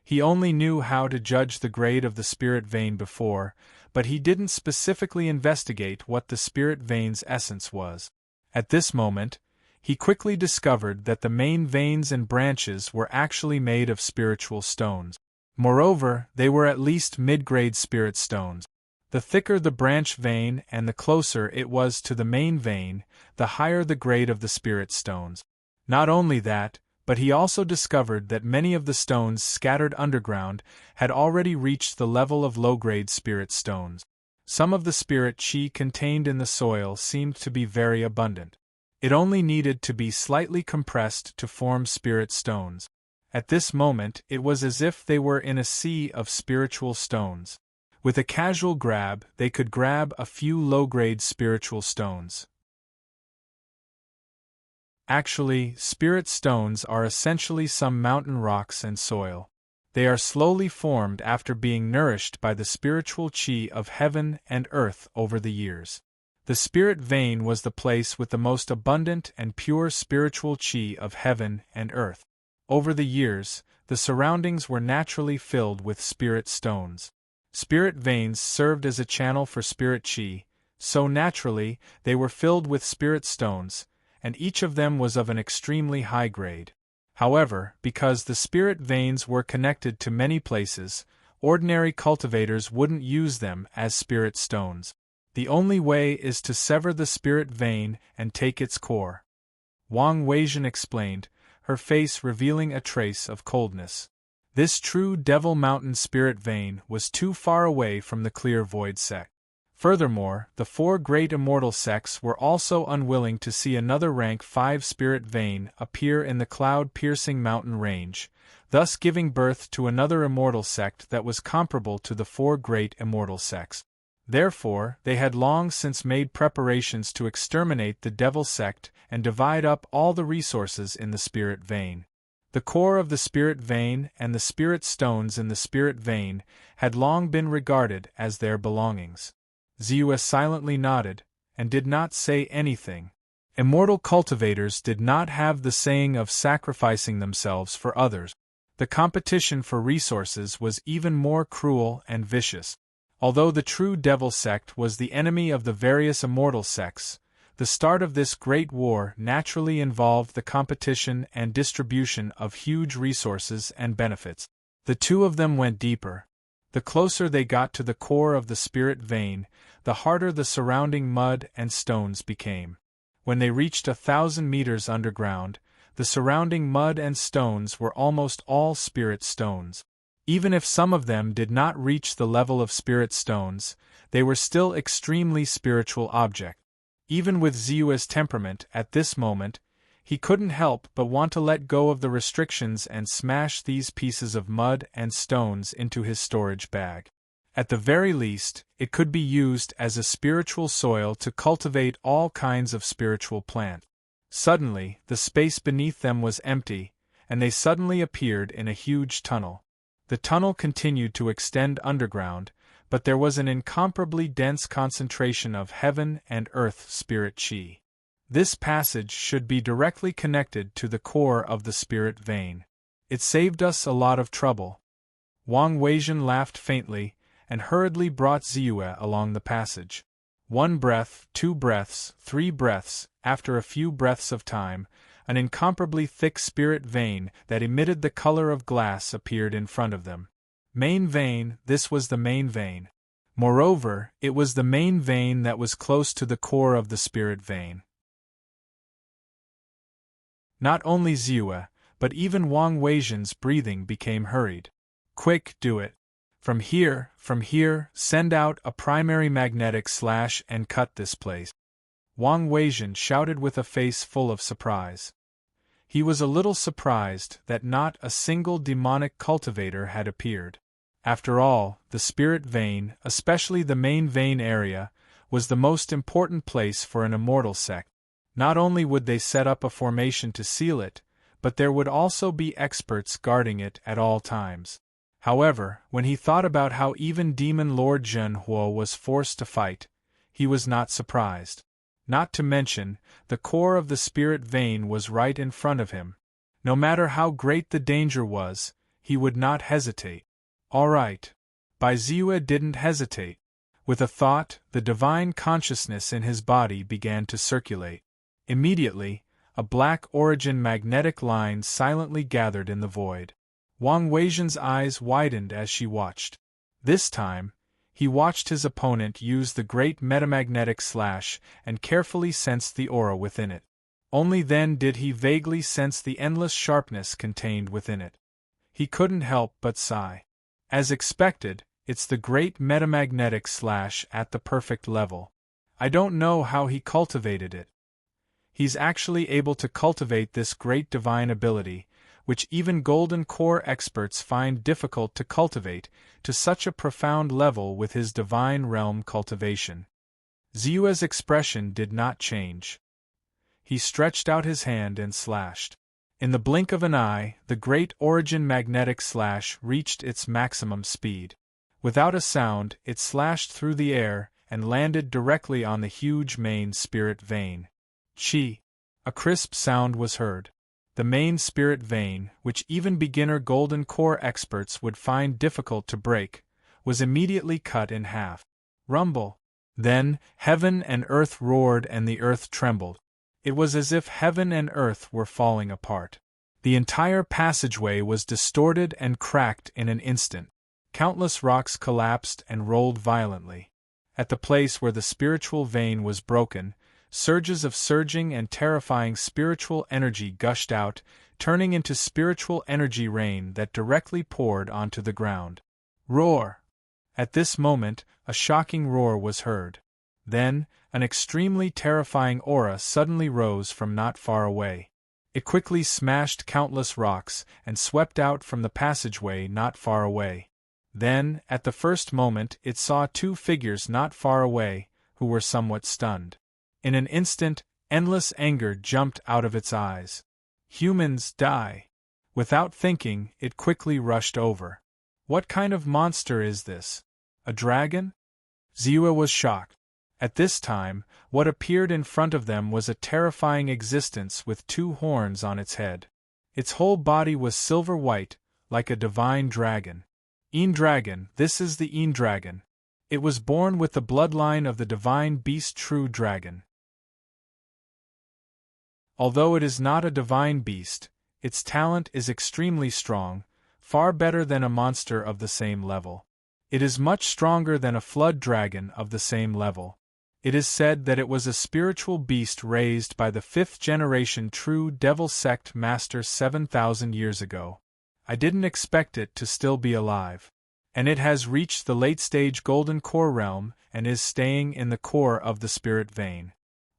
He only knew how to judge the grade of the spirit vein before, but he didn't specifically investigate what the spirit vein's essence was. At this moment, he quickly discovered that the main veins and branches were actually made of spiritual stones. Moreover, they were at least mid-grade spirit stones. The thicker the branch vein and the closer it was to the main vein, the higher the grade of the spirit stones. Not only that, but he also discovered that many of the stones scattered underground had already reached the level of low-grade spirit stones. Some of the spirit chi contained in the soil seemed to be very abundant. It only needed to be slightly compressed to form spirit stones. At this moment, it was as if they were in a sea of spiritual stones. With a casual grab, they could grab a few low-grade spiritual stones. Actually, spirit stones are essentially some mountain rocks and soil. They are slowly formed after being nourished by the spiritual chi of heaven and earth over the years. The spirit vein was the place with the most abundant and pure spiritual chi of heaven and earth. Over the years, the surroundings were naturally filled with spirit stones. Spirit veins served as a channel for spirit chi, so naturally, they were filled with spirit stones, and each of them was of an extremely high grade. However, because the spirit veins were connected to many places, ordinary cultivators wouldn't use them as spirit stones. The only way is to sever the spirit vein and take its core. Wang Weijun explained, her face revealing a trace of coldness. This true Devil Mountain spirit vein was too far away from the clear void sect. Furthermore, the 4 great immortal sects were also unwilling to see another rank 5 spirit vein appear in the cloud-piercing mountain range, thus giving birth to another immortal sect that was comparable to the 4 great immortal sects. Therefore, they had long since made preparations to exterminate the devil sect and divide up all the resources in the spirit vein. The core of the spirit vein and the spirit stones in the spirit vein had long been regarded as their belongings. Ziyue silently nodded, and did not say anything. Immortal cultivators did not have the saying of sacrificing themselves for others. The competition for resources was even more cruel and vicious. Although the true devil sect was the enemy of the various immortal sects, the start of this great war naturally involved the competition and distribution of huge resources and benefits. The two of them went deeper. The closer they got to the core of the spirit vein, the harder the surrounding mud and stones became. When they reached 1,000 meters underground, the surrounding mud and stones were almost all spirit stones. Even if some of them did not reach the level of spirit stones, they were still extremely spiritual objects. Even with Ziyue's temperament at this moment, he couldn't help but want to let go of the restrictions and smash these pieces of mud and stones into his storage bag. At the very least, it could be used as a spiritual soil to cultivate all kinds of spiritual plants. Suddenly, the space beneath them was empty, and they suddenly appeared in a huge tunnel. The tunnel continued to extend underground, but there was an incomparably dense concentration of heaven and earth spirit chi. This passage should be directly connected to the core of the spirit vein. It saved us a lot of trouble. Wang Weijun laughed faintly, and hurriedly brought Ziyue along the passage. 1 breath, 2 breaths, 3 breaths, after a few breaths of time, an incomparably thick spirit vein that emitted the color of glass appeared in front of them. Main vein, this was the main vein. Moreover, it was the main vein that was close to the core of the spirit vein. Not only Ziyue, but even Wang Weijun's breathing became hurried. Quick, do it. From here, send out a primary magnetic slash and cut this place. Wang Weijun shouted with a face full of surprise. He was a little surprised that not a single demonic cultivator had appeared. After all, the spirit vein, especially the main vein area, was the most important place for an immortal sect. Not only would they set up a formation to seal it, but there would also be experts guarding it at all times. However, when he thought about how even Demon Lord Zhenhuo was forced to fight, he was not surprised. Not to mention, the core of the spirit vein was right in front of him. No matter how great the danger was, he would not hesitate. All right. Bai Ziyu didn't hesitate. With a thought, the divine consciousness in his body began to circulate. Immediately, a black origin magnetic line silently gathered in the void. Wang Weijian's eyes widened as she watched. This time, he watched his opponent use the great metamagnetic slash and carefully sensed the aura within it. Only then did he vaguely sense the endless sharpness contained within it. He couldn't help but sigh. As expected, it's the great metamagnetic slash at the perfect level. I don't know how he cultivated it. He's actually able to cultivate this great divine ability, which even Golden Core experts find difficult to cultivate, to such a profound level with his divine realm cultivation. Ziyue's expression did not change. He stretched out his hand and slashed. In the blink of an eye, the great origin magnetic slash reached its maximum speed. Without a sound, it slashed through the air and landed directly on the huge main spirit vein. Chi! A crisp sound was heard. The main spirit vein, which even beginner Golden Core experts would find difficult to break, was immediately cut in half. Rumble! Then, heaven and earth roared and the earth trembled. It was as if heaven and earth were falling apart. The entire passageway was distorted and cracked in an instant. Countless rocks collapsed and rolled violently. At the place where the spiritual vein was broken, surges of surging and terrifying spiritual energy gushed out, turning into spiritual energy rain that directly poured onto the ground. Roar! At this moment, a shocking roar was heard. Then, an extremely terrifying aura suddenly rose from not far away. It quickly smashed countless rocks and swept out from the passageway not far away. Then, at the first moment, it saw two figures not far away, who were somewhat stunned. In an instant, endless anger jumped out of its eyes. Humans die. Without thinking, it quickly rushed over. What kind of monster is this? A dragon? Ziyue was shocked. At this time, what appeared in front of them was a terrifying existence with two horns on its head. Its whole body was silver white, like a divine dragon. Dragon, this is the Dragon. It was born with the bloodline of the divine beast True Dragon. Although it is not a divine beast, its talent is extremely strong, far better than a monster of the same level. It is much stronger than a flood dragon of the same level. It is said that it was a spiritual beast raised by the 5th generation True Devil Sect Master 7,000 years ago. I didn't expect it to still be alive. And it has reached the late-stage Golden Core realm and is staying in the core of the spirit vein.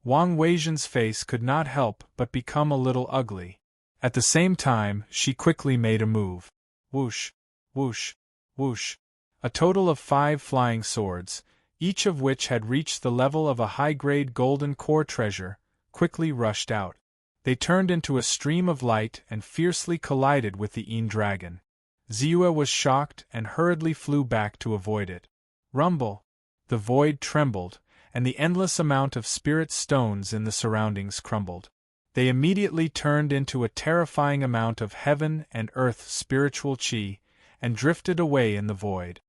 Wang Weijian's face could not help but become a little ugly. At the same time, she quickly made a move. Whoosh, whoosh, whoosh. A total of 5 flying swords, each of which had reached the level of a high-grade Golden Core treasure, quickly rushed out. They turned into a stream of light and fiercely collided with the Dragon. Ziyue was shocked and hurriedly flew back to avoid it. Rumble! The void trembled, and the endless amount of spirit stones in the surroundings crumbled. They immediately turned into a terrifying amount of heaven and earth spiritual chi, and drifted away in the void.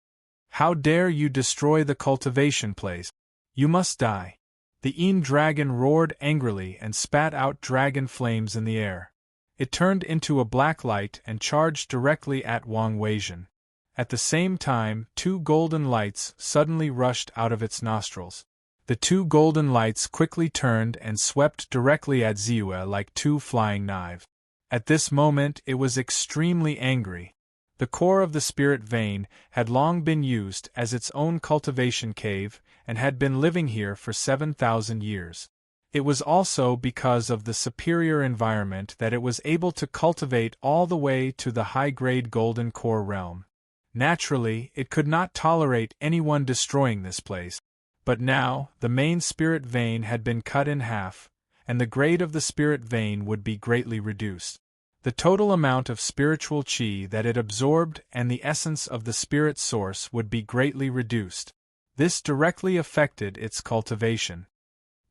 How dare you destroy the cultivation place? You must die. The Dragon roared angrily and spat out dragon flames in the air. It turned into a black light and charged directly at Wang Weijian. At the same time, 2 golden lights suddenly rushed out of its nostrils. The 2 golden lights quickly turned and swept directly at Ziyue like 2 flying knives. At this moment it was extremely angry. The core of the spirit vein had long been used as its own cultivation cave and had been living here for 7,000 years. It was also because of the superior environment that it was able to cultivate all the way to the high-grade Golden Core realm. Naturally, it could not tolerate anyone destroying this place. But now, the main spirit vein had been cut in half, and the grade of the spirit vein would be greatly reduced. The total amount of spiritual qi that it absorbed and the essence of the spirit source would be greatly reduced. This directly affected its cultivation.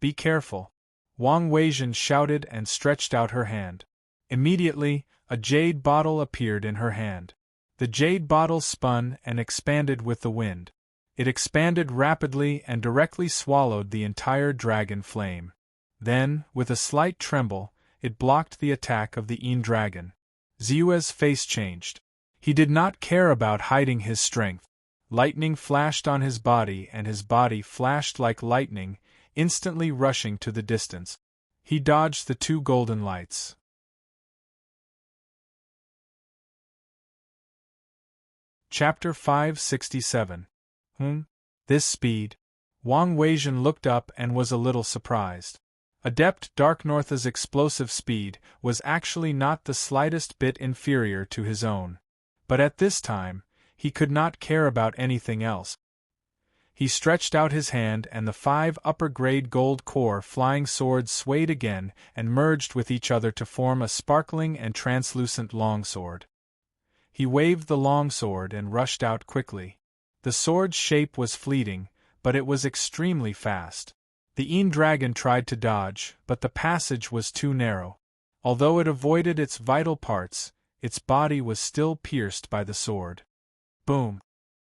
"Be careful," Wang Weizhen shouted and stretched out her hand. Immediately, a jade bottle appeared in her hand. The jade bottle spun and expanded with the wind. It expanded rapidly and directly swallowed the entire dragon flame. Then, with a slight tremble, it blocked the attack of the Yin dragon. Ziyue's face changed. He did not care about hiding his strength. Lightning flashed on his body and his body flashed like lightning, instantly rushing to the distance. He dodged the two golden lights. Chapter 567. This speed? Wang Weizhen looked up and was a little surprised. Adept Dark North's explosive speed was actually not the slightest bit inferior to his own. But at this time, he could not care about anything else. He stretched out his hand and the 5 upper-grade gold core flying swords swayed again and merged with each other to form a sparkling and translucent longsword. He waved the longsword and rushed out quickly. The sword's shape was fleeting, but it was extremely fast. The Yin dragon tried to dodge, but the passage was too narrow. Although it avoided its vital parts, its body was still pierced by the sword. Boom!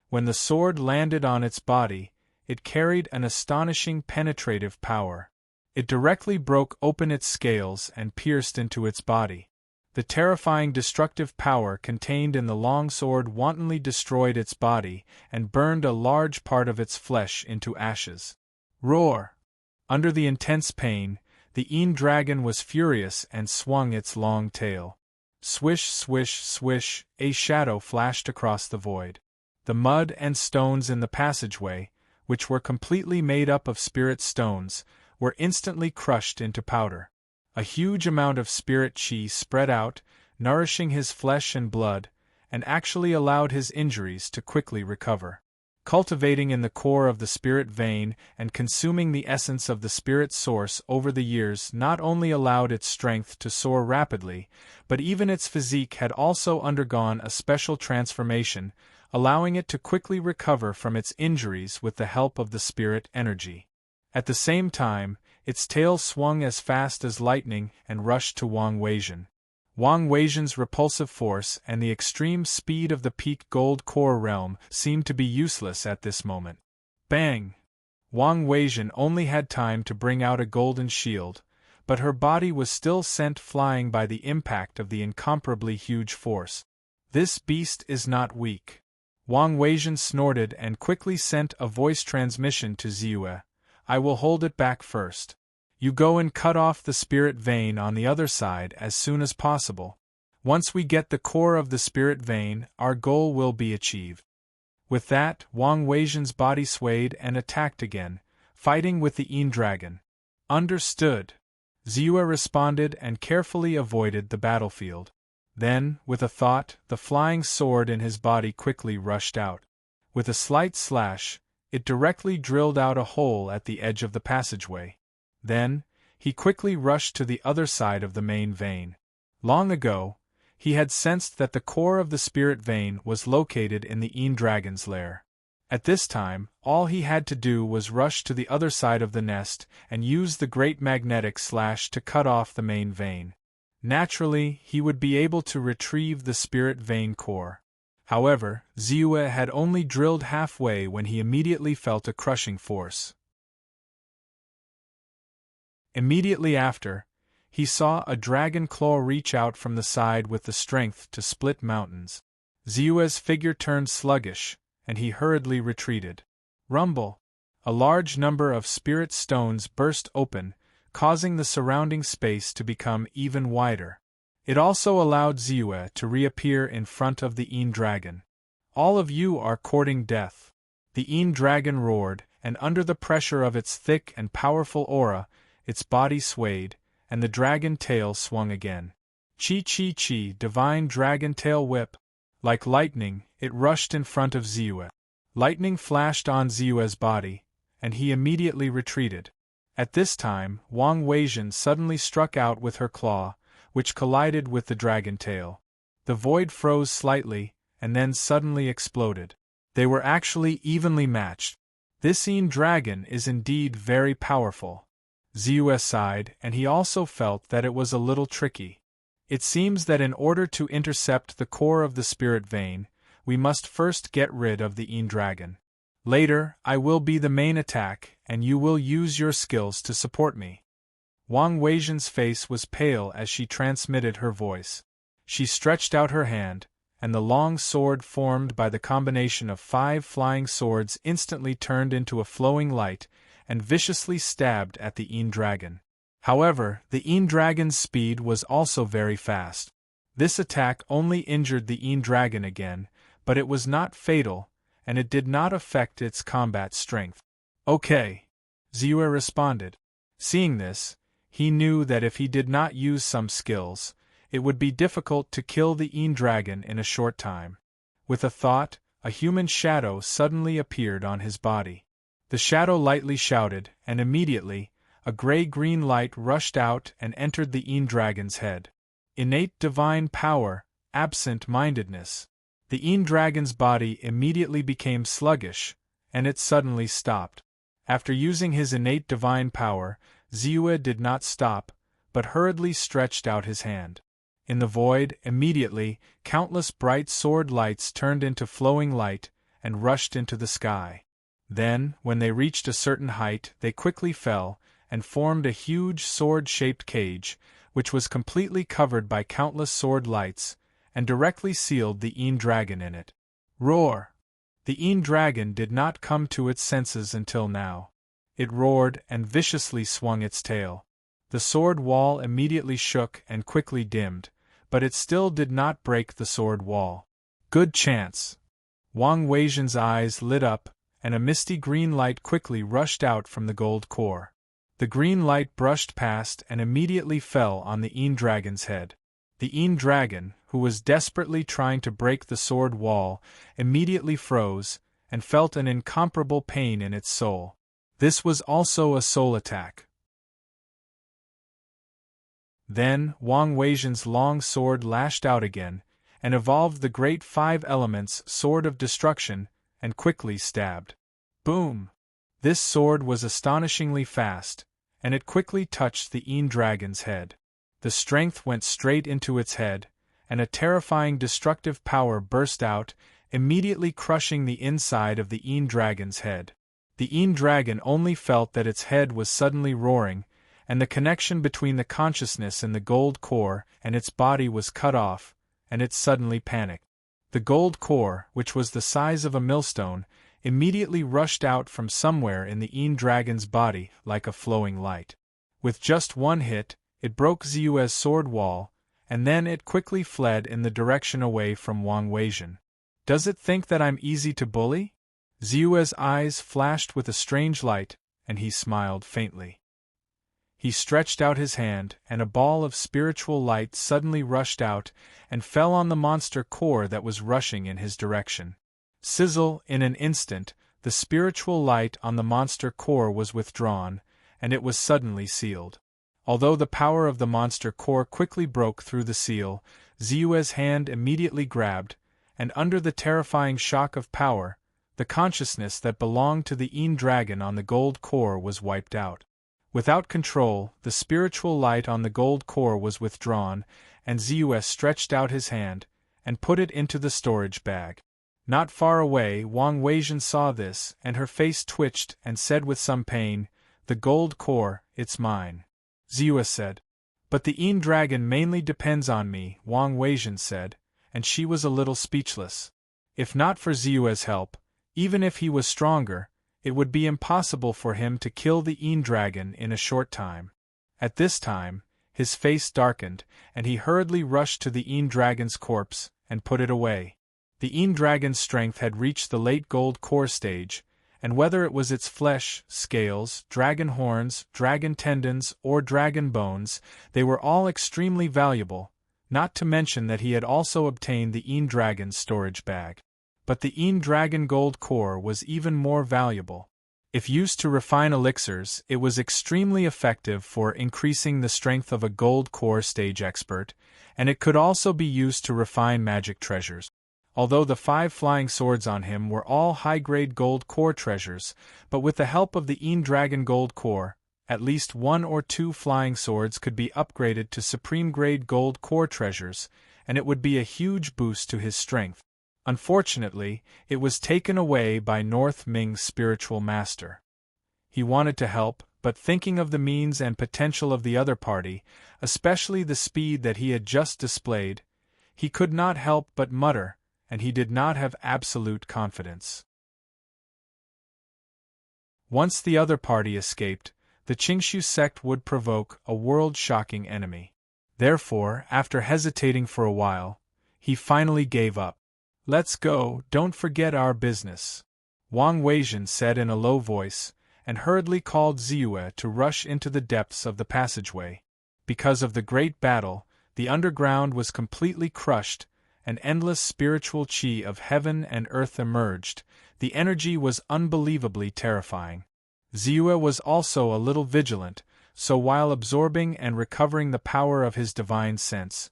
When the sword landed on its body, it carried an astonishing penetrative power. It directly broke open its scales and pierced into its body. The terrifying destructive power contained in the long sword wantonly destroyed its body and burned a large part of its flesh into ashes. Roar! Under the intense pain, the Yin dragon was furious and swung its long tail. Swish, swish, swish, a shadow flashed across the void. The mud and stones in the passageway, which were completely made up of spirit stones, were instantly crushed into powder. A huge amount of spirit qi spread out, nourishing his flesh and blood, and actually allowed his injuries to quickly recover. Cultivating in the core of the spirit vein and consuming the essence of the spirit source over the years not only allowed its strength to soar rapidly, but even its physique had also undergone a special transformation, allowing it to quickly recover from its injuries with the help of the spirit energy. At the same time, its tail swung as fast as lightning and rushed to Wang Weizhen. Wang Weizhen's repulsive force and the extreme speed of the peak gold core realm seemed to be useless at this moment. Bang! Wang Weizhen only had time to bring out a golden shield, but her body was still sent flying by the impact of the incomparably huge force. This beast is not weak. Wang Weizhen snorted and quickly sent a voice transmission to Ziyue. I will hold it back first. You go and cut off the spirit vein on the other side as soon as possible. Once we get the core of the spirit vein, our goal will be achieved. With that, Wang Weizhen's body swayed and attacked again, fighting with the Yin dragon. Understood. Ziyue responded and carefully avoided the battlefield. Then, with a thought, the flying sword in his body quickly rushed out. With a slight slash, it directly drilled out a hole at the edge of the passageway. Then, he quickly rushed to the other side of the main vein. Long ago, he had sensed that the core of the spirit vein was located in the Yin dragon's lair. At this time, all he had to do was rush to the other side of the nest and use the great magnetic slash to cut off the main vein. Naturally, he would be able to retrieve the spirit vein core. However, Ziyue had only drilled halfway when he immediately felt a crushing force. Immediately after, he saw a dragon claw reach out from the side with the strength to split mountains. Ziyue's figure turned sluggish, and he hurriedly retreated. Rumble! A large number of spirit stones burst open, causing the surrounding space to become even wider. It also allowed Ziyue to reappear in front of the Yin dragon. All of you are courting death. The Yin dragon roared, and under the pressure of its thick and powerful aura, its body swayed, and the dragon tail swung again. Chi chi chi, divine dragon tail whip. Like lightning, it rushed in front of Ziyue. Lightning flashed on Ziyue's body, and he immediately retreated. At this time, Wang Weizhen suddenly struck out with her claw, which collided with the dragon tail. The void froze slightly, and then suddenly exploded. They were actually evenly matched. This Yin dragon is indeed very powerful. Zeus sighed, and he also felt that it was a little tricky. It seems that in order to intercept the core of the spirit vein, we must first get rid of the Yin dragon. Later, I will be the main attack, and you will use your skills to support me. Wang Weizhen's face was pale as she transmitted her voice. She stretched out her hand, and the long sword formed by the combination of 5 flying swords instantly turned into a flowing light and viciously stabbed at the Yin dragon. However, the Yin dragon's speed was also very fast. This attack only injured the Yin dragon again, but it was not fatal, and it did not affect its combat strength. Okay, Zeus responded. Seeing this, he knew that if he did not use some skills, it would be difficult to kill the Yin dragon in a short time. With a thought, a human shadow suddenly appeared on his body. The shadow lightly shouted, and immediately, a gray-green light rushed out and entered the Yin dragon's head. Innate divine power, absent-mindedness. The Yin dragon's body immediately became sluggish, and it suddenly stopped. After using his innate divine power, Zeus did not stop, but hurriedly stretched out his hand. In the void, immediately, countless bright sword lights turned into flowing light and rushed into the sky. Then, when they reached a certain height, they quickly fell and formed a huge sword-shaped cage, which was completely covered by countless sword lights, and directly sealed the Yin dragon in it. Roar! The Yin dragon did not come to its senses until now. It roared and viciously swung its tail. The sword wall immediately shook and quickly dimmed, but it still did not break the sword wall. Good chance! Wang Weizhen's eyes lit up, and a misty green light quickly rushed out from the gold core. The green light brushed past and immediately fell on the Yin dragon's head. The Yin dragon, who was desperately trying to break the sword wall, immediately froze, and felt an incomparable pain in its soul. This was also a soul attack. Then, Wang Weizhen's long sword lashed out again, and evolved the great 5 elements sword of destruction, and quickly stabbed. Boom! This sword was astonishingly fast, and it quickly touched the Yin dragon's head. The strength went straight into its head, and a terrifying destructive power burst out, immediately crushing the inside of the Yin dragon's head. The Yin dragon only felt that its head was suddenly roaring, and the connection between the consciousness in the gold core and its body was cut off, and it suddenly panicked. The gold core, which was the size of a millstone, immediately rushed out from somewhere in the Yin dragon's body like a flowing light. With just one hit, it broke Zeus's sword wall, and then it quickly fled in the direction away from Wang Weizhen. Does it think that I'm easy to bully? Zeus's eyes flashed with a strange light, and he smiled faintly. He stretched out his hand, and a ball of spiritual light suddenly rushed out and fell on the monster core that was rushing in his direction. Sizzle, in an instant, the spiritual light on the monster core was withdrawn, and it was suddenly sealed. Although the power of the monster core quickly broke through the seal, Zeus's hand immediately grabbed, and under the terrifying shock of power, the consciousness that belonged to the Yin dragon on the gold core was wiped out. Without control, the spiritual light on the gold core was withdrawn, and Zeus stretched out his hand, and put it into the storage bag. Not far away, Wang Weizhen saw this, and her face twitched and said with some pain, "The gold core, it's mine." Zeus said. "But the Yin dragon mainly depends on me," Wang Weizhen said, and she was a little speechless. If not for Zeus's help, even if he was stronger, it would be impossible for him to kill the Yin dragon in a short time. At this time, his face darkened, and he hurriedly rushed to the Yin dragon's corpse and put it away. The Yin dragon's strength had reached the late gold core stage, and whether it was its flesh, scales, dragon horns, dragon tendons, or dragon bones, they were all extremely valuable, not to mention that he had also obtained the Yin dragon's storage bag. But the Yin dragon gold core was even more valuable. If used to refine elixirs, it was extremely effective for increasing the strength of a gold core stage expert, and it could also be used to refine magic treasures. Although the 5 flying swords on him were all high-grade gold core treasures, but with the help of the Dragon gold core, at least 1 or 2 flying swords could be upgraded to supreme-grade gold core treasures, and it would be a huge boost to his strength. Unfortunately, it was taken away by North Ming's spiritual master. He wanted to help, but thinking of the means and potential of the other party, especially the speed that he had just displayed, he could not help but mutter, and he did not have absolute confidence. Once the other party escaped, the Qingshu sect would provoke a world-shocking enemy. Therefore, after hesitating for a while, he finally gave up. "Let's go, don't forget our business," Wang Weijun said in a low voice, and hurriedly called Ziyue to rush into the depths of the passageway. Because of the great battle, the underground was completely crushed, an endless spiritual qi of heaven and earth emerged. The energy was unbelievably terrifying. Ziyue was also a little vigilant, so while absorbing and recovering the power of his divine sense,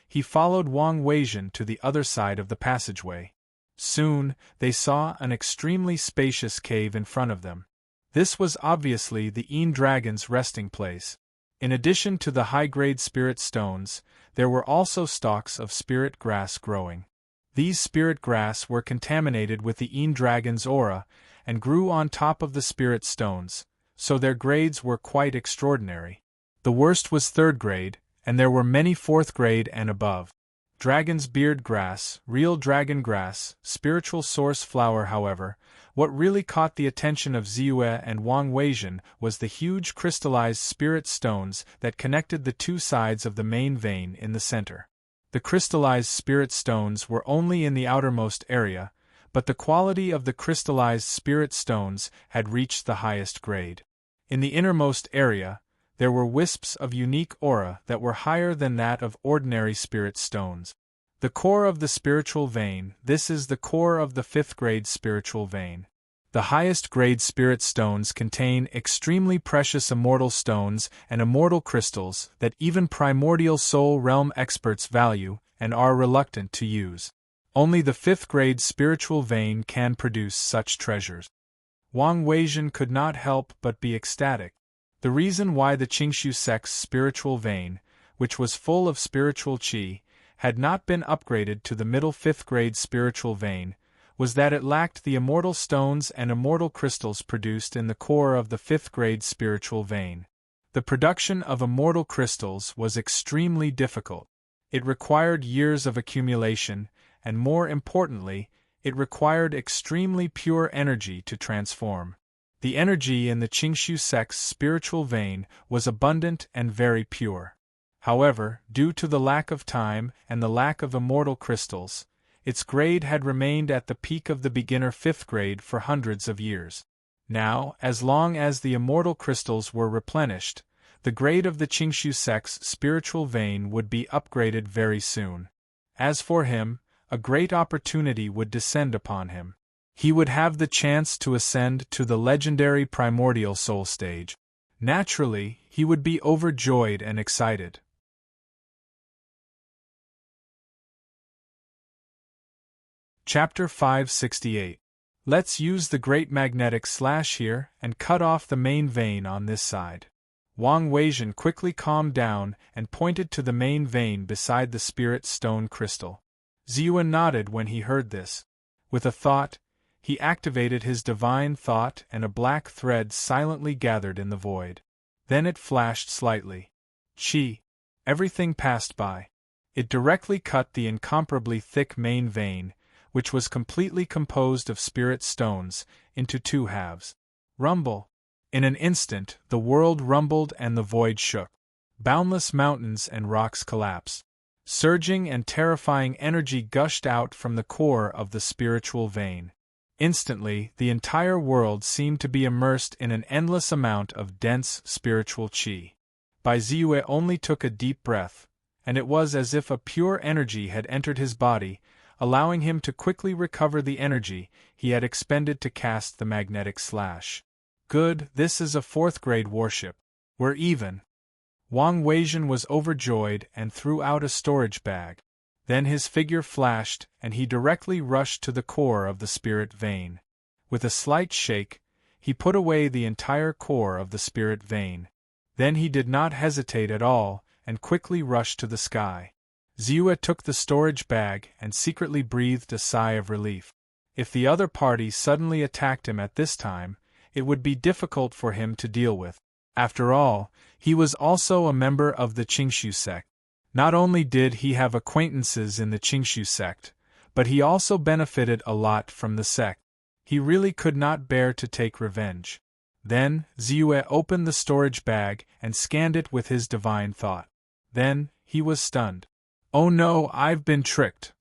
he followed Wang Weijun to the other side of the passageway. Soon, they saw an extremely spacious cave in front of them. This was obviously the Dragon's resting place. In addition to the high-grade spirit stones, there were also stalks of spirit grass growing. These spirit grass were contaminated with the Dragon's aura and grew on top of the spirit stones, so their grades were quite extraordinary. The worst was 3rd grade, and there were many 4th grade and above. Dragon's beard grass, real dragon grass, spiritual source flower. However, what really caught the attention of Ziyue and Wang Weijun was the huge crystallized spirit stones that connected the 2 sides of the main vein in the center. The crystallized spirit stones were only in the outermost area, but the quality of the crystallized spirit stones had reached the highest grade. In the innermost area, there were wisps of unique aura that were higher than that of ordinary spirit stones. The core of the spiritual vein, this is the core of the 5th grade spiritual vein. The highest grade spirit stones contain extremely precious immortal stones and immortal crystals that even primordial soul realm experts value and are reluctant to use. Only the 5th grade spiritual vein can produce such treasures. Wang Weijun could not help but be ecstatic. The reason why the Qingshu sect's spiritual vein, which was full of spiritual qi, had not been upgraded to the middle 5th grade spiritual vein, was that it lacked the immortal stones and immortal crystals produced in the core of the 5th grade spiritual vein. The production of immortal crystals was extremely difficult. It required years of accumulation, and more importantly, it required extremely pure energy to transform. The energy in the Qingshu sect's spiritual vein was abundant and very pure. However, due to the lack of time and the lack of immortal crystals, its grade had remained at the peak of the beginner 5th grade for hundreds of years. Now, as long as the immortal crystals were replenished, the grade of the Qingshu sect's spiritual vein would be upgraded very soon. As for him, a great opportunity would descend upon him. He would have the chance to ascend to the legendary primordial soul stage. Naturally, he would be overjoyed and excited. Chapter 568. Let's use the great magnetic slash here and cut off the main vein on this side. Wang Weijun quickly calmed down and pointed to the main vein beside the spirit stone crystal. Ziyue nodded when he heard this. With a thought, he activated his divine thought and a black thread silently gathered in the void. Then it flashed slightly. Chi. Everything passed by. It directly cut the incomparably thick main vein, which was completely composed of spirit stones, into 2 halves. Rumble. In an instant, the world rumbled and the void shook. Boundless mountains and rocks collapsed. Surging and terrifying energy gushed out from the core of the spiritual vein. Instantly, the entire world seemed to be immersed in an endless amount of dense spiritual qi. Bai Ziyue only took a deep breath, and it was as if a pure energy had entered his body, allowing him to quickly recover the energy he had expended to cast the magnetic slash. Good, this is a 4th grade warship. We're even. Wang Weijun was overjoyed and threw out a storage bag. Then his figure flashed and he directly rushed to the core of the spirit vein. With a slight shake, he put away the entire core of the spirit vein. Then he did not hesitate at all and quickly rushed to the sky. Ziyue took the storage bag and secretly breathed a sigh of relief. If the other party suddenly attacked him at this time, it would be difficult for him to deal with. After all, he was also a member of the Qingshu sect. Not only did he have acquaintances in the Qingshu sect, but he also benefited a lot from the sect. He really could not bear to take revenge. Then, Ziyue opened the storage bag and scanned it with his divine thought. Then, he was stunned. Oh no, I've been tricked.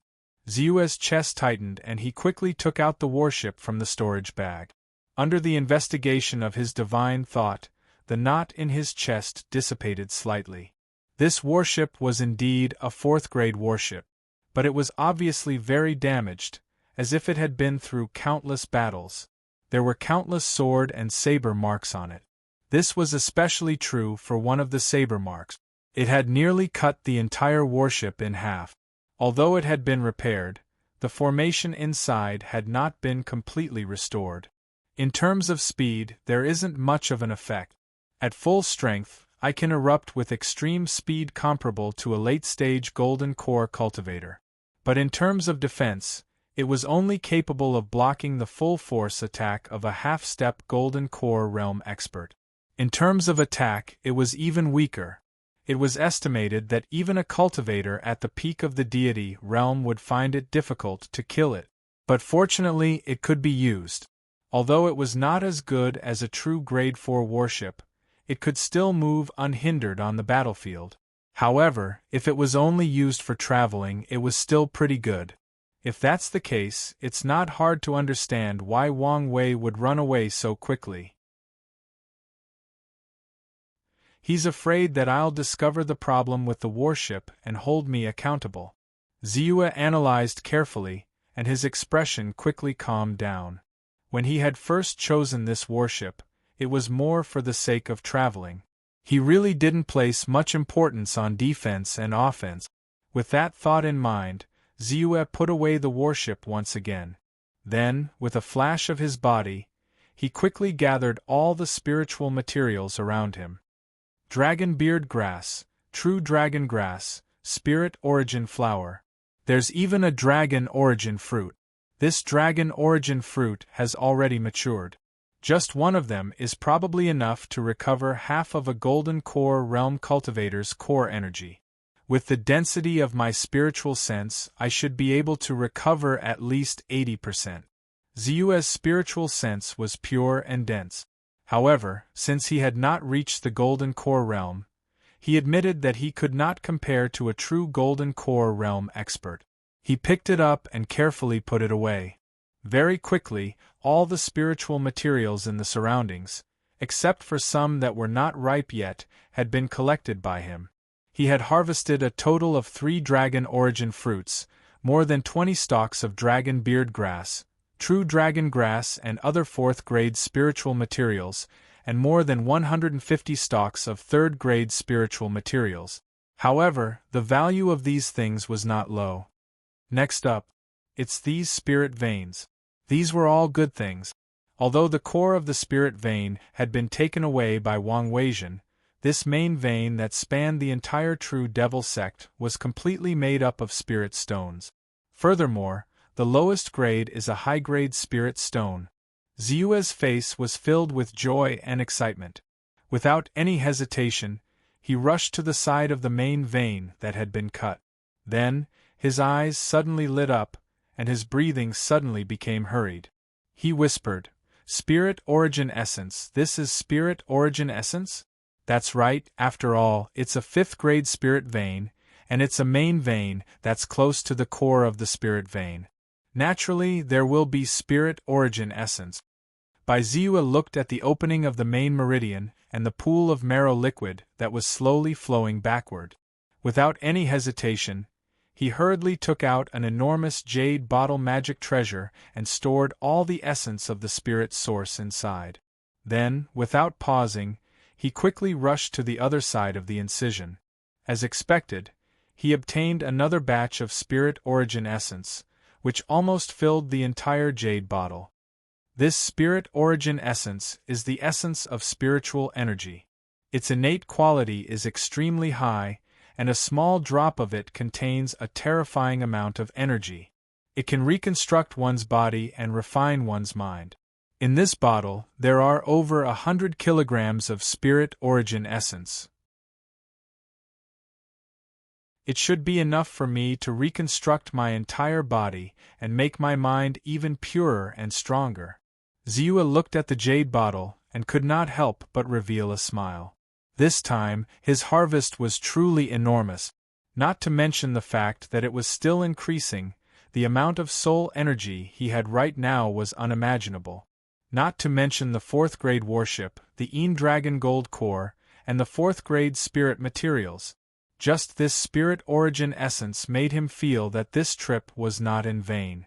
Ziyue's chest tightened and he quickly took out the warship from the storage bag. Under the investigation of his divine thought, the knot in his chest dissipated slightly. This warship was indeed a 4th grade warship, but it was obviously very damaged, as if it had been through countless battles. There were countless sword and saber marks on it. This was especially true for one of the saber marks. It had nearly cut the entire warship in half. Although it had been repaired, the formation inside had not been completely restored. In terms of speed, there isn't much of an effect. At full strength, I can erupt with extreme speed comparable to a late-stage golden core cultivator. But in terms of defense, it was only capable of blocking the full-force attack of a half-step golden core realm expert. In terms of attack, it was even weaker. It was estimated that even a cultivator at the peak of the deity realm would find it difficult to kill it. But fortunately, it could be used. Although it was not as good as a true Grade 4 warship, it could still move unhindered on the battlefield. However, if it was only used for traveling, it was still pretty good. If that's the case, it's not hard to understand why Wang Wei would run away so quickly. He's afraid that I'll discover the problem with the warship and hold me accountable. Ziyue analyzed carefully, and his expression quickly calmed down. When he had first chosen this warship, it was more for the sake of traveling. He really didn't place much importance on defense and offense. With that thought in mind, Ziyue put away the warship once again. Then, with a flash of his body, he quickly gathered all the spiritual materials around him. Dragon beard grass, true dragon grass, spirit origin flower. There's even a dragon origin fruit. This dragon origin fruit has already matured. Just one of them is probably enough to recover half of a golden core realm cultivator's core energy. With the density of my spiritual sense, I should be able to recover at least 80%. Ziyue's spiritual sense was pure and dense. However, since he had not reached the golden core realm, he admitted that he could not compare to a true golden core realm expert. He picked it up and carefully put it away. Very quickly, all the spiritual materials in the surroundings, except for some that were not ripe yet, had been collected by him. He had harvested a total of 3 dragon origin fruits, more than 20 stalks of dragon beard grass, true dragon grass and other 4th grade spiritual materials, and more than 150 stalks of 3rd grade spiritual materials. However, the value of these things was not low. Next up, it's these spirit veins. These were all good things. Although the core of the spirit vein had been taken away by Wang Weijun, this main vein that spanned the entire true devil sect was completely made up of spirit stones. Furthermore, the lowest grade is a high-grade spirit stone. Ziyue's face was filled with joy and excitement. Without any hesitation, he rushed to the side of the main vein that had been cut. Then, his eyes suddenly lit up, and his breathing suddenly became hurried. He whispered, "Spirit Origin Essence, this is Spirit Origin Essence?" That's right, after all, it's a 5th grade spirit vein, and it's a main vein that's close to the core of the spirit vein. Naturally, there will be Spirit Origin Essence. Ziyue looked at the opening of the main meridian and the pool of marrow liquid that was slowly flowing backward. Without any hesitation, he hurriedly took out an enormous jade bottle magic treasure and stored all the essence of the spirit source inside. Then, without pausing, he quickly rushed to the other side of the incision. As expected, he obtained another batch of spirit origin essence, which almost filled the entire jade bottle. This spirit origin essence is the essence of spiritual energy. Its innate quality is extremely high, and a small drop of it contains a terrifying amount of energy. It can reconstruct one's body and refine one's mind. In this bottle, there are over 100 kilograms of spirit origin essence. It should be enough for me to reconstruct my entire body and make my mind even purer and stronger. Ziua looked at the jade bottle and could not help but reveal a smile. This time, his harvest was truly enormous. Not to mention the fact that it was still increasing, the amount of soul energy he had right now was unimaginable. Not to mention the 4th grade warship, the Dragon Gold Core, and the 4th grade spirit materials. Just this spirit origin essence made him feel that this trip was not in vain.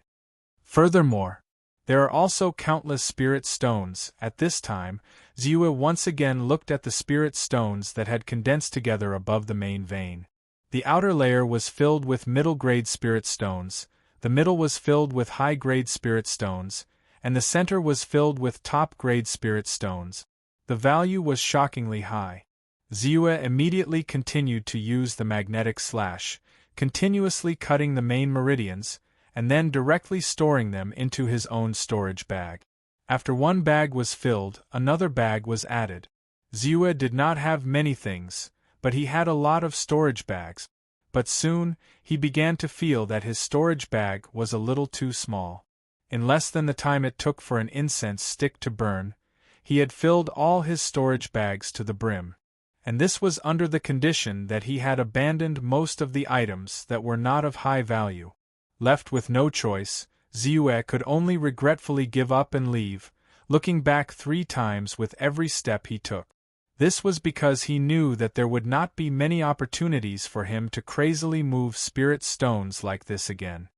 Furthermore, there are also countless spirit stones. At this time, Ziua once again looked at the spirit stones that had condensed together above the main vein. The outer layer was filled with middle-grade spirit stones, the middle was filled with high-grade spirit stones, and the center was filled with top-grade spirit stones. The value was shockingly high. Ziua immediately continued to use the magnetic slash, continuously cutting the main meridians, and then directly storing them into his own storage bag. After one bag was filled, another bag was added. Ziua did not have many things, but he had a lot of storage bags. But soon, he began to feel that his storage bag was a little too small. In less than the time it took for an incense stick to burn, he had filled all his storage bags to the brim. And this was under the condition that he had abandoned most of the items that were not of high value. Left with no choice, Ziua could only regretfully give up and leave, looking back 3 times with every step he took. This was because he knew that there would not be many opportunities for him to crazily move spirit stones like this again.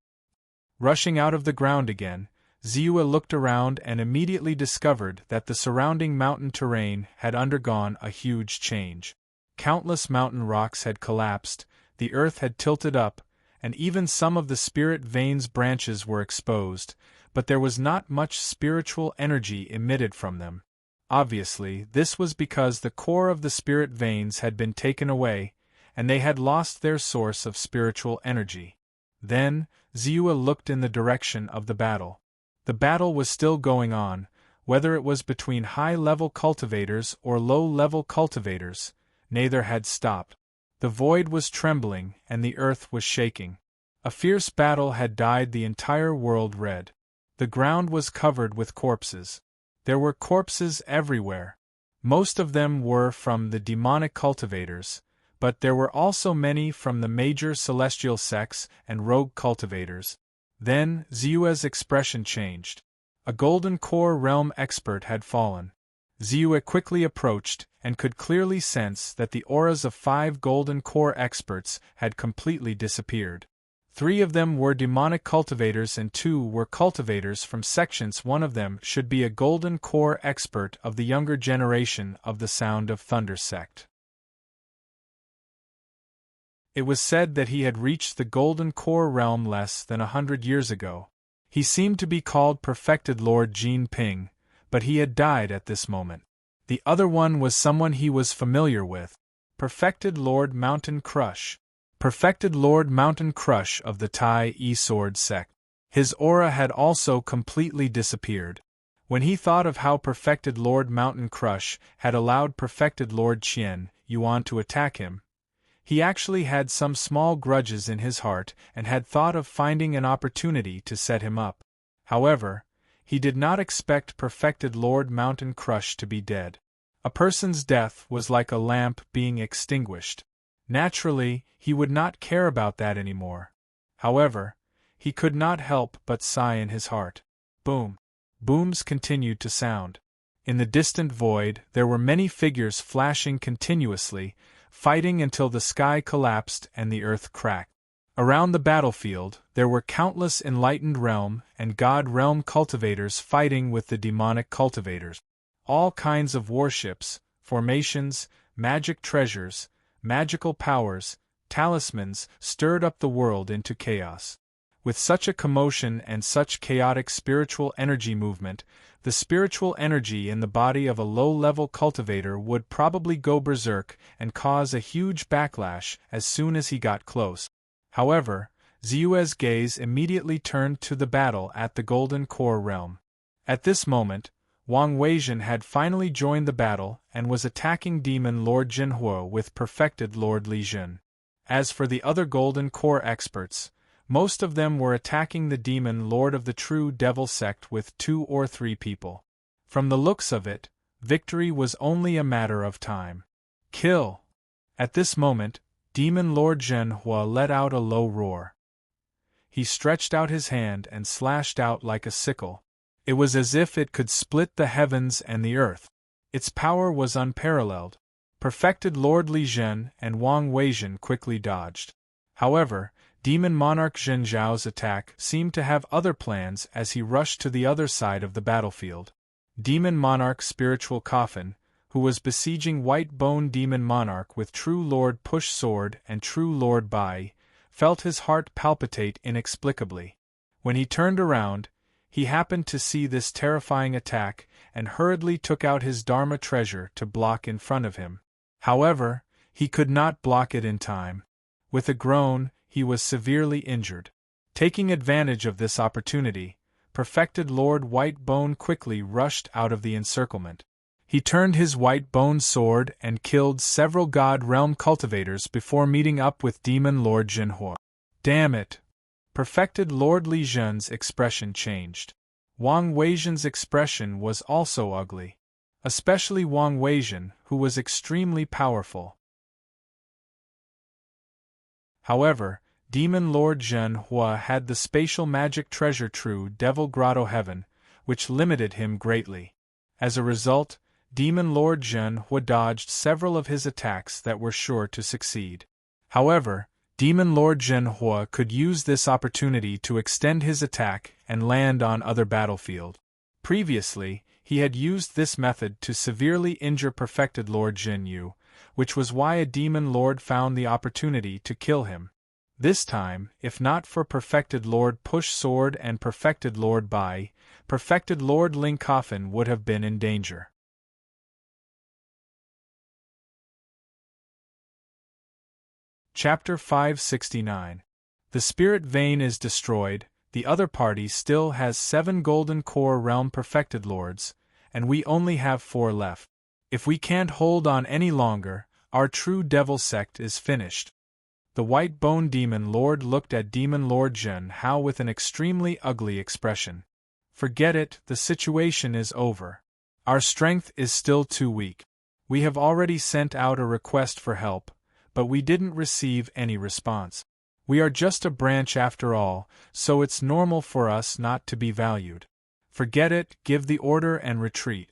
Rushing out of the ground again, Ziua looked around and immediately discovered that the surrounding mountain terrain had undergone a huge change. Countless mountain rocks had collapsed, the earth had tilted up, and even some of the spirit veins' branches were exposed, but there was not much spiritual energy emitted from them. Obviously, this was because the core of the spirit veins had been taken away, and they had lost their source of spiritual energy. Then, Ziua looked in the direction of the battle. The battle was still going on, whether it was between high-level cultivators or low-level cultivators, neither had stopped. The void was trembling, and the earth was shaking. A fierce battle had dyed the entire world red. The ground was covered with corpses. There were corpses everywhere. Most of them were from the demonic cultivators, but there were also many from the major celestial sects and rogue cultivators. Then, Ziua's expression changed. A golden core realm expert had fallen. Ziua quickly approached, and could clearly sense that the auras of 5 golden core experts had completely disappeared. 3 of them were demonic cultivators and 2 were cultivators from sections. One of them should be a golden core expert of the younger generation of the Sound of Thunder sect. It was said that he had reached the golden core realm less than 100 years ago. He seemed to be called Perfected Lord Jin Ping, but he had died at this moment. The other one was someone he was familiar with. Perfected Lord Mountain Crush. Perfected Lord Mountain Crush of the Tai E-Sword sect. His aura had also completely disappeared. When he thought of how Perfected Lord Mountain Crush had allowed Perfected Lord Qian Yuan to attack him, he actually had some small grudges in his heart and had thought of finding an opportunity to set him up. However, he did not expect Perfected Lord Mountain Crush to be dead. A person's death was like a lamp being extinguished. Naturally, he would not care about that anymore. However, he could not help but sigh in his heart. Boom. Booms continued to sound. In the distant void, there were many figures flashing continuously, fighting until the sky collapsed and the earth cracked. Around the battlefield, there were countless enlightened realm and god realm cultivators fighting with the demonic cultivators. all kinds of warships, formations, magic treasures, magical powers, talismans stirred up the world into chaos. With such a commotion and such chaotic spiritual energy movement, the spiritual energy in the body of a low-level cultivator would probably go berserk and cause a huge backlash as soon as he got close. However, Ziyue's gaze immediately turned to the battle at the Golden Core realm. At this moment, Wang Weijin had finally joined the battle and was attacking Demon Lord Jinhuo with perfected Lord Li Jun. As for the other Golden Core experts, most of them were attacking the Demon Lord of the True Devil sect with 2 or 3 people. From the looks of it, victory was only a matter of time. Kill! At this moment, Demon Lord Jinhuo let out a low roar. He stretched out his hand and slashed out like a sickle. It was as if it could split the heavens and the earth. Its power was unparalleled. Perfected Lord Li Jun and Wang Weijin quickly dodged. However, Demon Monarch Zhen Zhao's attack seemed to have other plans as he rushed to the other side of the battlefield. Demon Monarch Spiritual Coffin, who was besieging White Bone Demon Monarch with True Lord Push Sword and True Lord Bai, felt his heart palpitate inexplicably. When he turned around, he happened to see this terrifying attack and hurriedly took out his Dharma treasure to block in front of him. However, he could not block it in time. With a groan, he was severely injured. Taking advantage of this opportunity, Perfected Lord White Bone quickly rushed out of the encirclement. He turned his White Bone sword and killed several God Realm cultivators before meeting up with Demon Lord Jinhuo. Damn it! Perfected Lord Li Jun's expression changed. Wang Weijin's expression was also ugly. Especially Wang Weijin, who was extremely powerful. However, Demon Lord Jinhuo had the spatial magic treasure True Devil Grotto Heaven, which limited him greatly. As a result, Demon Lord Jinhuo dodged several of his attacks that were sure to succeed. However, Demon Lord Jinhuo could use this opportunity to extend his attack and land on other battlefield. Previously, he had used this method to severely injure Perfected Lord Jinyu, which was why a Demon Lord found the opportunity to kill him. This time, if not for Perfected Lord Push Sword and Perfected Lord Bai, Perfected Lord Ling Coffin would have been in danger. Chapter 569. The Spirit Vein is destroyed, the other party still has 7 Golden Core Realm Perfected Lords, and we only have 4 left. If we can't hold on any longer, our True Devil sect is finished. The White Bone Demon Lord looked at Demon Lord Jinhuo with an extremely ugly expression. Forget it, the situation is over. Our strength is still too weak. We have already sent out a request for help, but we didn't receive any response. We are just a branch after all, so it's normal for us not to be valued. Forget it, give the order and retreat.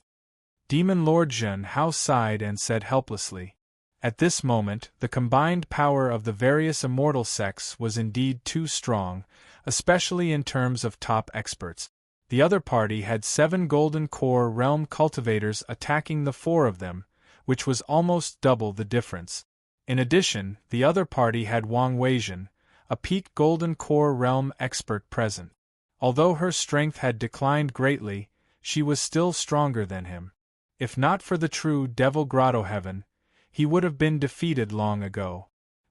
Demon Lord Jinhuo sighed and said helplessly. At this moment, the combined power of the various immortal sects was indeed too strong, especially in terms of top experts. The other party had 7 Golden Core Realm cultivators attacking the 4 of them, which was almost double the difference. In addition, the other party had Wang Weijin, a peak Golden Core Realm expert present. Although her strength had declined greatly, she was still stronger than him. If not for the True Devil Grotto Heaven, he would have been defeated long ago.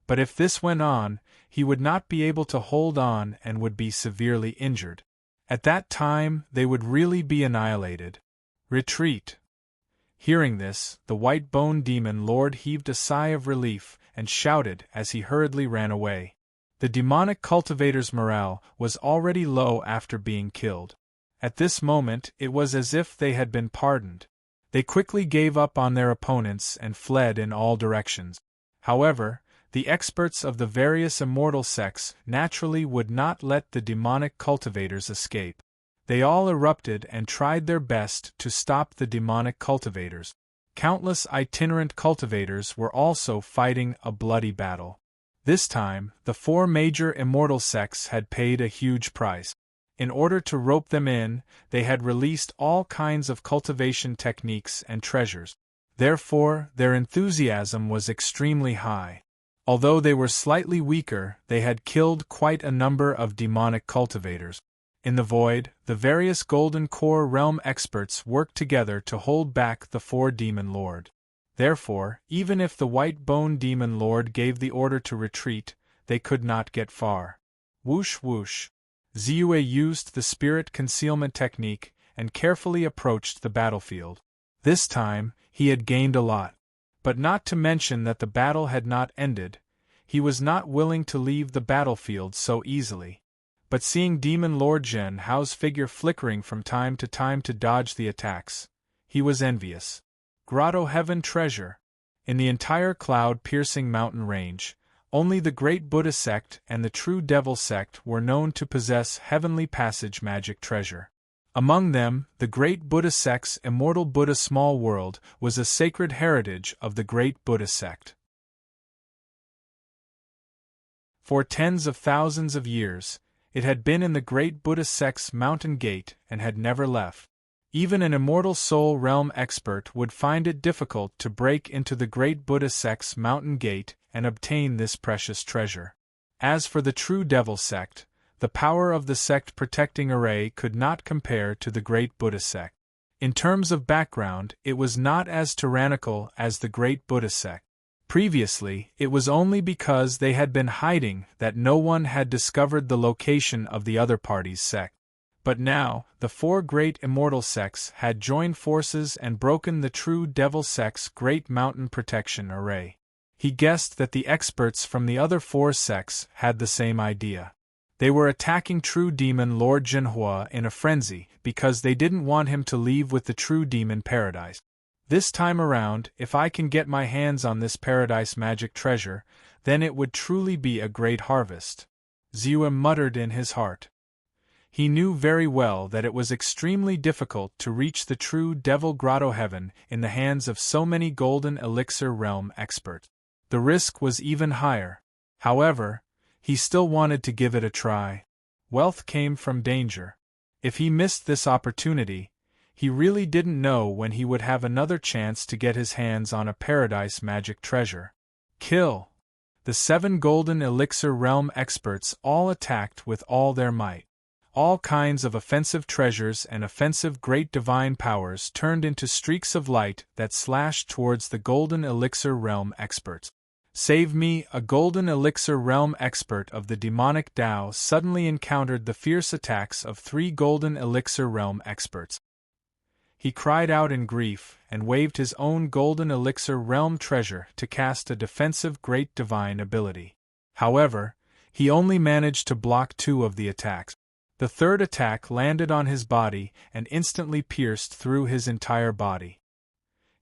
But if this went on, he would not be able to hold on and would be severely injured. At that time, they would really be annihilated. Retreat. Hearing this, the White Bone Demon Lord heaved a sigh of relief and shouted as he hurriedly ran away. The demonic cultivator's morale was already low after being killed. At this moment, it was as if they had been pardoned. They quickly gave up on their opponents and fled in all directions. However, the experts of the various immortal sects naturally would not let the demonic cultivators escape. They all erupted and tried their best to stop the demonic cultivators. Countless itinerant cultivators were also fighting a bloody battle. This time, the 4 major immortal sects had paid a huge price. In order to rope them in, they had released all kinds of cultivation techniques and treasures. Therefore, their enthusiasm was extremely high. Although they were slightly weaker, they had killed quite a number of demonic cultivators. In the void, the various Golden Core Realm experts worked together to hold back the 4 Demon Lord. Therefore, even if the White Bone Demon Lord gave the order to retreat, they could not get far. Whoosh whoosh. Ziyue used the spirit concealment technique and carefully approached the battlefield. This time, he had gained a lot. But not to mention that the battle had not ended, he was not willing to leave the battlefield so easily. But seeing Demon Lord Zhen Hao's figure flickering from time to dodge the attacks, he was envious. Grotto Heaven Treasure. In the entire cloud-piercing mountain range, only the Great Buddha Sect and the True Devil Sect were known to possess Heavenly Passage magic treasure. Among them, the Great Buddha Sect's Immortal Buddha Small World was a sacred heritage of the Great Buddha Sect. For tens of thousands of years, it had been in the Great Buddha Sect's mountain gate and had never left. Even an Immortal Soul Realm expert would find it difficult to break into the Great Buddha Sect's mountain gate and obtain this precious treasure. As for the True Devil Sect, the power of the sect protecting array could not compare to the Great Buddha Sect. In terms of background, it was not as tyrannical as the Great Buddha Sect. Previously, it was only because they had been hiding that no one had discovered the location of the other party's sect. But now, the 4 great immortal sects had joined forces and broken the True Devil Sect's Great Mountain Protection Array. He guessed that the experts from the other 4 sects had the same idea. They were attacking True Demon Lord Jinhua in a frenzy because they didn't want him to leave with the True Demon Paradise. This time around, if I can get my hands on this Paradise magic treasure, then it would truly be a great harvest. Ziyue muttered in his heart. He knew very well that it was extremely difficult to reach the True Devil Grotto Heaven in the hands of so many Golden Elixir Realm experts. The risk was even higher. However, he still wanted to give it a try. Wealth came from danger. If he missed this opportunity, he really didn't know when he would have another chance to get his hands on a Paradise magic treasure. Kill! The 7 Golden Elixir Realm experts all attacked with all their might. All kinds of offensive treasures and offensive great divine powers turned into streaks of light that slashed towards the Golden Elixir Realm experts. Save me! A Golden Elixir Realm expert of the demonic Tao suddenly encountered the fierce attacks of 3 Golden Elixir Realm experts. He cried out in grief and waved his own Golden Elixir Realm treasure to cast a defensive great divine ability. However, he only managed to block 2 of the attacks. The third attack landed on his body and instantly pierced through his entire body.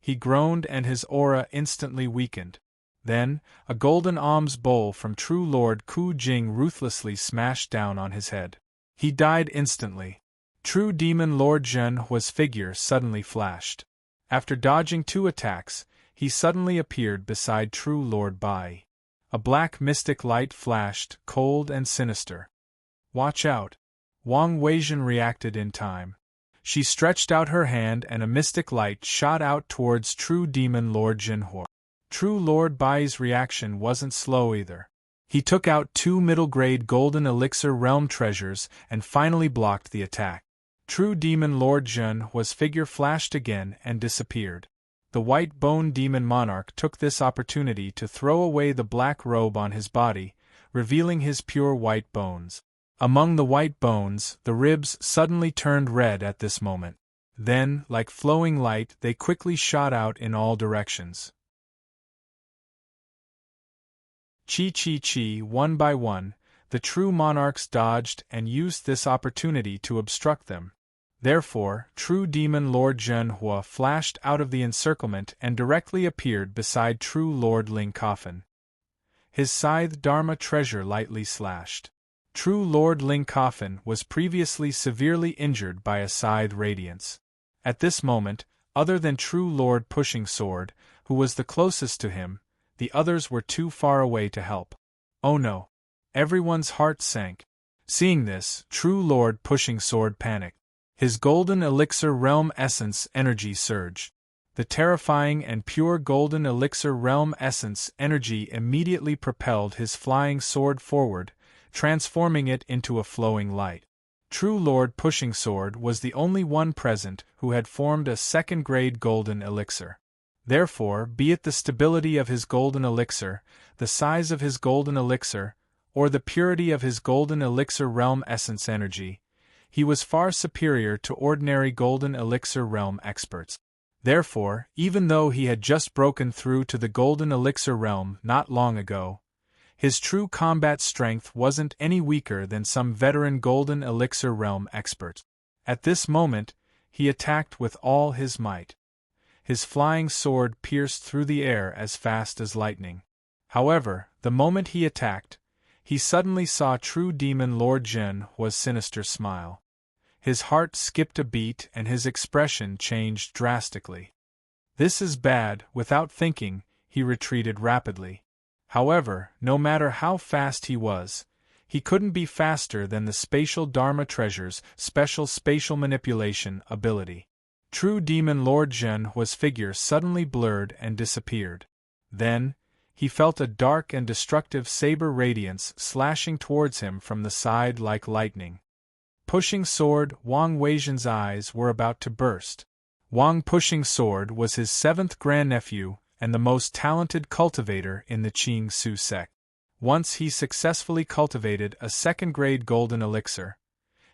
He groaned and his aura instantly weakened. Then, a golden alms bowl from True Lord Ku Jing ruthlessly smashed down on his head. He died instantly. True Demon Lord Zhenhua's figure suddenly flashed. After dodging 2 attacks, he suddenly appeared beside True Lord Bai. A black mystic light flashed, cold and sinister. Watch out! Wang Weizhen reacted in time. She stretched out her hand and a mystic light shot out towards True Demon Lord Jinhua. True Lord Bai's reaction wasn't slow either. He took out 2 middle-grade Golden Elixir Realm treasures and finally blocked the attack. True Demon Lord Zhenhua's figure flashed again and disappeared. The White Bone Demon Monarch took this opportunity to throw away the black robe on his body, revealing his pure white bones. Among the white bones, the ribs suddenly turned red at this moment. Then, like flowing light, they quickly shot out in all directions. Chi, one by one, the true monarchs dodged and used this opportunity to obstruct them. Therefore, True Demon Lord Zhenhua flashed out of the encirclement and directly appeared beside True Lord Ling Coffin. His scythe Dharma treasure lightly slashed. True Lord Ling Coffin was previously severely injured by a scythe radiance. At this moment, other than True Lord Pushing Sword, who was the closest to him, the others were too far away to help. Oh no! Everyone's heart sank. Seeing this, True Lord Pushing Sword panicked. His golden elixir realm essence energy surged. The terrifying and pure golden elixir realm essence energy immediately propelled his flying sword forward, transforming it into a flowing light. True Lord Pushing Sword was the only one present who had formed a second-grade golden elixir. Therefore, be it the stability of his golden elixir, the size of his golden elixir, or the purity of his golden elixir realm essence energy, he was far superior to ordinary golden elixir realm experts. Therefore, even though he had just broken through to the golden elixir realm not long ago, his true combat strength wasn't any weaker than some veteran golden elixir realm experts. At this moment, he attacked with all his might. His flying sword pierced through the air as fast as lightning. However, the moment he attacked, he suddenly saw True Demon Lord Zhenhua's sinister smile. His heart skipped a beat and his expression changed drastically. This is bad. Without thinking, he retreated rapidly. However, no matter how fast he was, he couldn't be faster than the Spatial Dharma Treasure's special spatial manipulation ability. True Demon Lord Zhenhua's figure suddenly blurred and disappeared. Then, he felt a dark and destructive saber radiance slashing towards him from the side like lightning. Pushing Sword Wang Weizhen's eyes were about to burst. Wang Pushing Sword was his seventh grandnephew and the most talented cultivator in the Qing Su sect. Once he successfully cultivated a second-grade golden elixir,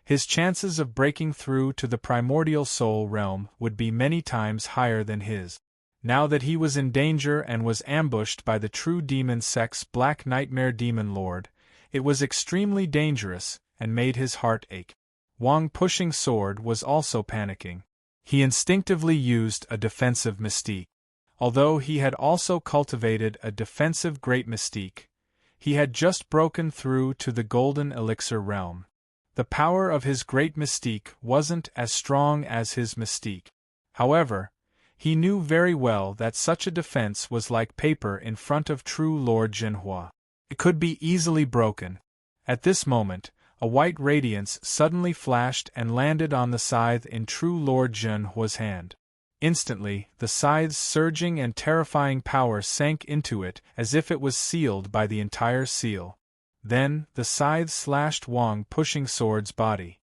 his chances of breaking through to the primordial soul realm would be many times higher than his. Now that he was in danger and was ambushed by the True Demon sect's Black Nightmare Demon Lord, it was extremely dangerous and made his heart ache. Wang Pushing Sword was also panicking. He instinctively used a defensive mystique. Although he had also cultivated a defensive great mystique, he had just broken through to the golden elixir realm. The power of his great mystique wasn't as strong as his mystique. However, he knew very well that such a defense was like paper in front of True Lord Zhenhua. It could be easily broken. At this moment, a white radiance suddenly flashed and landed on the scythe in True Lord Zhenhua's hand. Instantly, the scythe's surging and terrifying power sank into it as if it was sealed by the entire seal. Then, the scythe slashed Wang Pushing Sword's body.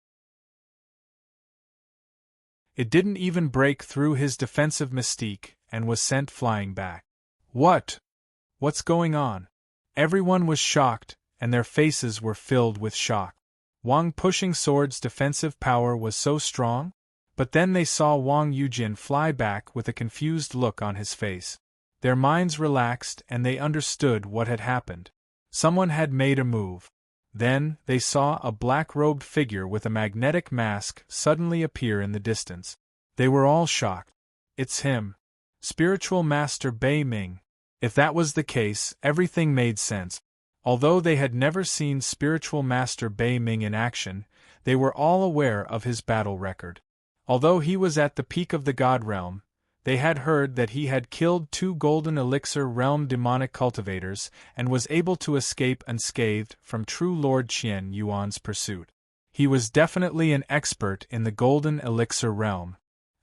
It didn't even break through his defensive mystique and was sent flying back. What's going on? Everyone was shocked, and their faces were filled with shock. Wang Pushing Sword's defensive power was so strong? But then they saw Wang Yujin fly back with a confused look on his face. Their minds relaxed and they understood what had happened. Someone had made a move. Then, they saw a black-robed figure with a magnetic mask suddenly appear in the distance. They were all shocked. It's him. Spiritual Master Bei Ming. If that was the case, everything made sense. Although they had never seen Spiritual Master Bei Ming in action, they were all aware of his battle record. Although he was at the peak of the God realm, they had heard that he had killed 2 golden elixir realm demonic cultivators and was able to escape unscathed from True Lord Qian Yuan's pursuit. He was definitely an expert in the golden elixir realm.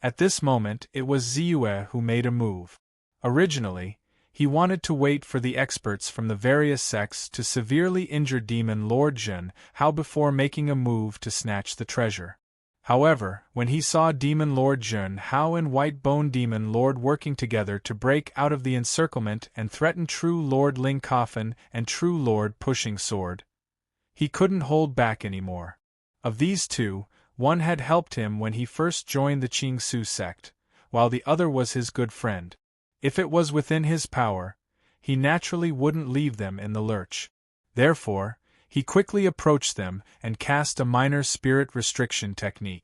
At this moment, it was Ziyue who made a move. Originally, he wanted to wait for the experts from the various sects to severely injure Demon Lord Zhen Hao before making a move to snatch the treasure. However, when he saw Demon Lord Zhen Hao and White Bone Demon Lord working together to break out of the encirclement and threaten True Lord Ling Coffin and True Lord Pushing Sword, he couldn't hold back anymore. Of these two, one had helped him when he first joined the Qing Su sect, while the other was his good friend. If it was within his power, he naturally wouldn't leave them in the lurch. Therefore, he quickly approached them and cast a minor spirit restriction technique.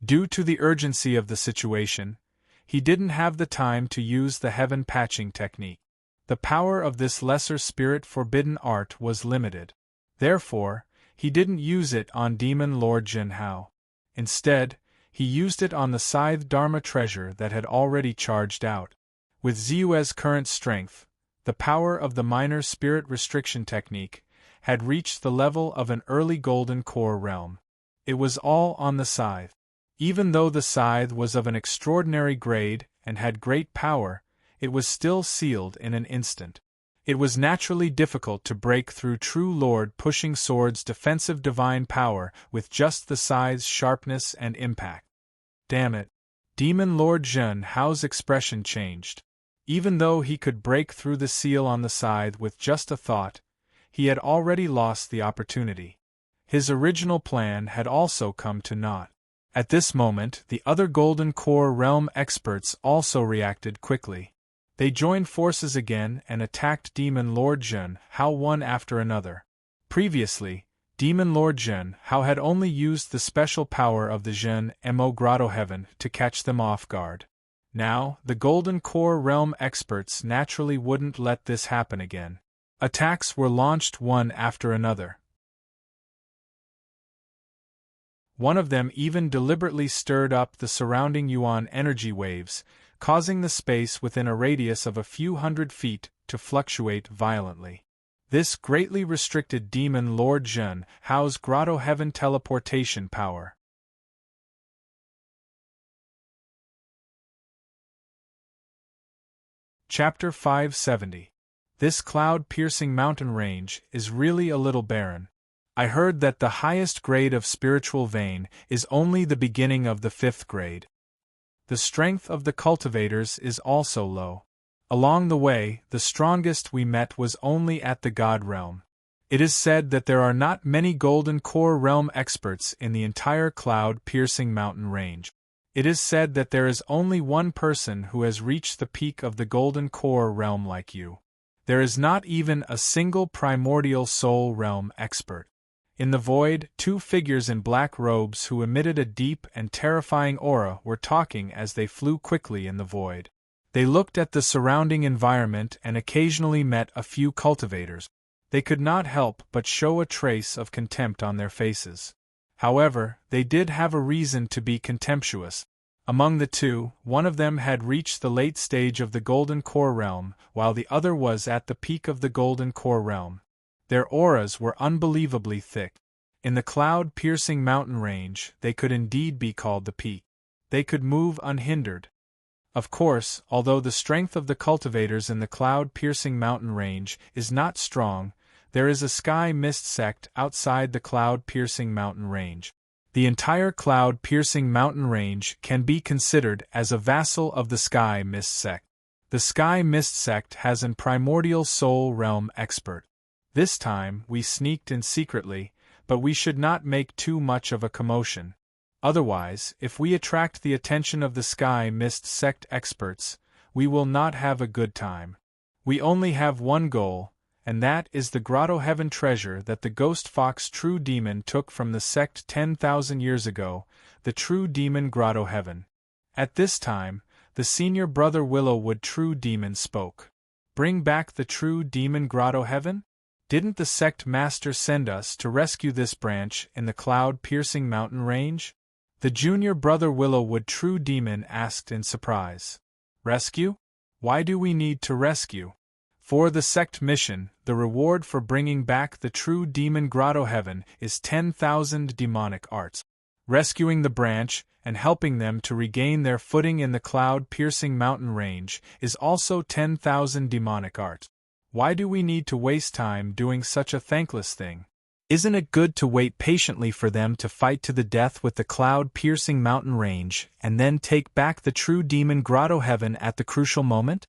Due to the urgency of the situation, he didn't have the time to use the heaven patching technique. The power of this lesser spirit forbidden art was limited. Therefore, he didn't use it on Demon Lord Zhen Hao. Instead, he used it on the scythe Dharma treasure that had already charged out. With Ziyue's current strength, the power of the minor spirit restriction technique had reached the level of an early golden core realm. It was all on the scythe. Even though the scythe was of an extraordinary grade and had great power, it was still sealed in an instant. It was naturally difficult to break through True Lord Pushing Sword's defensive divine power with just the scythe's sharpness and impact. Damn it. Demon Lord Zhen Hao's expression changed. Even though he could break through the seal on the scythe with just a thought, he had already lost the opportunity. His original plan had also come to naught. At this moment, the other Golden Core Realm experts also reacted quickly. They joined forces again and attacked Demon Lord Zhen Hao one after another. Previously, Demon Lord Zhen Hao had only used the special power of the Zhen Mo Grotto Heaven to catch them off guard. Now, the Golden Core Realm experts naturally wouldn't let this happen again. Attacks were launched one after another. One of them even deliberately stirred up the surrounding Yuan energy waves, causing the space within a radius of a few hundred feet to fluctuate violently. This greatly restricted Demon Lord Zhen Hao's Grotto Heaven teleportation power. Chapter 570. This cloud-piercing mountain range is really a little barren. I heard that the highest grade of spiritual vein is only the beginning of the 5th grade. The strength of the cultivators is also low. Along the way, the strongest we met was only at the God Realm. It is said that there are not many Golden Core Realm experts in the entire cloud-piercing mountain range. It is said that there is only one person who has reached the peak of the Golden Core Realm like you. There is not even a single primordial soul realm expert. In the void, 2 figures in black robes who emitted a deep and terrifying aura were talking as they flew quickly in the void. They looked at the surrounding environment and occasionally met a few cultivators. They could not help but show a trace of contempt on their faces. However, they did have a reason to be contemptuous. Among the two, one of them had reached the late stage of the Golden Core Realm, while the other was at the peak of the Golden Core Realm. Their auras were unbelievably thick. In the cloud-piercing mountain range, they could indeed be called the peak. They could move unhindered. Of course, although the strength of the cultivators in the cloud-piercing mountain range is not strong, there is a sky mist sect outside the cloud-piercing mountain range. The entire cloud-piercing mountain range can be considered as a vassal of the sky mist sect. The sky mist sect has an primordial soul realm expert. This time, we sneaked in secretly, but we should not make too much of a commotion. Otherwise, if we attract the attention of the Sky Mist sect experts, we will not have a good time. We only have one goal, and that is the Grotto Heaven treasure that the Ghost Fox True Demon took from the sect 10,000 years ago, the True Demon Grotto Heaven. At this time, the senior brother Willowwood True Demon spoke. Bring back the True Demon Grotto Heaven? Didn't the sect master send us to rescue this branch in the cloud-piercing mountain range? The junior brother Willowwood True Demon asked in surprise. Rescue? Why do we need to rescue? For the sect mission, the reward for bringing back the True Demon Grotto Heaven is 10,000 demonic arts. Rescuing the branch and helping them to regain their footing in the cloud-piercing mountain range is also 10,000 demonic arts. Why do we need to waste time doing such a thankless thing? Isn't it good to wait patiently for them to fight to the death with the cloud-piercing mountain range and then take back the True Demon Grotto Heaven at the crucial moment?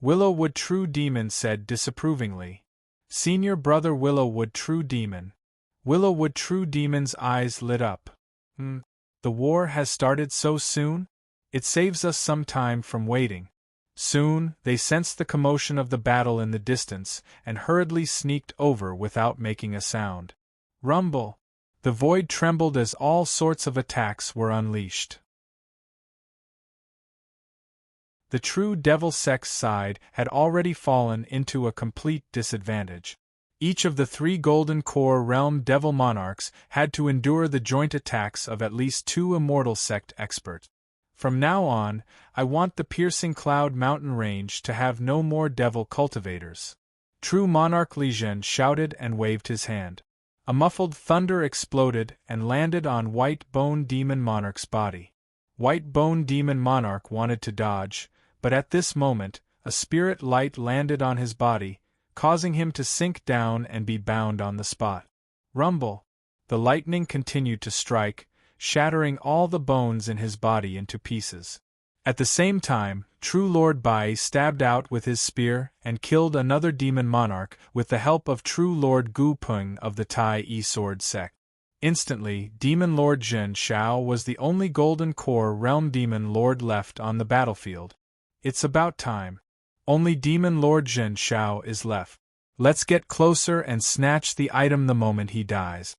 Willowwood True Demon said disapprovingly. Senior brother Willowwood True Demon. Willowwood True Demon's eyes lit up. The war has started so soon? It saves us some time from waiting. Soon, they sensed the commotion of the battle in the distance and hurriedly sneaked over without making a sound. Rumble! The void trembled as all sorts of attacks were unleashed. The true devil sect's side had already fallen into a complete disadvantage. Each of the 3 Golden Core Realm Devil Monarchs had to endure the joint attacks of at least 2 Immortal Sect experts. From now on, I want the Piercing Cloud Mountain Range to have no more devil cultivators. True monarch Li Zhen shouted and waved his hand. A muffled thunder exploded and landed on White Bone Demon Monarch's body. White Bone Demon Monarch wanted to dodge, but at this moment, a spirit light landed on his body, causing him to sink down and be bound on the spot. Rumble! The lightning continued to strike, shattering all the bones in his body into pieces. At the same time, True Lord Bai stabbed out with his spear and killed another demon monarch with the help of True Lord Gu Peng of the Tai Yi Sword sect. Instantly, Demon Lord Zhen Shao was the only Golden Core Realm Demon Lord left on the battlefield. It's about time. Only Demon Lord Zhen Shao is left. Let's get closer and snatch the item the moment he dies.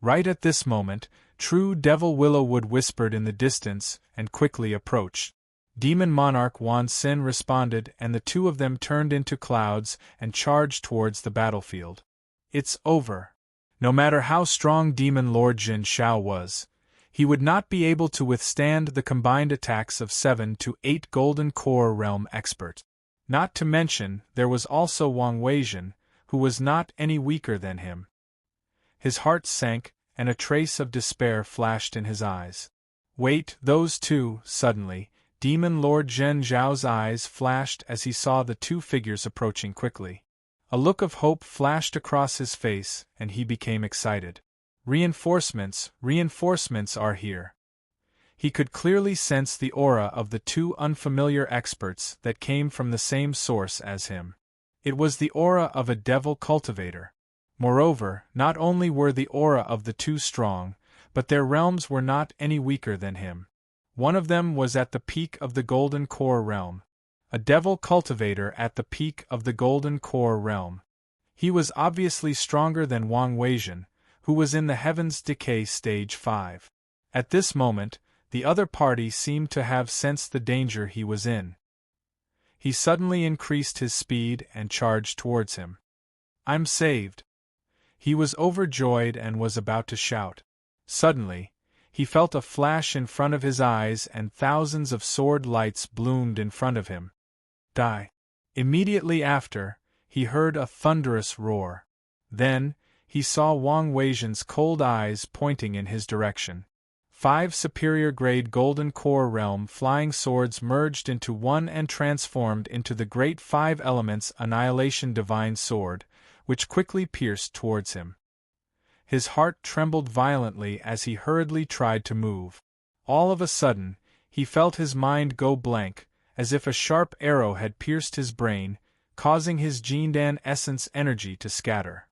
Right at this moment, True Devil Willowwood whispered in the distance and quickly approached. Demon Monarch Wan Xin responded, and the two of them turned into clouds and charged towards the battlefield. It's over. No matter how strong Demon Lord Zhen Shao was, he would not be able to withstand the combined attacks of 7 to 8 Golden Core Realm experts. Not to mention, there was also Wang Weizhen, who was not any weaker than him. His heart sank, and a trace of despair flashed in his eyes. Wait, those two, suddenly, Demon Lord Zhen Zhao's eyes flashed as he saw the two figures approaching quickly. A look of hope flashed across his face, and he became excited. Reinforcements are here. He could clearly sense the aura of the two unfamiliar experts that came from the same source as him. It was the aura of a devil cultivator. Moreover, not only were the aura of the two strong, but their realms were not any weaker than him. One of them was at the peak of the Golden Core Realm. A devil cultivator at the peak of the Golden Core Realm. He was obviously stronger than Wang Weizhen, who was in the Heaven's Decay Stage 5. At this moment, the other party seemed to have sensed the danger he was in. He suddenly increased his speed and charged towards him. I'm saved! He was overjoyed and was about to shout. Suddenly, he felt a flash in front of his eyes and thousands of sword lights bloomed in front of him. Die! Immediately after, he heard a thunderous roar. Then, he saw Wang Weizhen's cold eyes pointing in his direction. 5 superior-grade Golden Core Realm flying swords merged into one and transformed into the Great 5 Elements Annihilation Divine Sword, which quickly pierced towards him. His heart trembled violently as he hurriedly tried to move. All of a sudden, he felt his mind go blank, as if a sharp arrow had pierced his brain, causing his Jindan essence energy to scatter.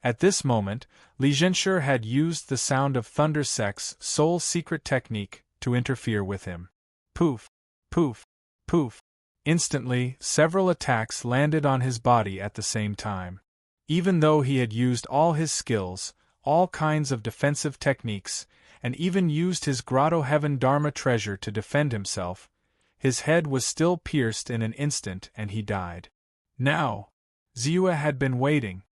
At this moment, Li Zhenshi had used the Sound of Thunder Sect's soul secret technique to interfere with him. Poof! Poof! Poof! Instantly, several attacks landed on his body at the same time. Even though he had used all his skills, all kinds of defensive techniques, and even used his Grotto Heaven Dharma treasure to defend himself, his head was still pierced in an instant and he died. Now, Ziyue had been waiting.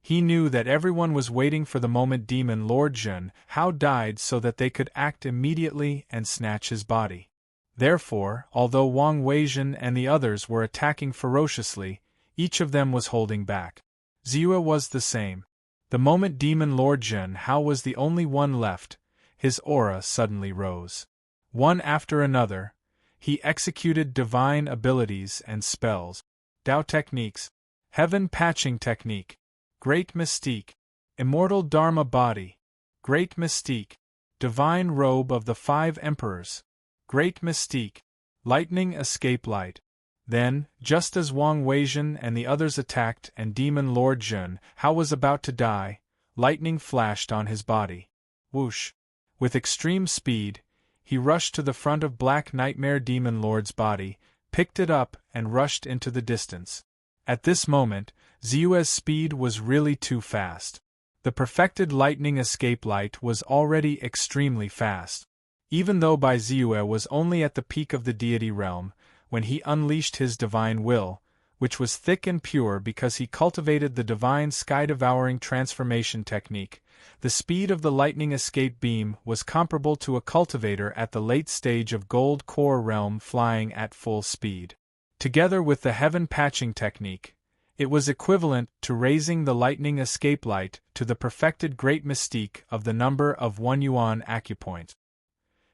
He knew that everyone was waiting for the moment Demon Lord Zhen Hao died so that they could act immediately and snatch his body. Therefore, although Wang Weizhen and the others were attacking ferociously, each of them was holding back. Ziyue was the same. The moment Demon Lord Zhen Hao was the only one left, his aura suddenly rose. One after another, he executed divine abilities and spells, Dao techniques, Heaven Patching Technique, Great Mystique, Immortal Dharma Body, Great Mystique, Divine Robe of the 5 Emperors, Great Mystique, Lightning Escape Light. Then, just as Wang Weizhen and the others attacked and Demon Lord Zhen Hao was about to die, lightning flashed on his body. Whoosh! With extreme speed, he rushed to the front of Black Nightmare Demon Lord's body, picked it up and rushed into the distance. At this moment, Ziyue's speed was really too fast. The perfected lightning escape light was already extremely fast. Even though Bai Ziyue was only at the peak of the deity realm, when he unleashed his divine will, which was thick and pure because he cultivated the divine sky-devouring transformation technique, the speed of the lightning escape beam was comparable to a cultivator at the late stage of Gold Core Realm flying at full speed. Together with the heaven patching technique, it was equivalent to raising the lightning escape light to the perfected great mystique of the number of 1 yuan acupoint.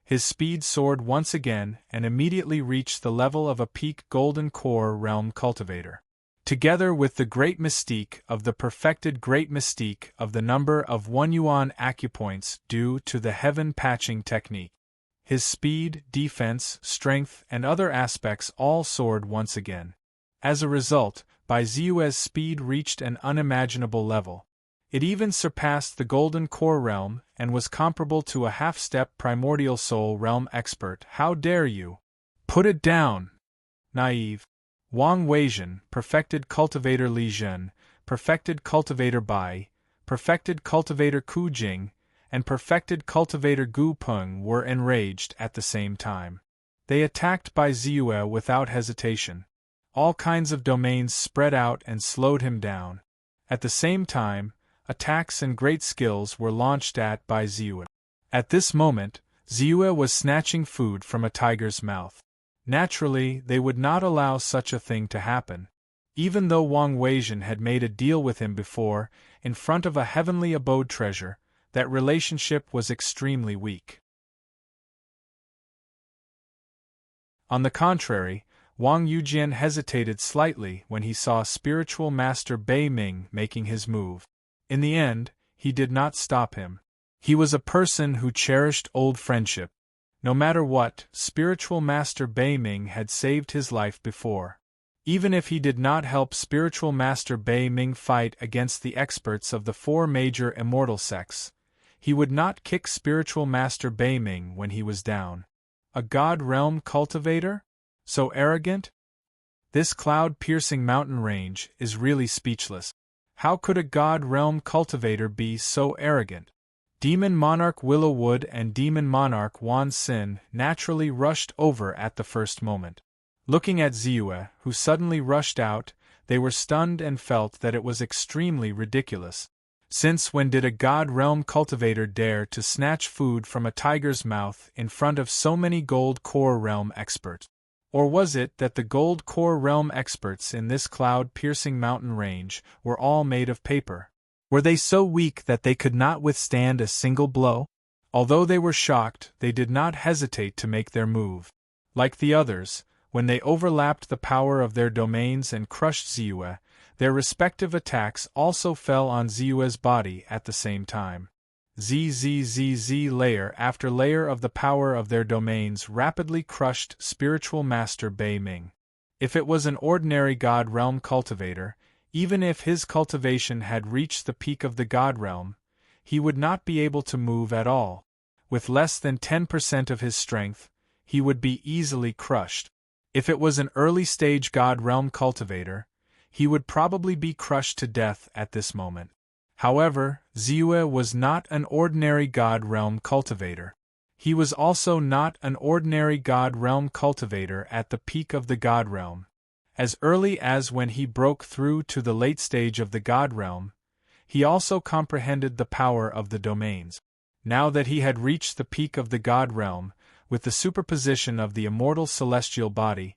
His speed soared once again and immediately reached the level of a peak golden core realm cultivator. Together with the great mystique of the perfected great mystique of the number of 1 yuan acupoints due to the heaven patching technique, his speed, defense, strength, and other aspects all soared once again. As a result, Bai Ziyue's speed reached an unimaginable level. It even surpassed the Golden Core realm and was comparable to a half-step primordial soul realm expert. How dare you? Put it down! Naive. Wang Weizhen, perfected cultivator Li Zhen, perfected cultivator Bai, perfected cultivator Ku Jing, and perfected cultivator Gu Peng were enraged at the same time. They attacked Bai Ziyue without hesitation. All kinds of domains spread out and slowed him down. At the same time, attacks and great skills were launched at Bai Ziyue. At this moment, Ziyue was snatching food from a tiger's mouth. Naturally, they would not allow such a thing to happen. Even though Wang Weizhen had made a deal with him before, in front of a heavenly abode treasure, that relationship was extremely weak. On the contrary, Wang Yujian hesitated slightly when he saw spiritual master Bei Ming making his move. In the end, he did not stop him. He was a person who cherished old friendship. No matter what, spiritual master Bei Ming had saved his life before. Even if he did not help spiritual master Bei Ming fight against the experts of the 4 major immortal sects, he would not kick spiritual master Bei Ming when he was down. A god realm cultivator? So arrogant? This cloud-piercing mountain range is really speechless. How could a god realm cultivator be so arrogant? Demon Monarch Willowwood and Demon Monarch Wan Xin naturally rushed over at the first moment. Looking at Ziyue, who suddenly rushed out, they were stunned and felt that it was extremely ridiculous. Since when did a god realm cultivator dare to snatch food from a tiger's mouth in front of so many gold core realm experts? Or was it that the gold core realm experts in this cloud-piercing mountain range were all made of paper? Were they so weak that they could not withstand a single blow? Although they were shocked, they did not hesitate to make their move. Like the others, when they overlapped the power of their domains and crushed Ziyue, their respective attacks also fell on Ziyue's body at the same time. ZZZZ layer after layer of the power of their domains rapidly crushed spiritual master Bei Ming. If it was an ordinary god realm cultivator, even if his cultivation had reached the peak of the god realm, he would not be able to move at all. With less than 10% of his strength, he would be easily crushed. If it was an early-stage god realm cultivator, he would probably be crushed to death at this moment. However, Ziyue was not an ordinary god realm cultivator. He was also not an ordinary god realm cultivator at the peak of the god realm. As early as when he broke through to the late stage of the god realm, he also comprehended the power of the domains. Now that he had reached the peak of the god realm, with the superposition of the immortal celestial body,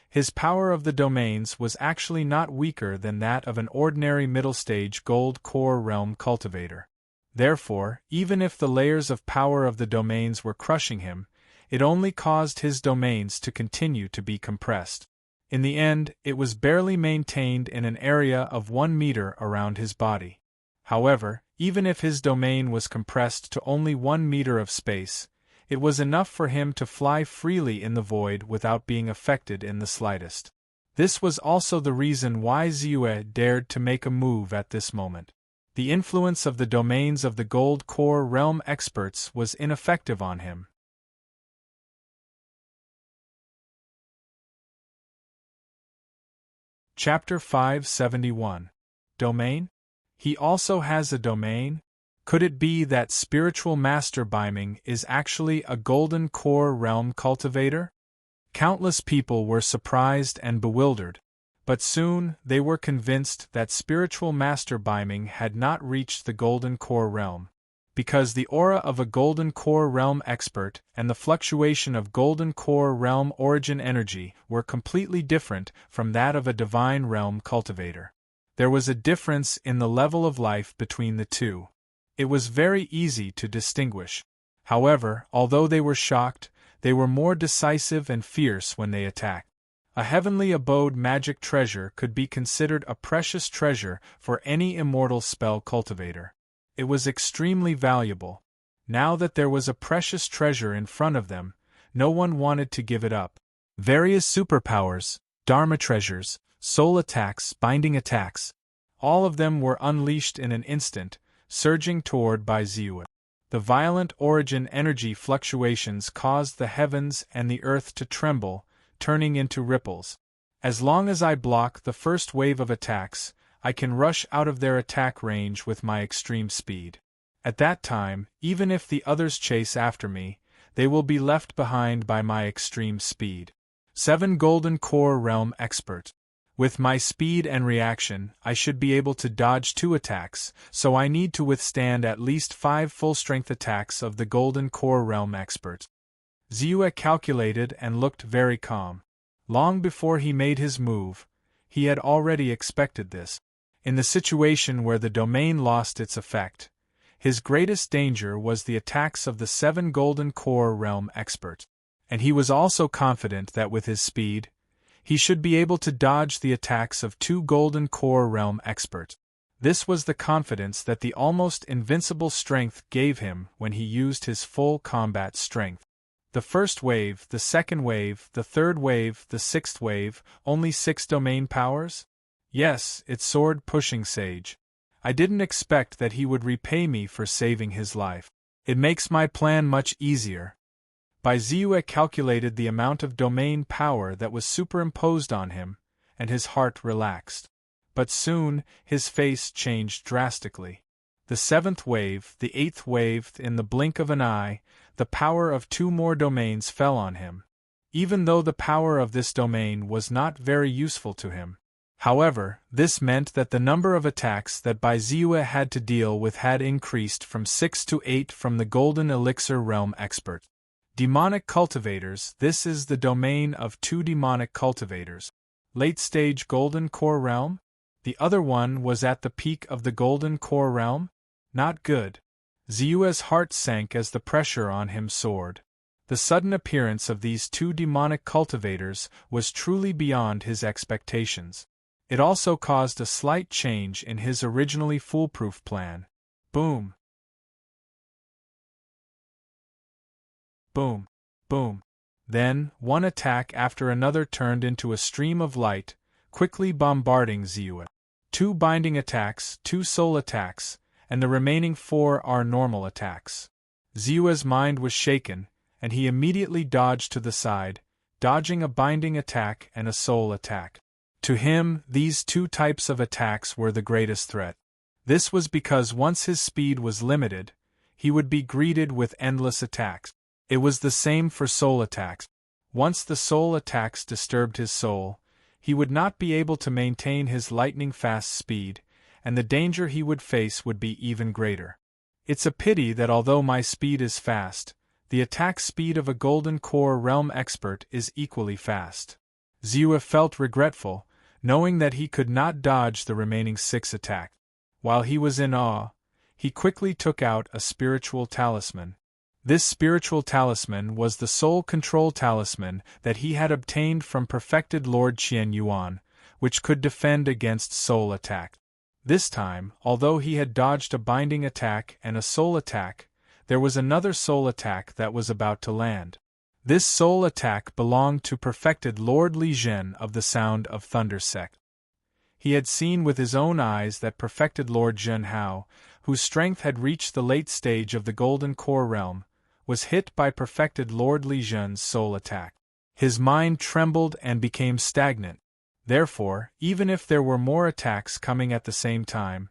his power of the domains was actually not weaker than that of an ordinary middle-stage gold core realm cultivator. Therefore, even if the layers of power of the domains were crushing him, it only caused his domains to continue to be compressed. In the end, it was barely maintained in an area of 1 meter around his body. However, even if his domain was compressed to only 1 meter of space, it was enough for him to fly freely in the void without being affected in the slightest. This was also the reason why Ziyue dared to make a move at this moment. The influence of the domains of the gold core realm experts was ineffective on him. Chapter 571. Domain? He also has a domain? Could it be that spiritual master Bei Ming is actually a golden core realm cultivator? Countless people were surprised and bewildered, but soon they were convinced that spiritual master Bei Ming had not reached the golden core realm. because the aura of a Golden Core Realm expert and the fluctuation of Golden Core Realm origin energy were completely different from that of a Divine Realm cultivator. There was a difference in the level of life between the two. It was very easy to distinguish. However, although they were shocked, they were more decisive and fierce when they attacked. A heavenly abode magic treasure could be considered a precious treasure for any immortal spell cultivator. It was extremely valuable. Now that there was a precious treasure in front of them, no one wanted to give it up. Various superpowers, Dharma treasures, soul attacks, binding attacks, all of them were unleashed in an instant, surging toward Baiziua. The violent origin energy fluctuations caused the heavens and the earth to tremble, turning into ripples. As long as I block the first wave of attacks, I can rush out of their attack range with my extreme speed. At that time, even if the others chase after me, they will be left behind by my extreme speed. 7 Golden Core Realm Expert. With my speed and reaction, I should be able to dodge 2 attacks, so I need to withstand at least 5 full-strength attacks of the Golden Core Realm Expert. Ziua calculated and looked very calm. Long before he made his move, he had already expected this. In the situation where the domain lost its effect, his greatest danger was the attacks of the 7 Golden Core Realm Expert. And he was also confident that with his speed, he should be able to dodge the attacks of 2 Golden Core Realm Expert. This was the confidence that the almost invincible strength gave him when he used his full combat strength. The first wave, the second wave, the third wave, the sixth wave, only 6 domain powers? Yes, it's sword-pushing sage. I didn't expect that he would repay me for saving his life. It makes my plan much easier. Baiziua calculated the amount of domain power that was superimposed on him, and his heart relaxed. But soon, his face changed drastically. The 7th wave, the 8th wave, in the blink of an eye, the power of 2 more domains fell on him. Even though the power of this domain was not very useful to him. However, this meant that the number of attacks that Baiziua had to deal with had increased from 6 to 8 from the Golden Elixir Realm Expert. Demonic Cultivators. This is the domain of 2 demonic cultivators. Late-stage Golden Core Realm? The other one was at the peak of the Golden Core Realm? Not good. Ziua's heart sank as the pressure on him soared. The sudden appearance of these 2 demonic cultivators was truly beyond his expectations. It also caused a slight change in his originally foolproof plan. Boom. Boom. Boom. Then, one attack after another turned into a stream of light, quickly bombarding Ziua. 2 binding attacks, 2 soul attacks, and the remaining 4 are normal attacks. Ziua's mind was shaken, and he immediately dodged to the side, dodging a binding attack and a soul attack. To him, these 2 types of attacks were the greatest threat. This was because once his speed was limited, he would be greeted with endless attacks. It was the same for soul attacks. Once the soul attacks disturbed his soul, he would not be able to maintain his lightning-fast speed, and the danger he would face would be even greater. It's a pity that although my speed is fast, the attack speed of a Golden Core Realm Expert is equally fast. Ziua felt regretful, knowing that he could not dodge the remaining 6 attacks. While he was in awe, he quickly took out a spiritual talisman. This spiritual talisman was the soul control talisman that he had obtained from perfected Lord Qian Yuan, which could defend against soul attack. This time, although he had dodged a binding attack and a soul attack, there was another soul attack that was about to land. This soul attack belonged to perfected Lord Li Zhen of the Sound of Thunder sect. He had seen with his own eyes that perfected Lord Zhen Hao, whose strength had reached the late stage of the Golden Core Realm, was hit by perfected Lord Li Zhen's soul attack. His mind trembled and became stagnant. Therefore, even if there were more attacks coming at the same time,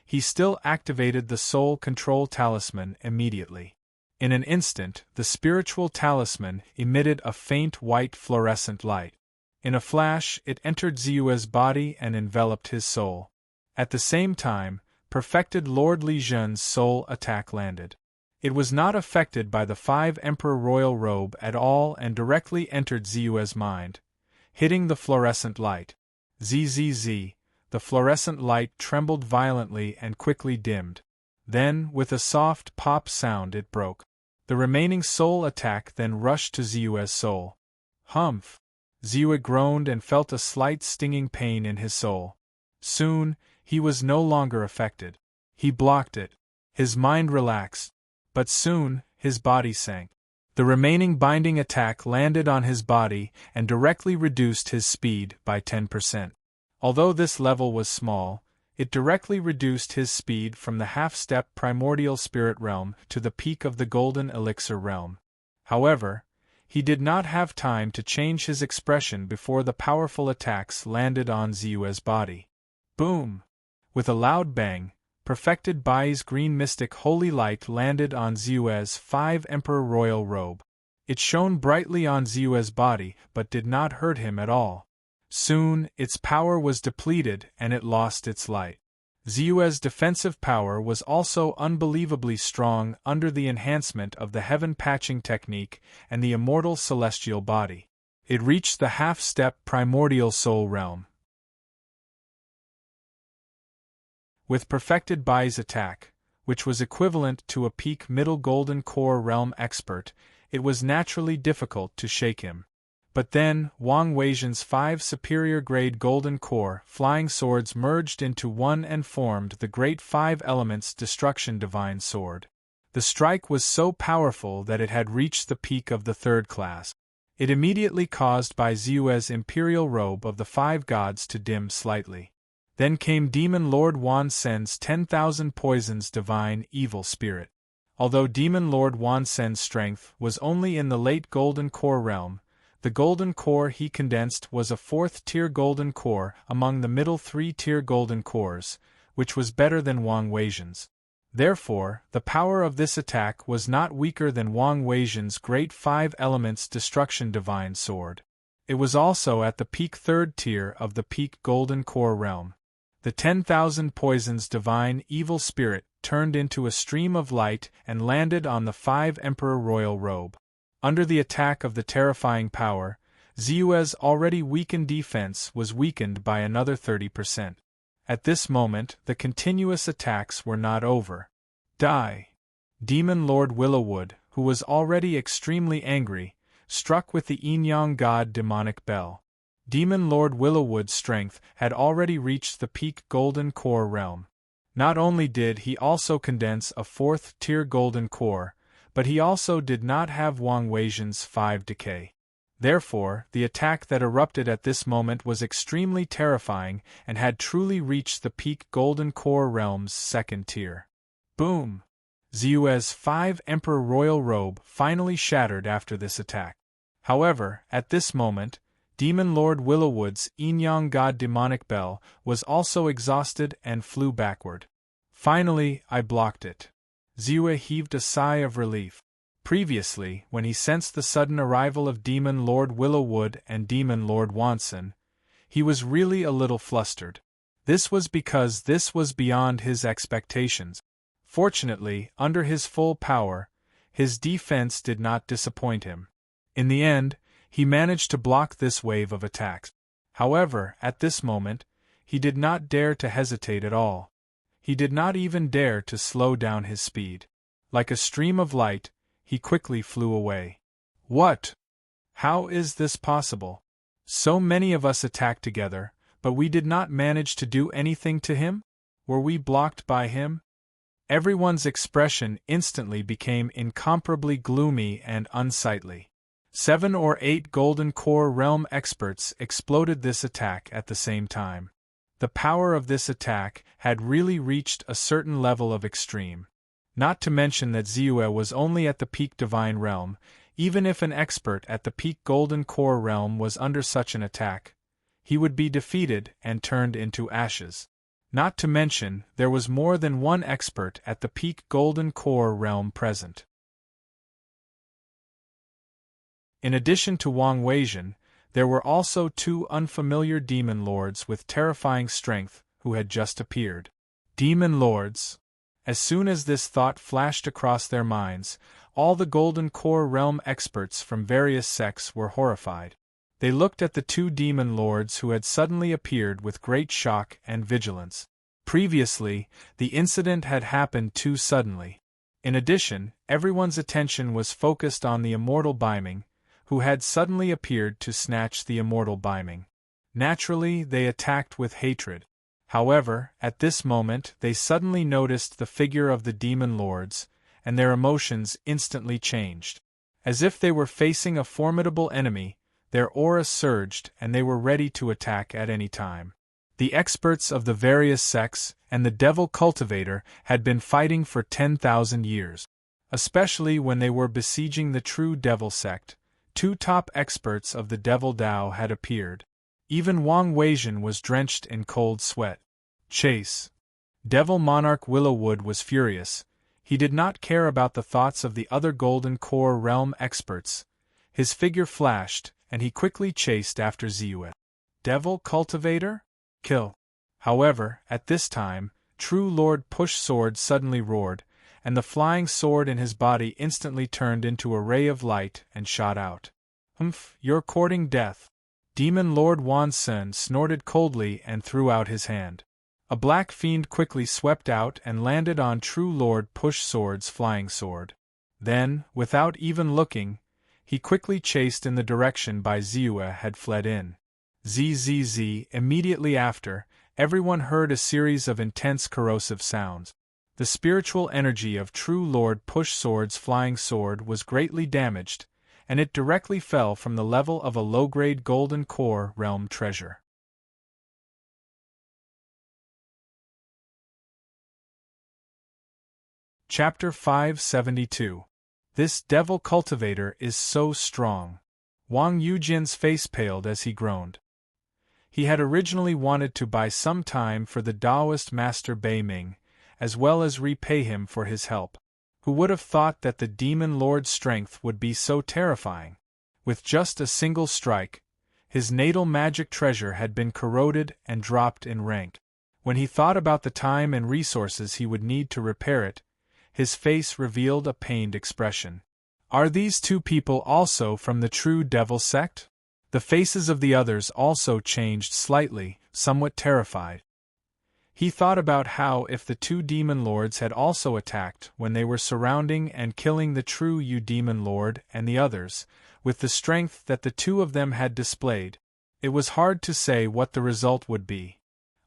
he still activated the soul control talisman immediately. In an instant, the spiritual talisman emitted a faint white fluorescent light. In a flash, it entered Ziua's body and enveloped his soul. At the same time, perfected Lord Li Zhen's soul attack landed. It was not affected by the 5 Emperor Royal Robe at all and directly entered Ziyue's mind, hitting the fluorescent light. Zzz, the fluorescent light trembled violently and quickly dimmed. Then, with a soft pop sound, it broke. The remaining soul attack then rushed to Ziyue's soul. Humph! Ziyue groaned and felt a slight stinging pain in his soul. Soon, he was no longer affected. He blocked it. His mind relaxed. But soon, his body sank. The remaining binding attack landed on his body and directly reduced his speed by 10%. Although this level was small, it directly reduced his speed from the half-step primordial spirit realm to the peak of the golden elixir realm. However, he did not have time to change his expression before the powerful attacks landed on Ziyue's body. Boom! With a loud bang, perfected Bai's green mystic holy light landed on Ziyue's 5 Emperor Royal Robe. It shone brightly on Ziyue's body but did not hurt him at all. Soon, its power was depleted and it lost its light. Ziyue's defensive power was also unbelievably strong under the enhancement of the heaven patching technique and the immortal celestial body. It reached the half-step primordial soul realm. With perfected Bai's attack, which was equivalent to a peak middle golden core realm expert, it was naturally difficult to shake him. But then, Wang Weizhen's 5 superior-grade golden core flying swords merged into one and formed the great 5 elements destruction divine sword. The strike was so powerful that it had reached the peak of the 3rd class. It immediately caused Bai Ziyue's imperial robe of the 5 gods to dim slightly. Then came Demon Lord Wan Sen's 10,000 poisons divine evil spirit. Although Demon Lord Wan Sen's strength was only in the late golden core realm, the golden core he condensed was a 4th-tier golden core among the middle 3-tier golden cores, which was better than Wang Weizhen's. Therefore, the power of this attack was not weaker than Wang Weizhen's great 5 elements destruction divine sword. It was also at the peak 3rd tier of the peak golden core realm. The 10,000 poisons divine evil spirit turned into a stream of light and landed on the 5 Emperor Royal Robe. Under the attack of the terrifying power, Ziyue's already weakened defense was weakened by another 30%. At this moment, the continuous attacks were not over. Die! Demon Lord Willowwood, who was already extremely angry, struck with the Yin-Yang God demonic bell. Demon Lord Willowwood's strength had already reached the peak golden core realm. Not only did he also condense a 4th-tier golden core, but he also did not have Wang Weizhen's 5 decay. Therefore, the attack that erupted at this moment was extremely terrifying and had truly reached the peak golden core realm's 2nd tier. Boom! Ziyue's 5 Emperor Royal Robe finally shattered after this attack. However, at this moment, Demon Lord Willowwood's Yin-Yang God demonic bell was also exhausted and flew backward. Finally, I blocked it. Ziyue heaved a sigh of relief. Previously, when he sensed the sudden arrival of Demon Lord Willowwood and Demon Lord Wanson, he was really a little flustered. This was because this was beyond his expectations. Fortunately, under his full power, his defense did not disappoint him. In the end, he managed to block this wave of attacks. However, at this moment, he did not dare to hesitate at all. He did not even dare to slow down his speed. Like a stream of light, he quickly flew away. What? How is this possible? So many of us attacked together, but we did not manage to do anything to him? Were we blocked by him? Everyone's expression instantly became incomparably gloomy and unsightly. 7 or 8 Golden Core Realm experts exploded this attack at the same time. The power of this attack had really reached a certain level of extreme. Not to mention that Ziyue was only at the peak Divine Realm. Even if an expert at the peak Golden Core Realm was under such an attack, he would be defeated and turned into ashes. Not to mention, there was more than one expert at the peak Golden Core Realm present. In addition to Wang Weizhen, there were also 2 unfamiliar demon lords with terrifying strength who had just appeared. Demon Lords. As soon as this thought flashed across their minds, all the Golden Core Realm experts from various sects were horrified. They looked at the two demon lords who had suddenly appeared with great shock and vigilance. Previously, the incident had happened too suddenly. In addition, everyone's attention was focused on the immortal Biming, who had suddenly appeared to snatch the immortal Biming. Naturally, they attacked with hatred. However, at this moment they suddenly noticed the figure of the demon lords, and their emotions instantly changed. As if they were facing a formidable enemy, their aura surged and they were ready to attack at any time. The experts of the various sects and the Devil Cultivator had been fighting for 10,000 years. Especially when they were besieging the true Devil sect, two top experts of the Devil Tao had appeared. Even Wang Weijin was drenched in cold sweat. Chase. Devil Monarch Willowwood was furious. He did not care about the thoughts of the other Golden Core Realm experts. His figure flashed, and he quickly chased after Ziyue. Devil Cultivator? Kill. However, at this time, True Lord Push Sword suddenly roared, and the flying sword in his body instantly turned into a ray of light and shot out. You're courting death. Demon Lord Wan Sen snorted coldly and threw out his hand. A black fiend quickly swept out and landed on True Lord Push Sword's flying sword. Then, without even looking, he quickly chased in the direction by Ziyue had fled in. Zzz. Immediately after, everyone heard a series of intense corrosive sounds. The spiritual energy of True Lord Push Sword's flying sword was greatly damaged, and it directly fell from the level of a low-grade Golden Core Realm treasure. Chapter 572. This Devil Cultivator is so strong. Wang Yujin's face paled as he groaned. He had originally wanted to buy some time for the Taoist Master Bei Ming, as well as repay him for his help. Who would have thought that the Demon Lord's strength would be so terrifying? With just a single strike, his natal magic treasure had been corroded and dropped in rank. When he thought about the time and resources he would need to repair it, his face revealed a pained expression. Are these two people also from the true Devil sect? The faces of the others also changed slightly, somewhat terrified. He thought about how if the two demon lords had also attacked when they were surrounding and killing the true demon lord and the others, with the strength that the two of them had displayed, it was hard to say what the result would be.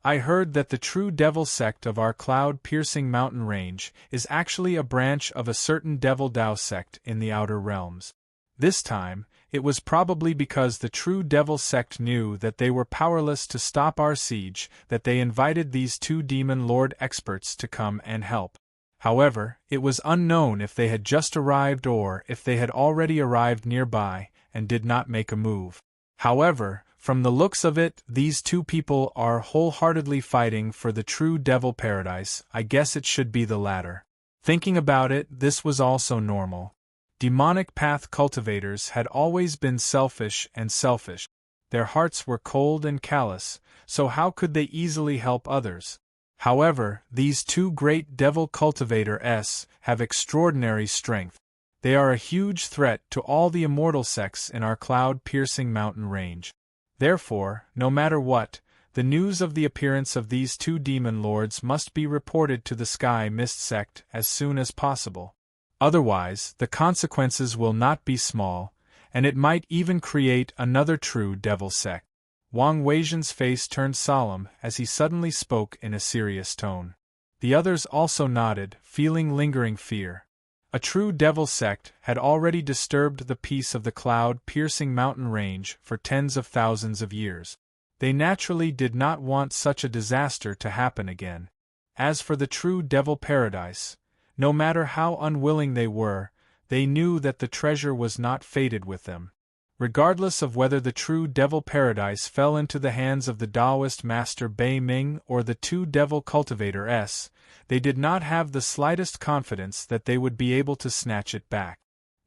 I heard that the true Devil sect of our cloud-piercing mountain range is actually a branch of a certain Devil Tao sect in the Outer Realms. This time, it was probably because the true Devil sect knew that they were powerless to stop our siege that they invited these two Demon Lord experts to come and help. However, it was unknown if they had just arrived or if they had already arrived nearby and did not make a move. However, from the looks of it, these two people are wholeheartedly fighting for the true Devil Paradise. I guess it should be the latter. Thinking about it, this was also normal. Demonic path cultivators had always been selfish and selfish. Their hearts were cold and callous, so how could they easily help others? However, these two great Devil Cultivators have extraordinary strength. They are a huge threat to all the immortal sects in our cloud-piercing mountain range. Therefore, no matter what, the news of the appearance of these two demon lords must be reported to the Sky Mist sect as soon as possible. Otherwise, the consequences will not be small, and it might even create another true Devil sect. Wang Weijin's face turned solemn as he suddenly spoke in a serious tone. The others also nodded, feeling lingering fear. A true Devil sect had already disturbed the peace of the cloud-piercing mountain range for tens of thousands of years. They naturally did not want such a disaster to happen again. As for the true Devil Paradise, no matter how unwilling they knew that the treasure was not fated with them. Regardless of whether the true Devil Paradise fell into the hands of the Taoist Master Bei Ming or the two Devil Cultivators, they did not have the slightest confidence that they would be able to snatch it back.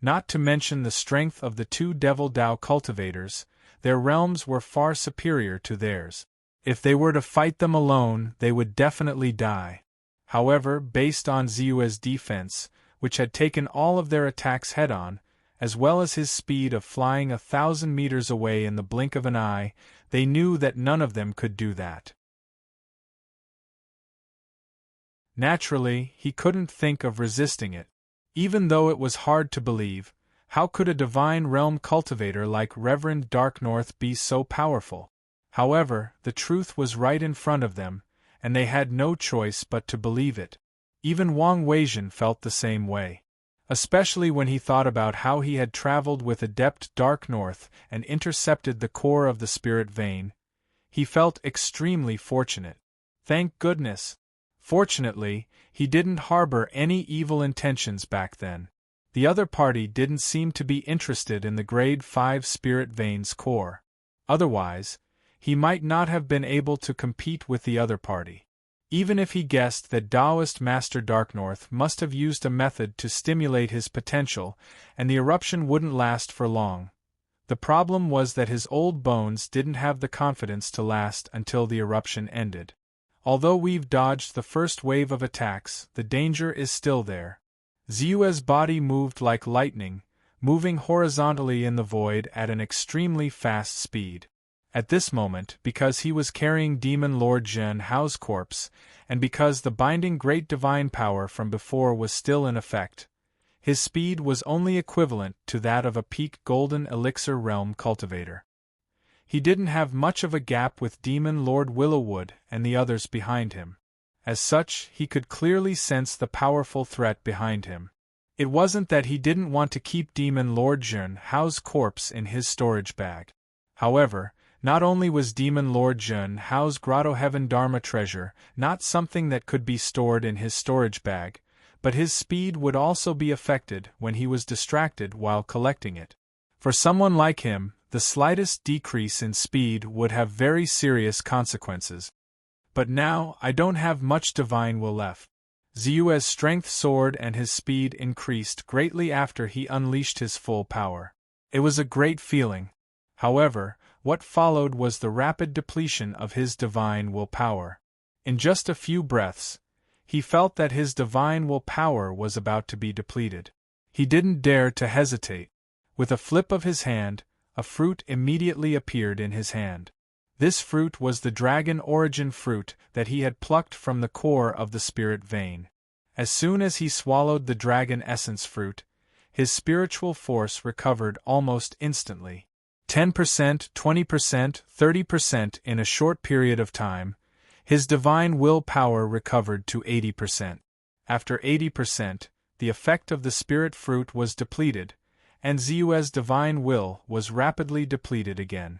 Not to mention the strength of the two Devil Tao cultivators, their realms were far superior to theirs. If they were to fight them alone, they would definitely die. However, based on Ziyue's defense, which had taken all of their attacks head-on, as well as his speed of flying 1,000 meters away in the blink of an eye, they knew that none of them could do that. Naturally, he couldn't think of resisting it. Even though it was hard to believe, how could a divine realm cultivator like Reverend Darknorth be so powerful? However, the truth was right in front of them, and they had no choice but to believe it. Even Wang Weijin felt the same way. Especially when he thought about how he had traveled with Adept Darknorth and intercepted the core of the spirit vein. He felt extremely fortunate. Thank goodness. Fortunately, he didn't harbor any evil intentions back then. The other party didn't seem to be interested in the Grade 5 spirit vein's core. Otherwise, he might not have been able to compete with the other party. Even if he guessed that Taoist Master Darknorth must have used a method to stimulate his potential, and the eruption wouldn't last for long. The problem was that his old bones didn't have the confidence to last until the eruption ended. Although we've dodged the first wave of attacks, the danger is still there. Ziyue's body moved like lightning, moving horizontally in the void at an extremely fast speed. At this moment, because he was carrying Demon Lord Zhen Hao's corpse, and because the binding great divine power from before was still in effect, his speed was only equivalent to that of a peak golden elixir realm cultivator. He didn't have much of a gap with Demon Lord Willowwood and the others behind him. As such, he could clearly sense the powerful threat behind him. It wasn't that he didn't want to keep Demon Lord Zhen Hao's corpse in his storage bag. However, not only was Demon Lord Zhen Hao's Grotto Heaven Dharma treasure not something that could be stored in his storage bag, but his speed would also be affected when he was distracted while collecting it. For someone like him, the slightest decrease in speed would have very serious consequences. But now, I don't have much divine will left. Ziyue's strength soared and his speed increased greatly after he unleashed his full power. It was a great feeling. However, what followed was the rapid depletion of his divine will power. In just a few breaths, he felt that his divine will power was about to be depleted. He didn't dare to hesitate. With a flip of his hand, a fruit immediately appeared in his hand. This fruit was the dragon origin fruit that he had plucked from the core of the spirit vein. As soon as he swallowed the dragon essence fruit, his spiritual force recovered almost instantly. 10%, 20%, 30% in a short period of time, his divine will power recovered to 80%. After 80%, the effect of the spirit fruit was depleted, and Ziyue's divine will was rapidly depleted again.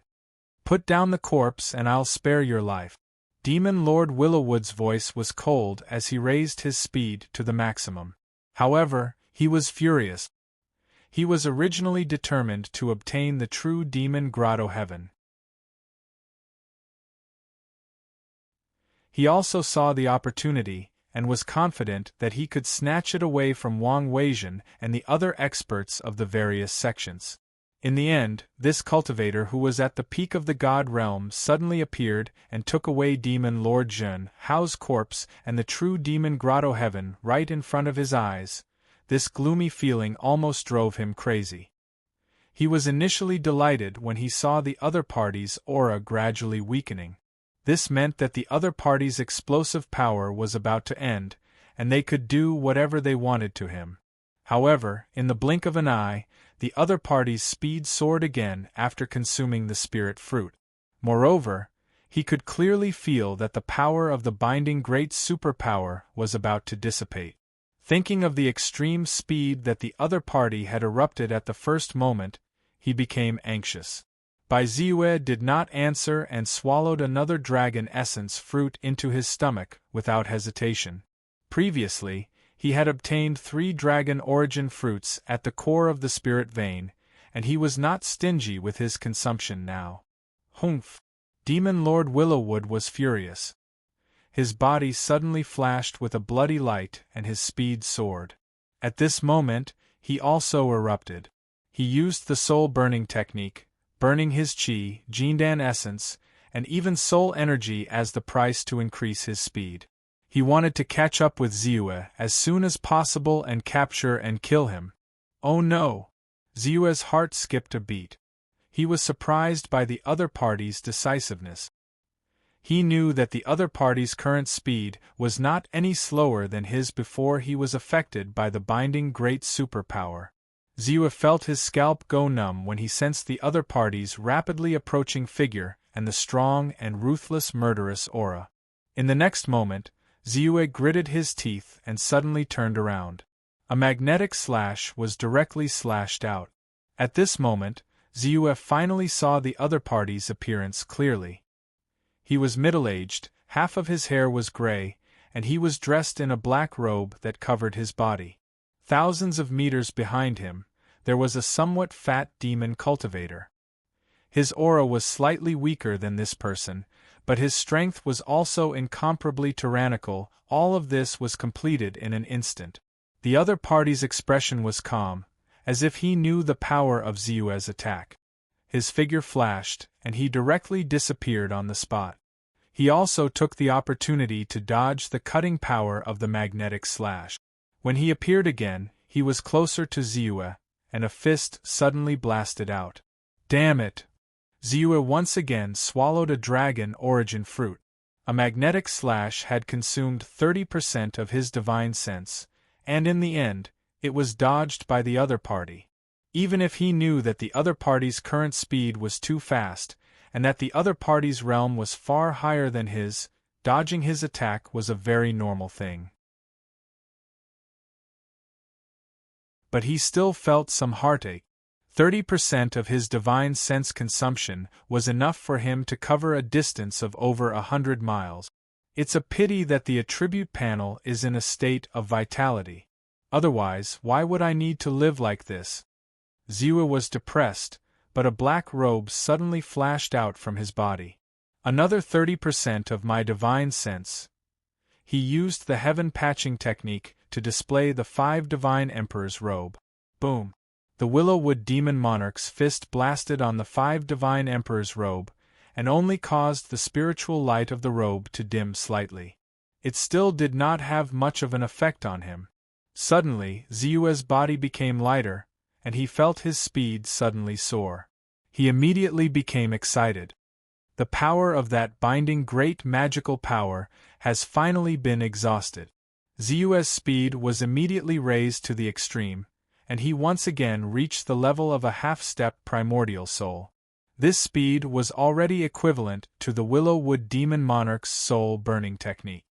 Put down the corpse and I'll spare your life. Demon Lord Willowwood's voice was cold as he raised his speed to the maximum. However, he was furious. He was originally determined to obtain the true Demon Grotto Heaven. He also saw the opportunity, and was confident that he could snatch it away from Wang Weijin and the other experts of the various sections. In the end, this cultivator who was at the peak of the God realm suddenly appeared and took away Demon Lord Zhen Hao's corpse and the true Demon Grotto Heaven right in front of his eyes. This gloomy feeling almost drove him crazy. He was initially delighted when he saw the other party's aura gradually weakening. This meant that the other party's explosive power was about to end, and they could do whatever they wanted to him. However, in the blink of an eye, the other party's speed soared again after consuming the spirit fruit. Moreover, he could clearly feel that the power of the binding great superpower was about to dissipate. Thinking of the extreme speed that the other party had erupted at the first moment, he became anxious. Bai Ziyue did not answer and swallowed another dragon essence fruit into his stomach without hesitation. Previously, he had obtained 3 dragon origin fruits at the core of the spirit vein, and he was not stingy with his consumption now. Humph! Demon Lord Willowwood was furious. His body suddenly flashed with a bloody light and his speed soared. At this moment, he also erupted. He used the soul-burning technique, burning his qi, Jindan essence, and even soul energy as the price to increase his speed. He wanted to catch up with Ziyue as soon as possible and capture and kill him. Oh no! Ziyue's heart skipped a beat. He was surprised by the other party's decisiveness. He knew that the other party's current speed was not any slower than his before he was affected by the binding great superpower. Ziyue felt his scalp go numb when he sensed the other party's rapidly approaching figure and the strong and ruthless murderous aura. In the next moment, Ziyue gritted his teeth and suddenly turned around. A magnetic slash was directly slashed out. At this moment, Ziyue finally saw the other party's appearance clearly. He was middle-aged, half of his hair was gray, and he was dressed in a black robe that covered his body. Thousands of meters behind him, there was a somewhat fat demon cultivator. His aura was slightly weaker than this person, but his strength was also incomparably tyrannical. All of this was completed in an instant. The other party's expression was calm, as if he knew the power of Ziyue's attack. His figure flashed, and he directly disappeared on the spot. He also took the opportunity to dodge the cutting power of the magnetic slash. When he appeared again, he was closer to Ziyue, and a fist suddenly blasted out. Damn it! Ziyue once again swallowed a dragon origin fruit. A magnetic slash had consumed 30% of his divine sense, and in the end, it was dodged by the other party. Even if he knew that the other party's current speed was too fast, and that the other party's realm was far higher than his, dodging his attack was a very normal thing. But he still felt some heartache. 30% of his divine sense consumption was enough for him to cover a distance of over 100 miles. It's a pity that the attribute panel is in a state of vitality. Otherwise, why would I need to live like this? Ziyue was depressed, but a black robe suddenly flashed out from his body. Another 30% of my divine sense. He used the heaven patching technique to display the 5 divine emperor's robe. Boom! The Willowwood demon monarch's fist blasted on the 5 divine emperor's robe, and only caused the spiritual light of the robe to dim slightly. It still did not have much of an effect on him. Suddenly, Ziyue's body became lighter, and he felt his speed suddenly soar. He immediately became excited. The power of that binding great magical power has finally been exhausted. Ziyue's speed was immediately raised to the extreme, and he once again reached the level of a half-step primordial soul. This speed was already equivalent to the Willowwood demon monarch's soul burning technique.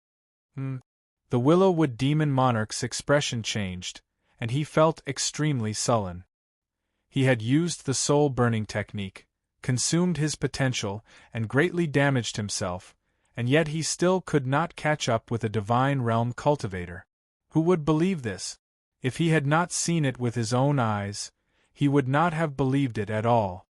The Willowwood demon monarch's expression changed, and he felt extremely sullen. He had used the soul-burning technique, consumed his potential, and greatly damaged himself, and yet he still could not catch up with a divine realm cultivator. Who would believe this? If he had not seen it with his own eyes, he would not have believed it at all.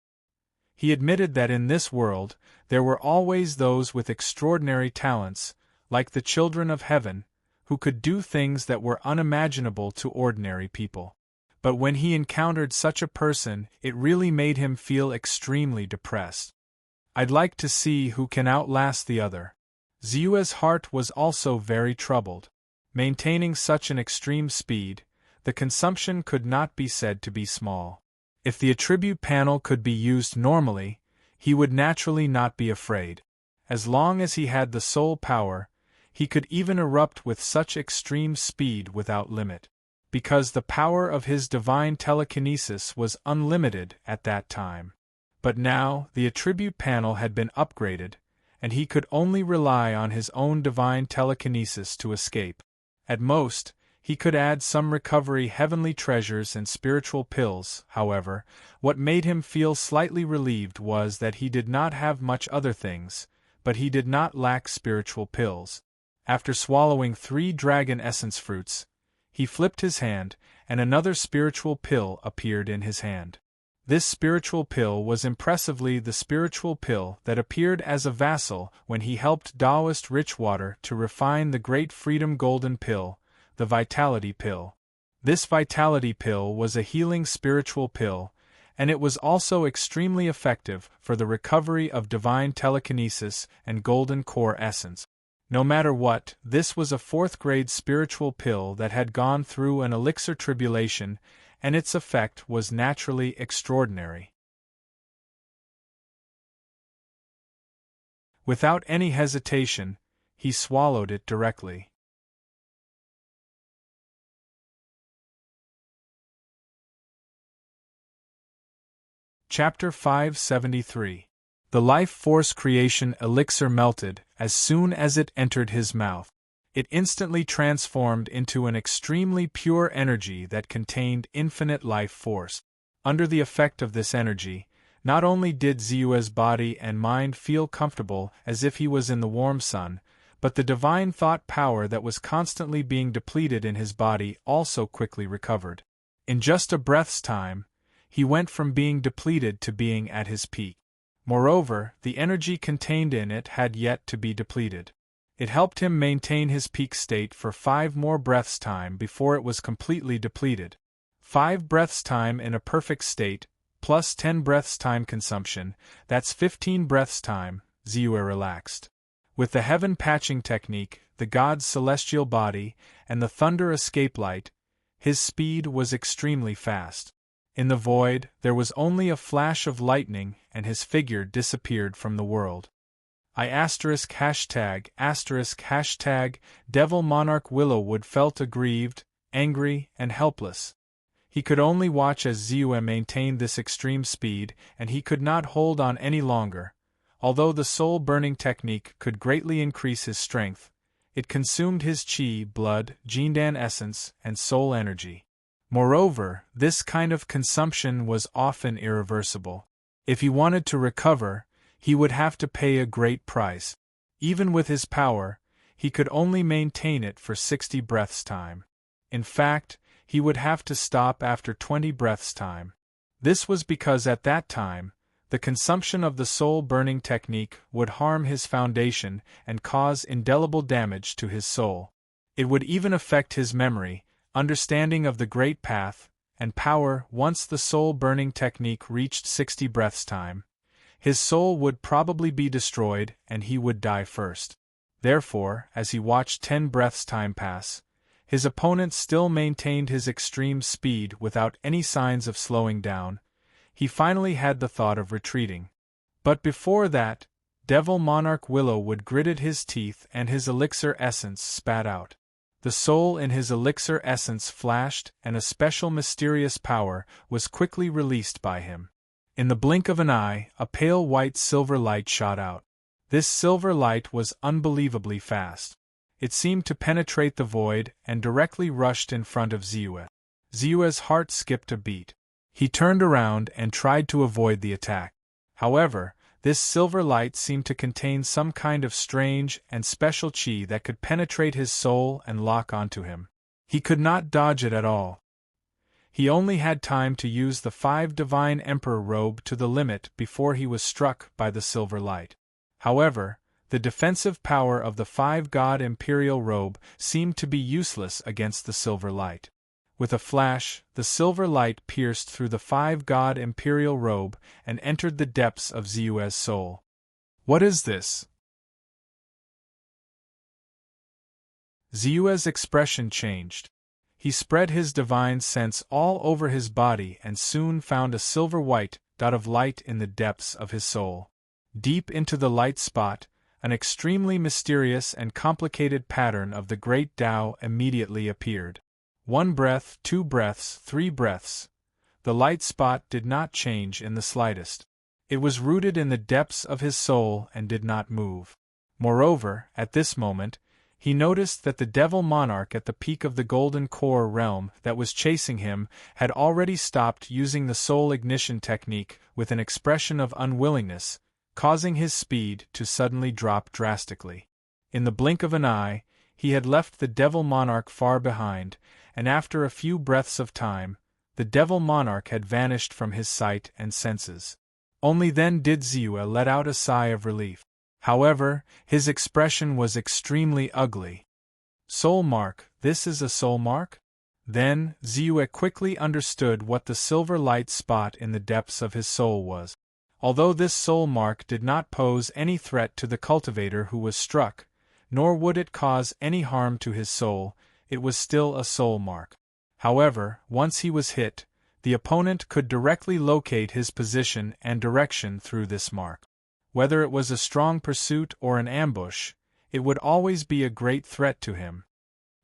He admitted that in this world, there were always those with extraordinary talents, like the children of heaven, who could do things that were unimaginable to ordinary people. But when he encountered such a person, it really made him feel extremely depressed. I'd like to see who can outlast the other. Ziyue's heart was also very troubled. Maintaining such an extreme speed, the consumption could not be said to be small. If the attribute panel could be used normally, he would naturally not be afraid. As long as he had the soul power, he could even erupt with such extreme speed without limit, because the power of his divine telekinesis was unlimited at that time. But now, the attribute panel had been upgraded, and he could only rely on his own divine telekinesis to escape. At most, he could add some recovery heavenly treasures and spiritual pills. However, what made him feel slightly relieved was that he did not have much other things, but he did not lack spiritual pills. After swallowing 3 dragon essence fruits, he flipped his hand, and another spiritual pill appeared in his hand. This spiritual pill was impressively the spiritual pill that appeared as a vassal when he helped Taoist Richwater to refine the Great Freedom Golden Pill, the Vitality Pill. This Vitality Pill was a healing spiritual pill, and it was also extremely effective for the recovery of divine telekinesis and golden core essence. No matter what, this was a fourth-grade spiritual pill that had gone through an elixir tribulation, and its effect was naturally extraordinary. Without any hesitation, he swallowed it directly. Chapter 573. The life force creation elixir melted as soon as it entered his mouth. It instantly transformed into an extremely pure energy that contained infinite life force. Under the effect of this energy, not only did Ziyue's body and mind feel comfortable as if he was in the warm sun, but the divine thought power that was constantly being depleted in his body also quickly recovered. In just a breath's time, he went from being depleted to being at his peak. Moreover, the energy contained in it had yet to be depleted. It helped him maintain his peak state for 5 more breaths' time before it was completely depleted. 5 breaths' time in a perfect state, plus 10 breaths' time consumption, that's 15 breaths' time, Ziyue relaxed. With the heaven patching technique, the god's celestial body, and the thunder escape light, his speed was extremely fast. In the void, there was only a flash of lightning and his figure disappeared from the world. Devil Monarch Willowwood felt aggrieved, angry, and helpless. He could only watch as Ziyue maintained this extreme speed, and he could not hold on any longer. Although the soul-burning technique could greatly increase his strength, it consumed his qi, blood, jindan essence, and soul energy. Moreover, this kind of consumption was often irreversible. If he wanted to recover, he would have to pay a great price. Even with his power, he could only maintain it for 60 breaths' time. In fact, he would have to stop after 20 breaths' time. This was because at that time, the consumption of the soul-burning technique would harm his foundation and cause indelible damage to his soul. It would even affect his memory, understanding of the great path, and power. Once the soul-burning technique reached 60 breaths' time, his soul would probably be destroyed and he would die first. Therefore, as he watched 10 breaths' time pass, his opponent still maintained his extreme speed without any signs of slowing down. He finally had the thought of retreating. But before that, Devil Monarch Willowwood gritted his teeth and his elixir essence spat out. The soul in his elixir essence flashed, and a special mysterious power was quickly released by him. In the blink of an eye, a pale white silver light shot out. This silver light was unbelievably fast. It seemed to penetrate the void and directly rushed in front of Ziyue. Ziyue's heart skipped a beat. He turned around and tried to avoid the attack. However, this silver light seemed to contain some kind of strange and special qi that could penetrate his soul and lock onto him. He could not dodge it at all. He only had time to use the 5 Divine Emperor robe to the limit before he was struck by the silver light. However, the defensive power of the 5 God Imperial robe seemed to be useless against the silver light. With a flash, the silver light pierced through the 5 God Imperial robe and entered the depths of Ziyue's soul. What is this? Ziyue's expression changed. He spread his divine sense all over his body and soon found a silver-white dot of light in the depths of his soul. Deep into the light spot, an extremely mysterious and complicated pattern of the great Tao immediately appeared. 1 breath, 2 breaths, 3 breaths. The light spot did not change in the slightest. It was rooted in the depths of his soul and did not move. Moreover, at this moment, he noticed that the Devil Monarch at the peak of the Golden Core realm that was chasing him had already stopped using the soul ignition technique with an expression of unwillingness, causing his speed to suddenly drop drastically. In the blink of an eye, he had left the Devil Monarch far behind, and after a few breaths of time, the Devil Monarch had vanished from his sight and senses. Only then did Ziyue let out a sigh of relief. However, his expression was extremely ugly. Soul mark, this is a soul mark? Then, Ziyue quickly understood what the silver light spot in the depths of his soul was. Although this soul mark did not pose any threat to the cultivator who was struck, nor would it cause any harm to his soul. It was still a soul mark. However, once he was hit, the opponent could directly locate his position and direction through this mark. Whether it was a strong pursuit or an ambush, it would always be a great threat to him.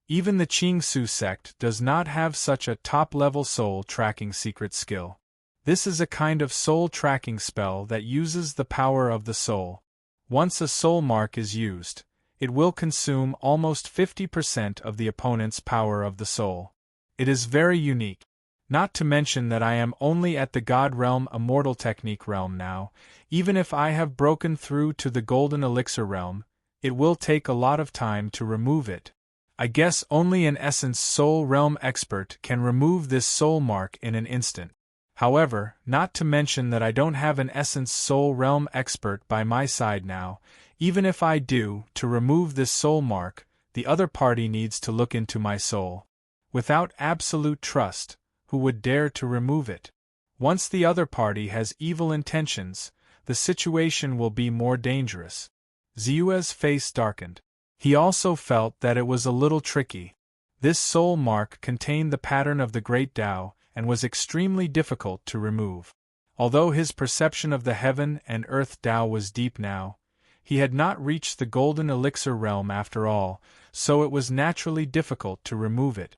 Even the Qingsu sect does not have such a top-level soul-tracking secret skill. This is a kind of soul-tracking spell that uses the power of the soul. Once a soul mark is used, it will consume almost 50% of the opponent's power of the soul. It is very unique. Not to mention that I am only at the God realm immortal technique realm now. Even if I have broken through to the golden elixir realm, it will take a lot of time to remove it. I guess only an essence soul realm expert can remove this soul mark in an instant. However, not to mention that I don't have an essence soul realm expert by my side now. Even if I do, to remove this soul mark, the other party needs to look into my soul. Without absolute trust, who would dare to remove it? Once the other party has evil intentions, the situation will be more dangerous. Xiu's face darkened. He also felt that it was a little tricky. This soul mark contained the pattern of the Great Tao, and was extremely difficult to remove. Although his perception of the heaven and earth Tao was deep now, he had not reached the golden elixir realm after all, so it was naturally difficult to remove it.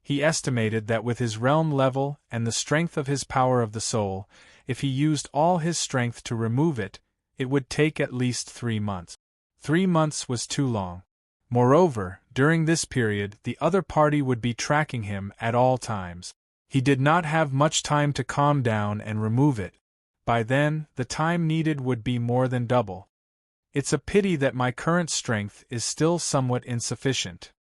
He estimated that with his realm level and the strength of his power of the soul, if he used all his strength to remove it, it would take at least 3 months. 3 months was too long. Moreover, during this period the other party would be tracking him at all times. He did not have much time to calm down and remove it. By then, the time needed would be more than double. It's a pity that my current strength is still somewhat insufficient.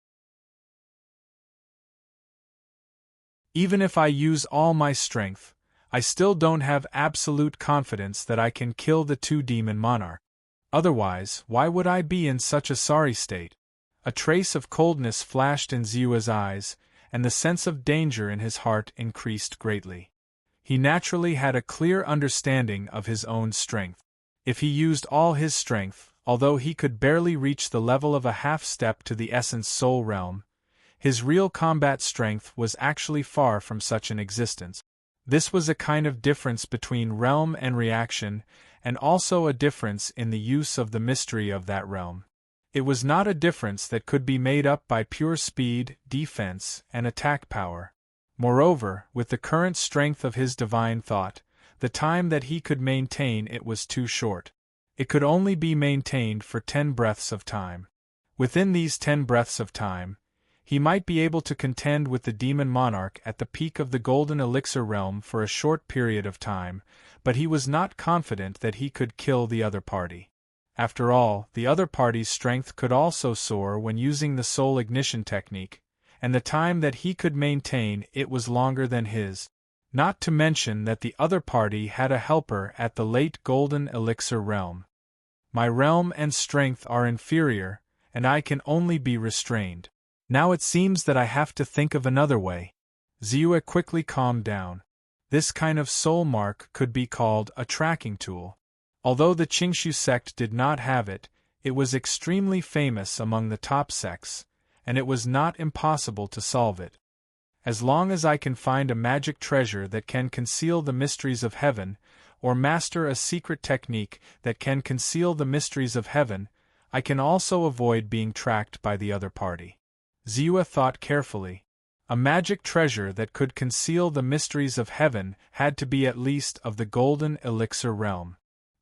Even if I use all my strength, I still don't have absolute confidence that I can kill the 2 demon monarchs. Otherwise, why would I be in such a sorry state? A trace of coldness flashed in Xiu's eyes, and the sense of danger in his heart increased greatly. He naturally had a clear understanding of his own strength. If he used all his strength, although he could barely reach the level of a half-step to the essence soul realm, his real combat strength was actually far from such an existence. This was a kind of difference between realm and reaction, and also a difference in the use of the mystery of that realm. It was not a difference that could be made up by pure speed, defense, and attack power. Moreover, with the current strength of his divine thought, the time that he could maintain it was too short. It could only be maintained for 10 breaths of time. Within these 10 breaths of time, he might be able to contend with the demon monarch at the peak of the golden elixir realm for a short period of time, but he was not confident that he could kill the other party. After all, the other party's strength could also soar when using the soul ignition technique, and the time that he could maintain it was longer than his. Not to mention that the other party had a helper at the late golden elixir realm. My realm and strength are inferior, and I can only be restrained. Now it seems that I have to think of another way. Xiu quickly calmed down. This kind of soul mark could be called a tracking tool. Although the Qingshu sect did not have it, it was extremely famous among the top sects, and it was not impossible to solve it. As long as I can find a magic treasure that can conceal the mysteries of heaven, or master a secret technique that can conceal the mysteries of heaven, I can also avoid being tracked by the other party. Xiu thought carefully. A magic treasure that could conceal the mysteries of heaven had to be at least of the golden elixir realm.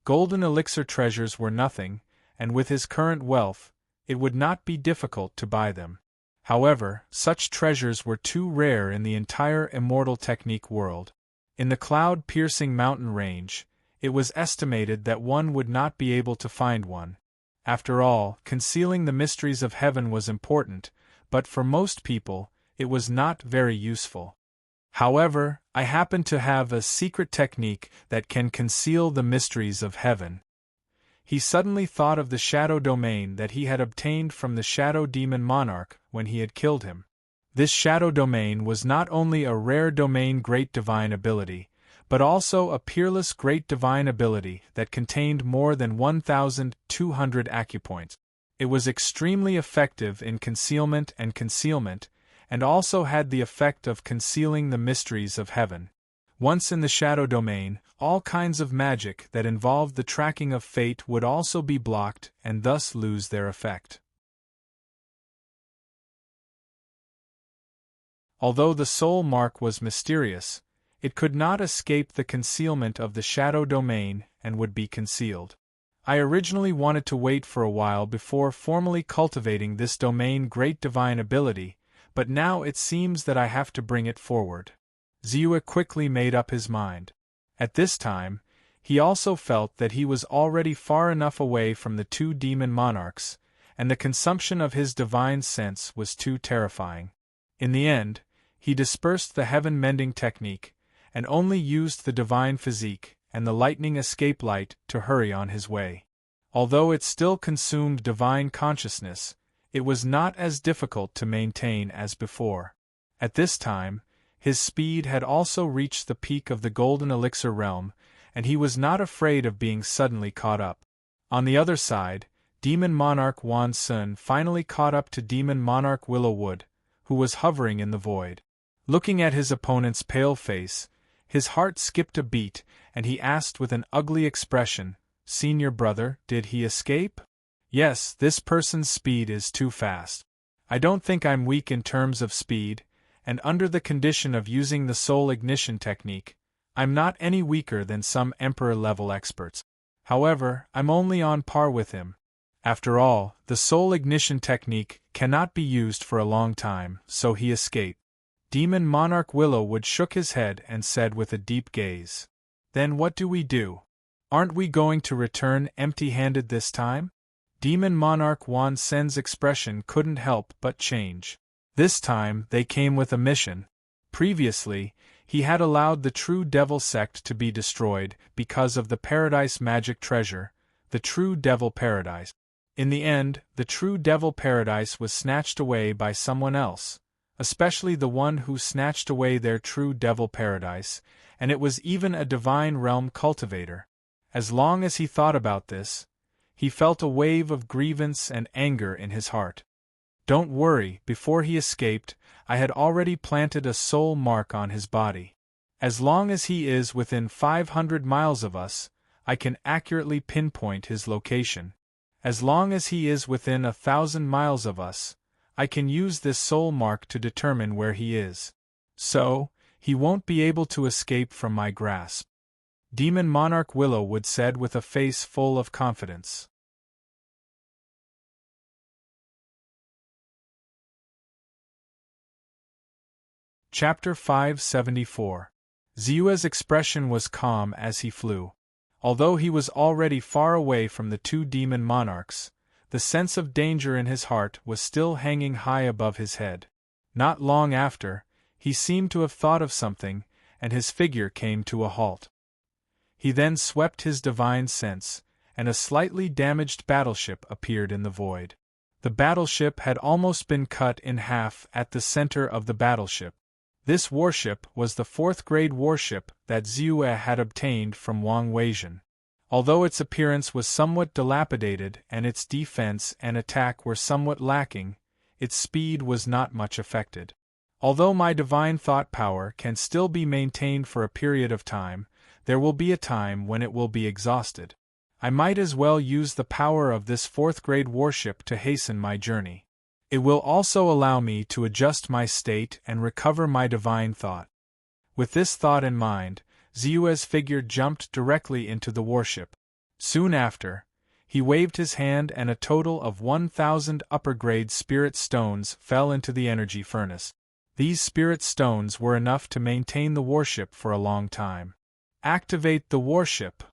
Golden elixir treasures were nothing, and with his current wealth, it would not be difficult to buy them. However, such treasures were too rare in the entire immortal technique world. In the cloud-piercing mountain range, it was estimated that one would not be able to find one. After all, concealing the mysteries of heaven was important, but for most people, it was not very useful. However, I happen to have a secret technique that can conceal the mysteries of heaven. He suddenly thought of the shadow domain that he had obtained from the shadow demon monarch when he had killed him. This shadow domain was not only a rare domain great divine ability, but also a peerless great divine ability that contained more than 1,200 acupoints. It was extremely effective in concealment, and also had the effect of concealing the mysteries of heaven. Once in the shadow domain, all kinds of magic that involved the tracking of fate would also be blocked and thus lose their effect. Although the soul mark was mysterious, it could not escape the concealment of the shadow domain and would be concealed. I originally wanted to wait for a while before formally cultivating this domain great divine ability, but now it seems that I have to bring it forward. Ziyue quickly made up his mind. At this time, he also felt that he was already far enough away from the two demon monarchs, and the consumption of his divine sense was too terrifying. In the end, he dispersed the heaven-mending technique, and only used the divine physique and the lightning escape light to hurry on his way. Although it still consumed divine consciousness, it was not as difficult to maintain as before. At this time, his speed had also reached the peak of the golden elixir realm, and he was not afraid of being suddenly caught up. On the other side, Demon Monarch Wan Sun finally caught up to Demon Monarch Willowwood, who was hovering in the void. Looking at his opponent's pale face, his heart skipped a beat, and he asked with an ugly expression, "Senior brother, did he escape?" "Yes, this person's speed is too fast. I don't think I'm weak in terms of speed, and under the condition of using the soul ignition technique, I'm not any weaker than some emperor-level experts. However, I'm only on par with him. After all, the soul ignition technique cannot be used for a long time, so he escaped." Demon Monarch Willowwood shook his head and said with a deep gaze, "Then what do we do? Aren't we going to return empty-handed this time?" Demon Monarch Wan Sen's expression couldn't help but change. This time they came with a mission. Previously, he had allowed the true devil sect to be destroyed because of the paradise magic treasure, the true devil paradise. In the end, the true devil paradise was snatched away by someone else, especially the one who snatched away their true devil paradise, and it was even a divine realm cultivator. As long as he thought about this, he felt a wave of grievance and anger in his heart. Don't worry, before he escaped, I had already planted a soul mark on his body. As long as he is within 500 miles of us, I can accurately pinpoint his location. As long as he is within 1,000 miles of us, I can use this soul mark to determine where he is. So, he won't be able to escape from my grasp. Demon Monarch Willowwood said with a face full of confidence. Chapter 574. Ziyue's expression was calm as he flew. Although he was already far away from the two demon monarchs, the sense of danger in his heart was still hanging high above his head. Not long after, he seemed to have thought of something, and his figure came to a halt. He then swept his divine sense, and a slightly damaged battleship appeared in the void. The battleship had almost been cut in half at the center of the battleship. This warship was the fourth-grade warship that Ziyue had obtained from Wang Weijun. Although its appearance was somewhat dilapidated and its defense and attack were somewhat lacking, its speed was not much affected. Although my divine thought power can still be maintained for a period of time, there will be a time when it will be exhausted. I might as well use the power of this fourth-grade warship to hasten my journey. It will also allow me to adjust my state and recover my divine thought. With this thought in mind, Ziyue's figure jumped directly into the warship. Soon after, he waved his hand and a total of 1,000 upper-grade spirit stones fell into the energy furnace. These spirit stones were enough to maintain the warship for a long time. Activate the warship!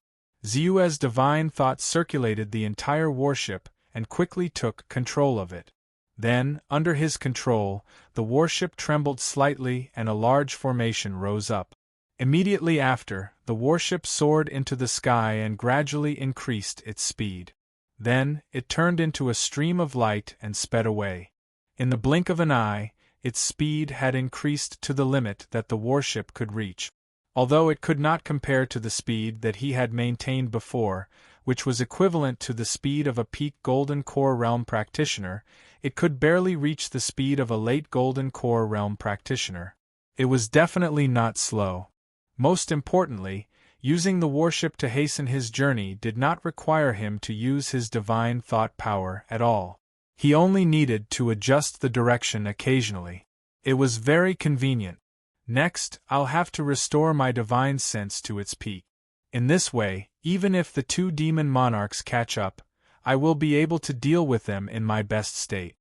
Ziyue's divine thought circulated the entire warship and quickly took control of it. Then, under his control, the warship trembled slightly and a large formation rose up. Immediately after, the warship soared into the sky and gradually increased its speed. Then, it turned into a stream of light and sped away. In the blink of an eye, its speed had increased to the limit that the warship could reach. Although it could not compare to the speed that he had maintained before, which was equivalent to the speed of a peak Golden Core Realm practitioner, it could barely reach the speed of a late Golden Core Realm practitioner. It was definitely not slow. Most importantly, using the warship to hasten his journey did not require him to use his divine thought power at all. He only needed to adjust the direction occasionally. It was very convenient. Next, I'll have to restore my divine sense to its peak. In this way, even if the two demon monarchs catch up, I will be able to deal with them in my best state.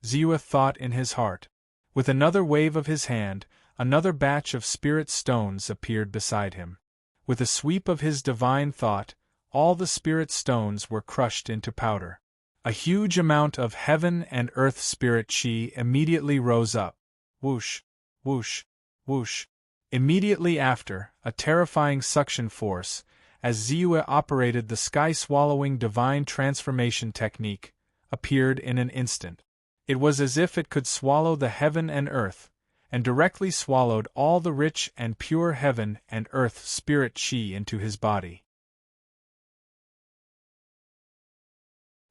Ziwa thought in his heart. With another wave of his hand, another batch of spirit stones appeared beside him. With a sweep of his divine thought, all the spirit stones were crushed into powder. A huge amount of heaven and earth spirit chi immediately rose up. Whoosh, whoosh, whoosh. Immediately after, a terrifying suction force, as Ziwa operated the sky-swallowing divine transformation technique, appeared in an instant. It was as if it could swallow the heaven and earth, and directly swallowed all the rich and pure heaven and earth spirit chi into his body.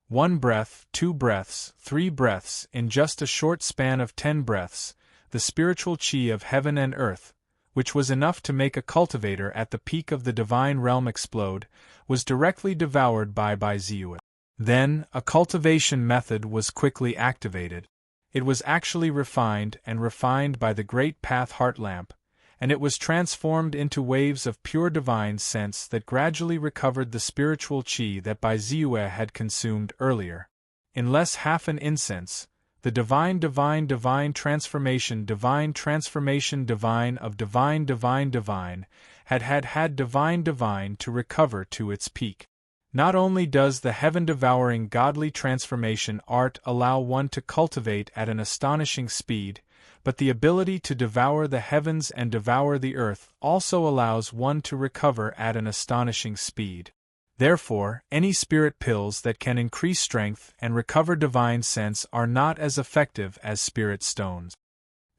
1 breath, 2 breaths, 3 breaths, in just a short span of 10 breaths, the spiritual chi of heaven and earth, which was enough to make a cultivator at the peak of the divine realm explode, was directly devoured by Ziwa. Then, a cultivation method was quickly activated. It was actually refined by the great path heart lamp, and it was transformed into waves of pure divine sense that gradually recovered the spiritual chi that Ziwa had consumed earlier. In less half an incense, the divine transformation divine of divine had divine to recover to its peak. Not only does the heaven-devouring godly transformation art allow one to cultivate at an astonishing speed, but the ability to devour the heavens and devour the earth also allows one to recover at an astonishing speed. Therefore, any spirit pills that can increase strength and recover divine sense are not as effective as spirit stones.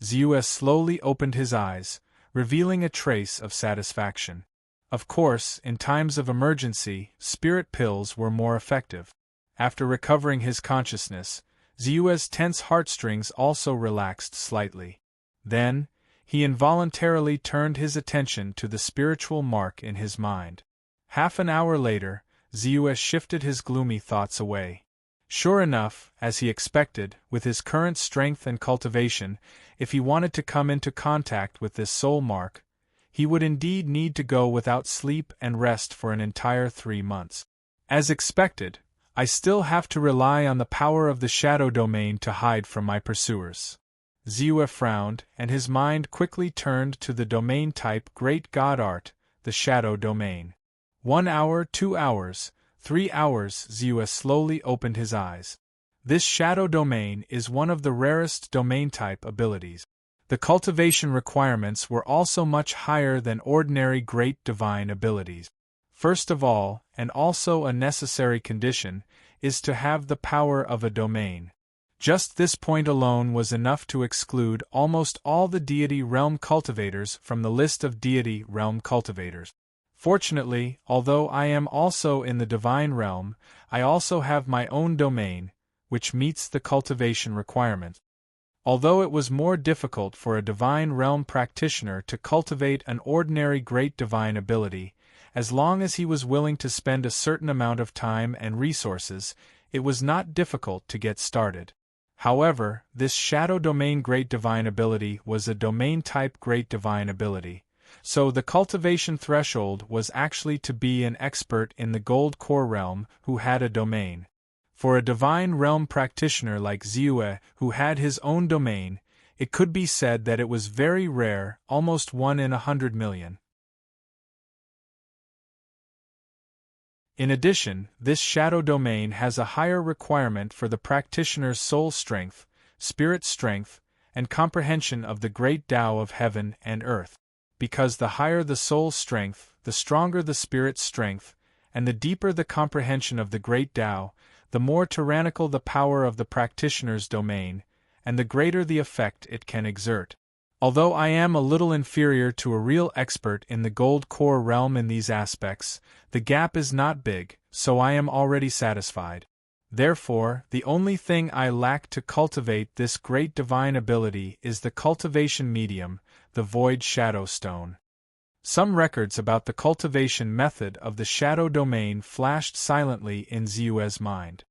Ziwa slowly opened his eyes, revealing a trace of satisfaction. Of course, in times of emergency, spirit pills were more effective. After recovering his consciousness, Ziwa's tense heartstrings also relaxed slightly. Then, he involuntarily turned his attention to the spiritual mark in his mind. Half an hour later, Ziwa shifted his gloomy thoughts away. Sure enough, as he expected, with his current strength and cultivation, if he wanted to come into contact with this soul mark, he would indeed need to go without sleep and rest for an entire 3 months. As expected, I still have to rely on the power of the shadow domain to hide from my pursuers. Ziwa frowned, and his mind quickly turned to the domain type Great God Art, the shadow domain. 1 hour, 2 hours, 3 hours. Ziwa slowly opened his eyes. This shadow domain is one of the rarest domain type abilities. The cultivation requirements were also much higher than ordinary great divine abilities. First of all, and also a necessary condition, is to have the power of a domain. Just this point alone was enough to exclude almost all the deity realm cultivators from the list of deity realm cultivators. Fortunately, although I am also in the divine realm, I also have my own domain, which meets the cultivation requirement. Although it was more difficult for a divine realm practitioner to cultivate an ordinary great divine ability, as long as he was willing to spend a certain amount of time and resources, it was not difficult to get started. However, this shadow domain great divine ability was a domain type great divine ability. So the cultivation threshold was actually to be an expert in the gold core realm who had a domain. For a divine realm practitioner like Ziwa who had his own domain, it could be said that it was very rare, almost 1 in 100 million. In addition, this shadow domain has a higher requirement for the practitioner's soul strength, spirit strength, and comprehension of the great Tao of heaven and earth. Because the higher the soul strength, the stronger the spirit strength, and the deeper the comprehension of the great Tao, the more tyrannical the power of the practitioner's domain, and the greater the effect it can exert. Although I am a little inferior to a real expert in the gold core realm in these aspects, the gap is not big, so I am already satisfied. Therefore, the only thing I lack to cultivate this great divine ability is the cultivation medium, the Void Shadow Stone. Some records about the cultivation method of the shadow domain flashed silently in Ziyue's mind.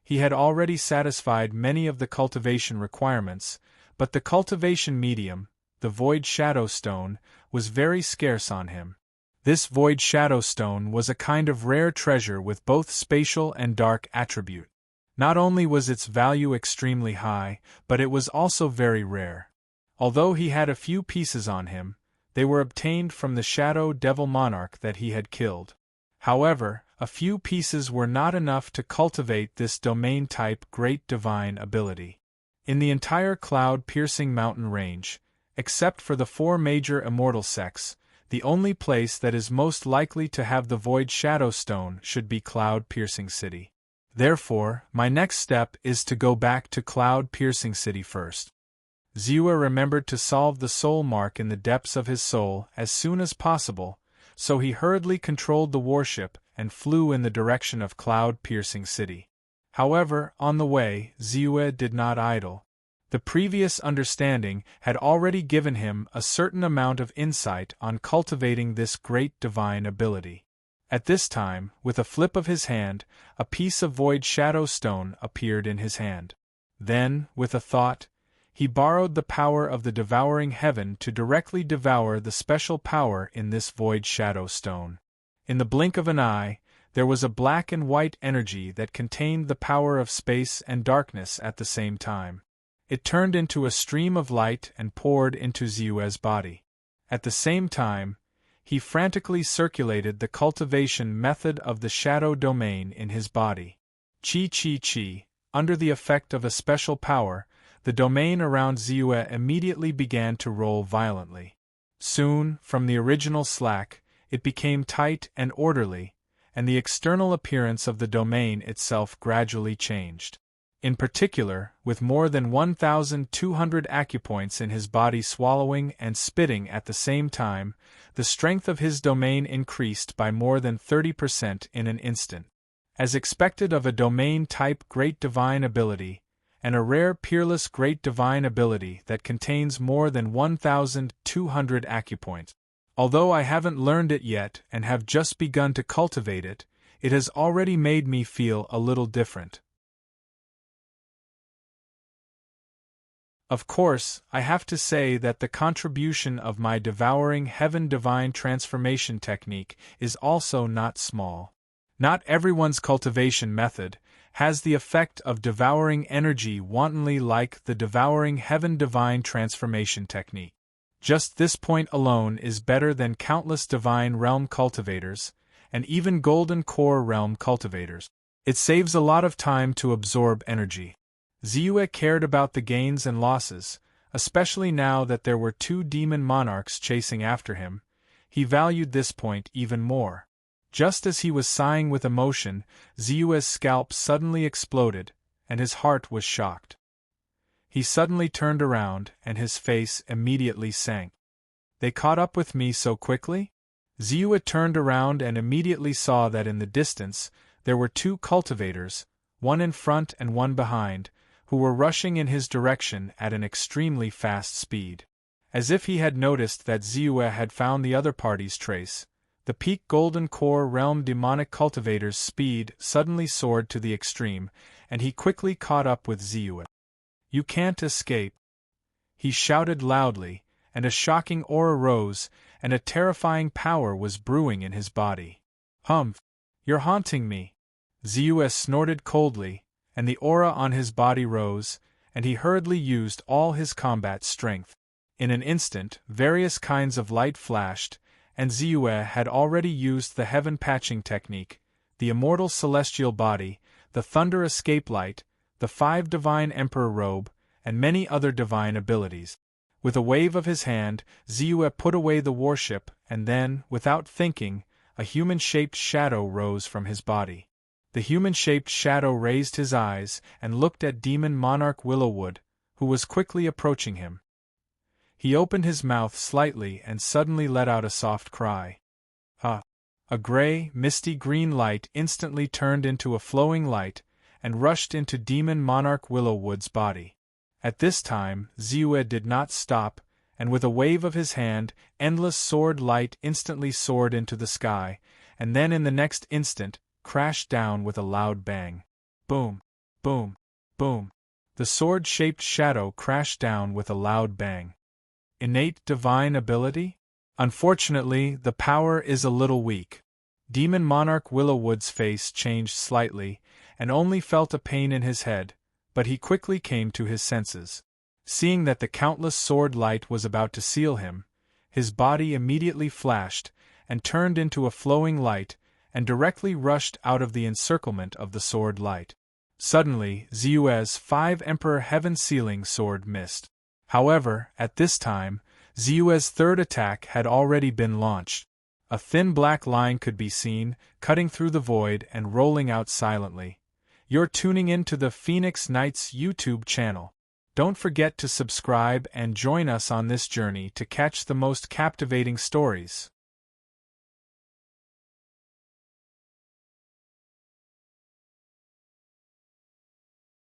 He had already satisfied many of the cultivation requirements, but the cultivation medium, the Void Shadow Stone, was very scarce on him. This Void Shadow Stone was a kind of rare treasure with both spatial and dark attribute. Not only was its value extremely high, but it was also very rare. Although he had a few pieces on him, they were obtained from the Shadow Devil Monarch that he had killed. However, a few pieces were not enough to cultivate this domain-type great divine ability. In the entire cloud-piercing mountain range, except for the 4 major immortal sects, the only place that is most likely to have the Void Shadow Stone should be Cloud-Piercing City. Therefore, my next step is to go back to Cloud-Piercing City first. Ziyue remembered to solve the soul mark in the depths of his soul as soon as possible, so he hurriedly controlled the warship and flew in the direction of Cloud-Piercing City. However, on the way, Ziyue did not idle. The previous understanding had already given him a certain amount of insight on cultivating this great divine ability. At this time, with a flip of his hand, a piece of Void Shadow Stone appeared in his hand. Then, with a thought, he borrowed the power of the devouring heaven to directly devour the special power in this Void Shadow Stone. In the blink of an eye, there was a black and white energy that contained the power of space and darkness at the same time. It turned into a stream of light and poured into Ziyue's body. At the same time, he frantically circulated the cultivation method of the shadow domain in his body. Chi. Under the effect of a special power, the domain around Ziyue immediately began to roll violently. Soon, from the original slack, it became tight and orderly, and the external appearance of the domain itself gradually changed. In particular, with more than 1,200 acupoints in his body swallowing and spitting at the same time, the strength of his domain increased by more than 30% in an instant. As expected of a domain-type great divine ability, and a rare peerless great divine ability that contains more than 1,200 acupoints. Although I haven't learned it yet and have just begun to cultivate it, it has already made me feel a little different. Of course, I have to say that the contribution of my devouring heaven divine transformation technique is also not small. Not everyone's cultivation method has the effect of devouring energy wantonly like the devouring heaven divine transformation technique. Just this point alone is better than countless divine realm cultivators, and even golden core realm cultivators. It saves a lot of time to absorb energy. Ziyue cared about the gains and losses, especially now that there were 2 demon monarchs chasing after him. He valued this point even more. Just as he was sighing with emotion, Ziyue's scalp suddenly exploded, and his heart was shocked. He suddenly turned around, and his face immediately sank. They caught up with me so quickly? Ziyue turned around and immediately saw that in the distance there were 2 cultivators, one in front and one behind, who were rushing in his direction at an extremely fast speed. As if he had noticed that Ziyue had found the other party's trace, the peak golden core realm demonic cultivator's speed suddenly soared to the extreme, and he quickly caught up with Ziyue. "You can't escape," he shouted loudly, and a shocking aura rose, and a terrifying power was brewing in his body. "Humph! You're haunting me!" Ziyue snorted coldly, and the aura on his body rose, and he hurriedly used all his combat strength. In an instant, various kinds of light flashed, and Ziyue had already used the heaven patching technique, the immortal celestial body, the thunder escape light, the 5 divine emperor robe, and many other divine abilities. With a wave of his hand, Ziyue put away the warship, and then, without thinking, a human-shaped shadow rose from his body. The human-shaped shadow raised his eyes and looked at Demon Monarch Willowwood, who was quickly approaching him. He opened his mouth slightly and suddenly let out a soft cry. A gray, misty green light instantly turned into a flowing light and rushed into Demon Monarch Willowwood's body. At this time, Ziyue did not stop, and with a wave of his hand, endless sword light instantly soared into the sky, and then in the next instant, crashed down with a loud bang. Boom! Boom! Boom! The sword-shaped shadow crashed down with a loud bang. Innate divine ability? Unfortunately, the power is a little weak. Demon Monarch Willowwood's face changed slightly, and only felt a pain in his head, but he quickly came to his senses. Seeing that the countless sword light was about to seal him, his body immediately flashed, and turned into a flowing light, and directly rushed out of the encirclement of the sword light. Suddenly, Ziyue's 5 Emperor Heaven-sealing sword missed. However, at this time, Ziyue's third attack had already been launched. A thin black line could be seen, cutting through the void and rolling out silently. You're tuning in to the Phoenix Knights YouTube channel. Don't forget to subscribe and join us on this journey to catch the most captivating stories.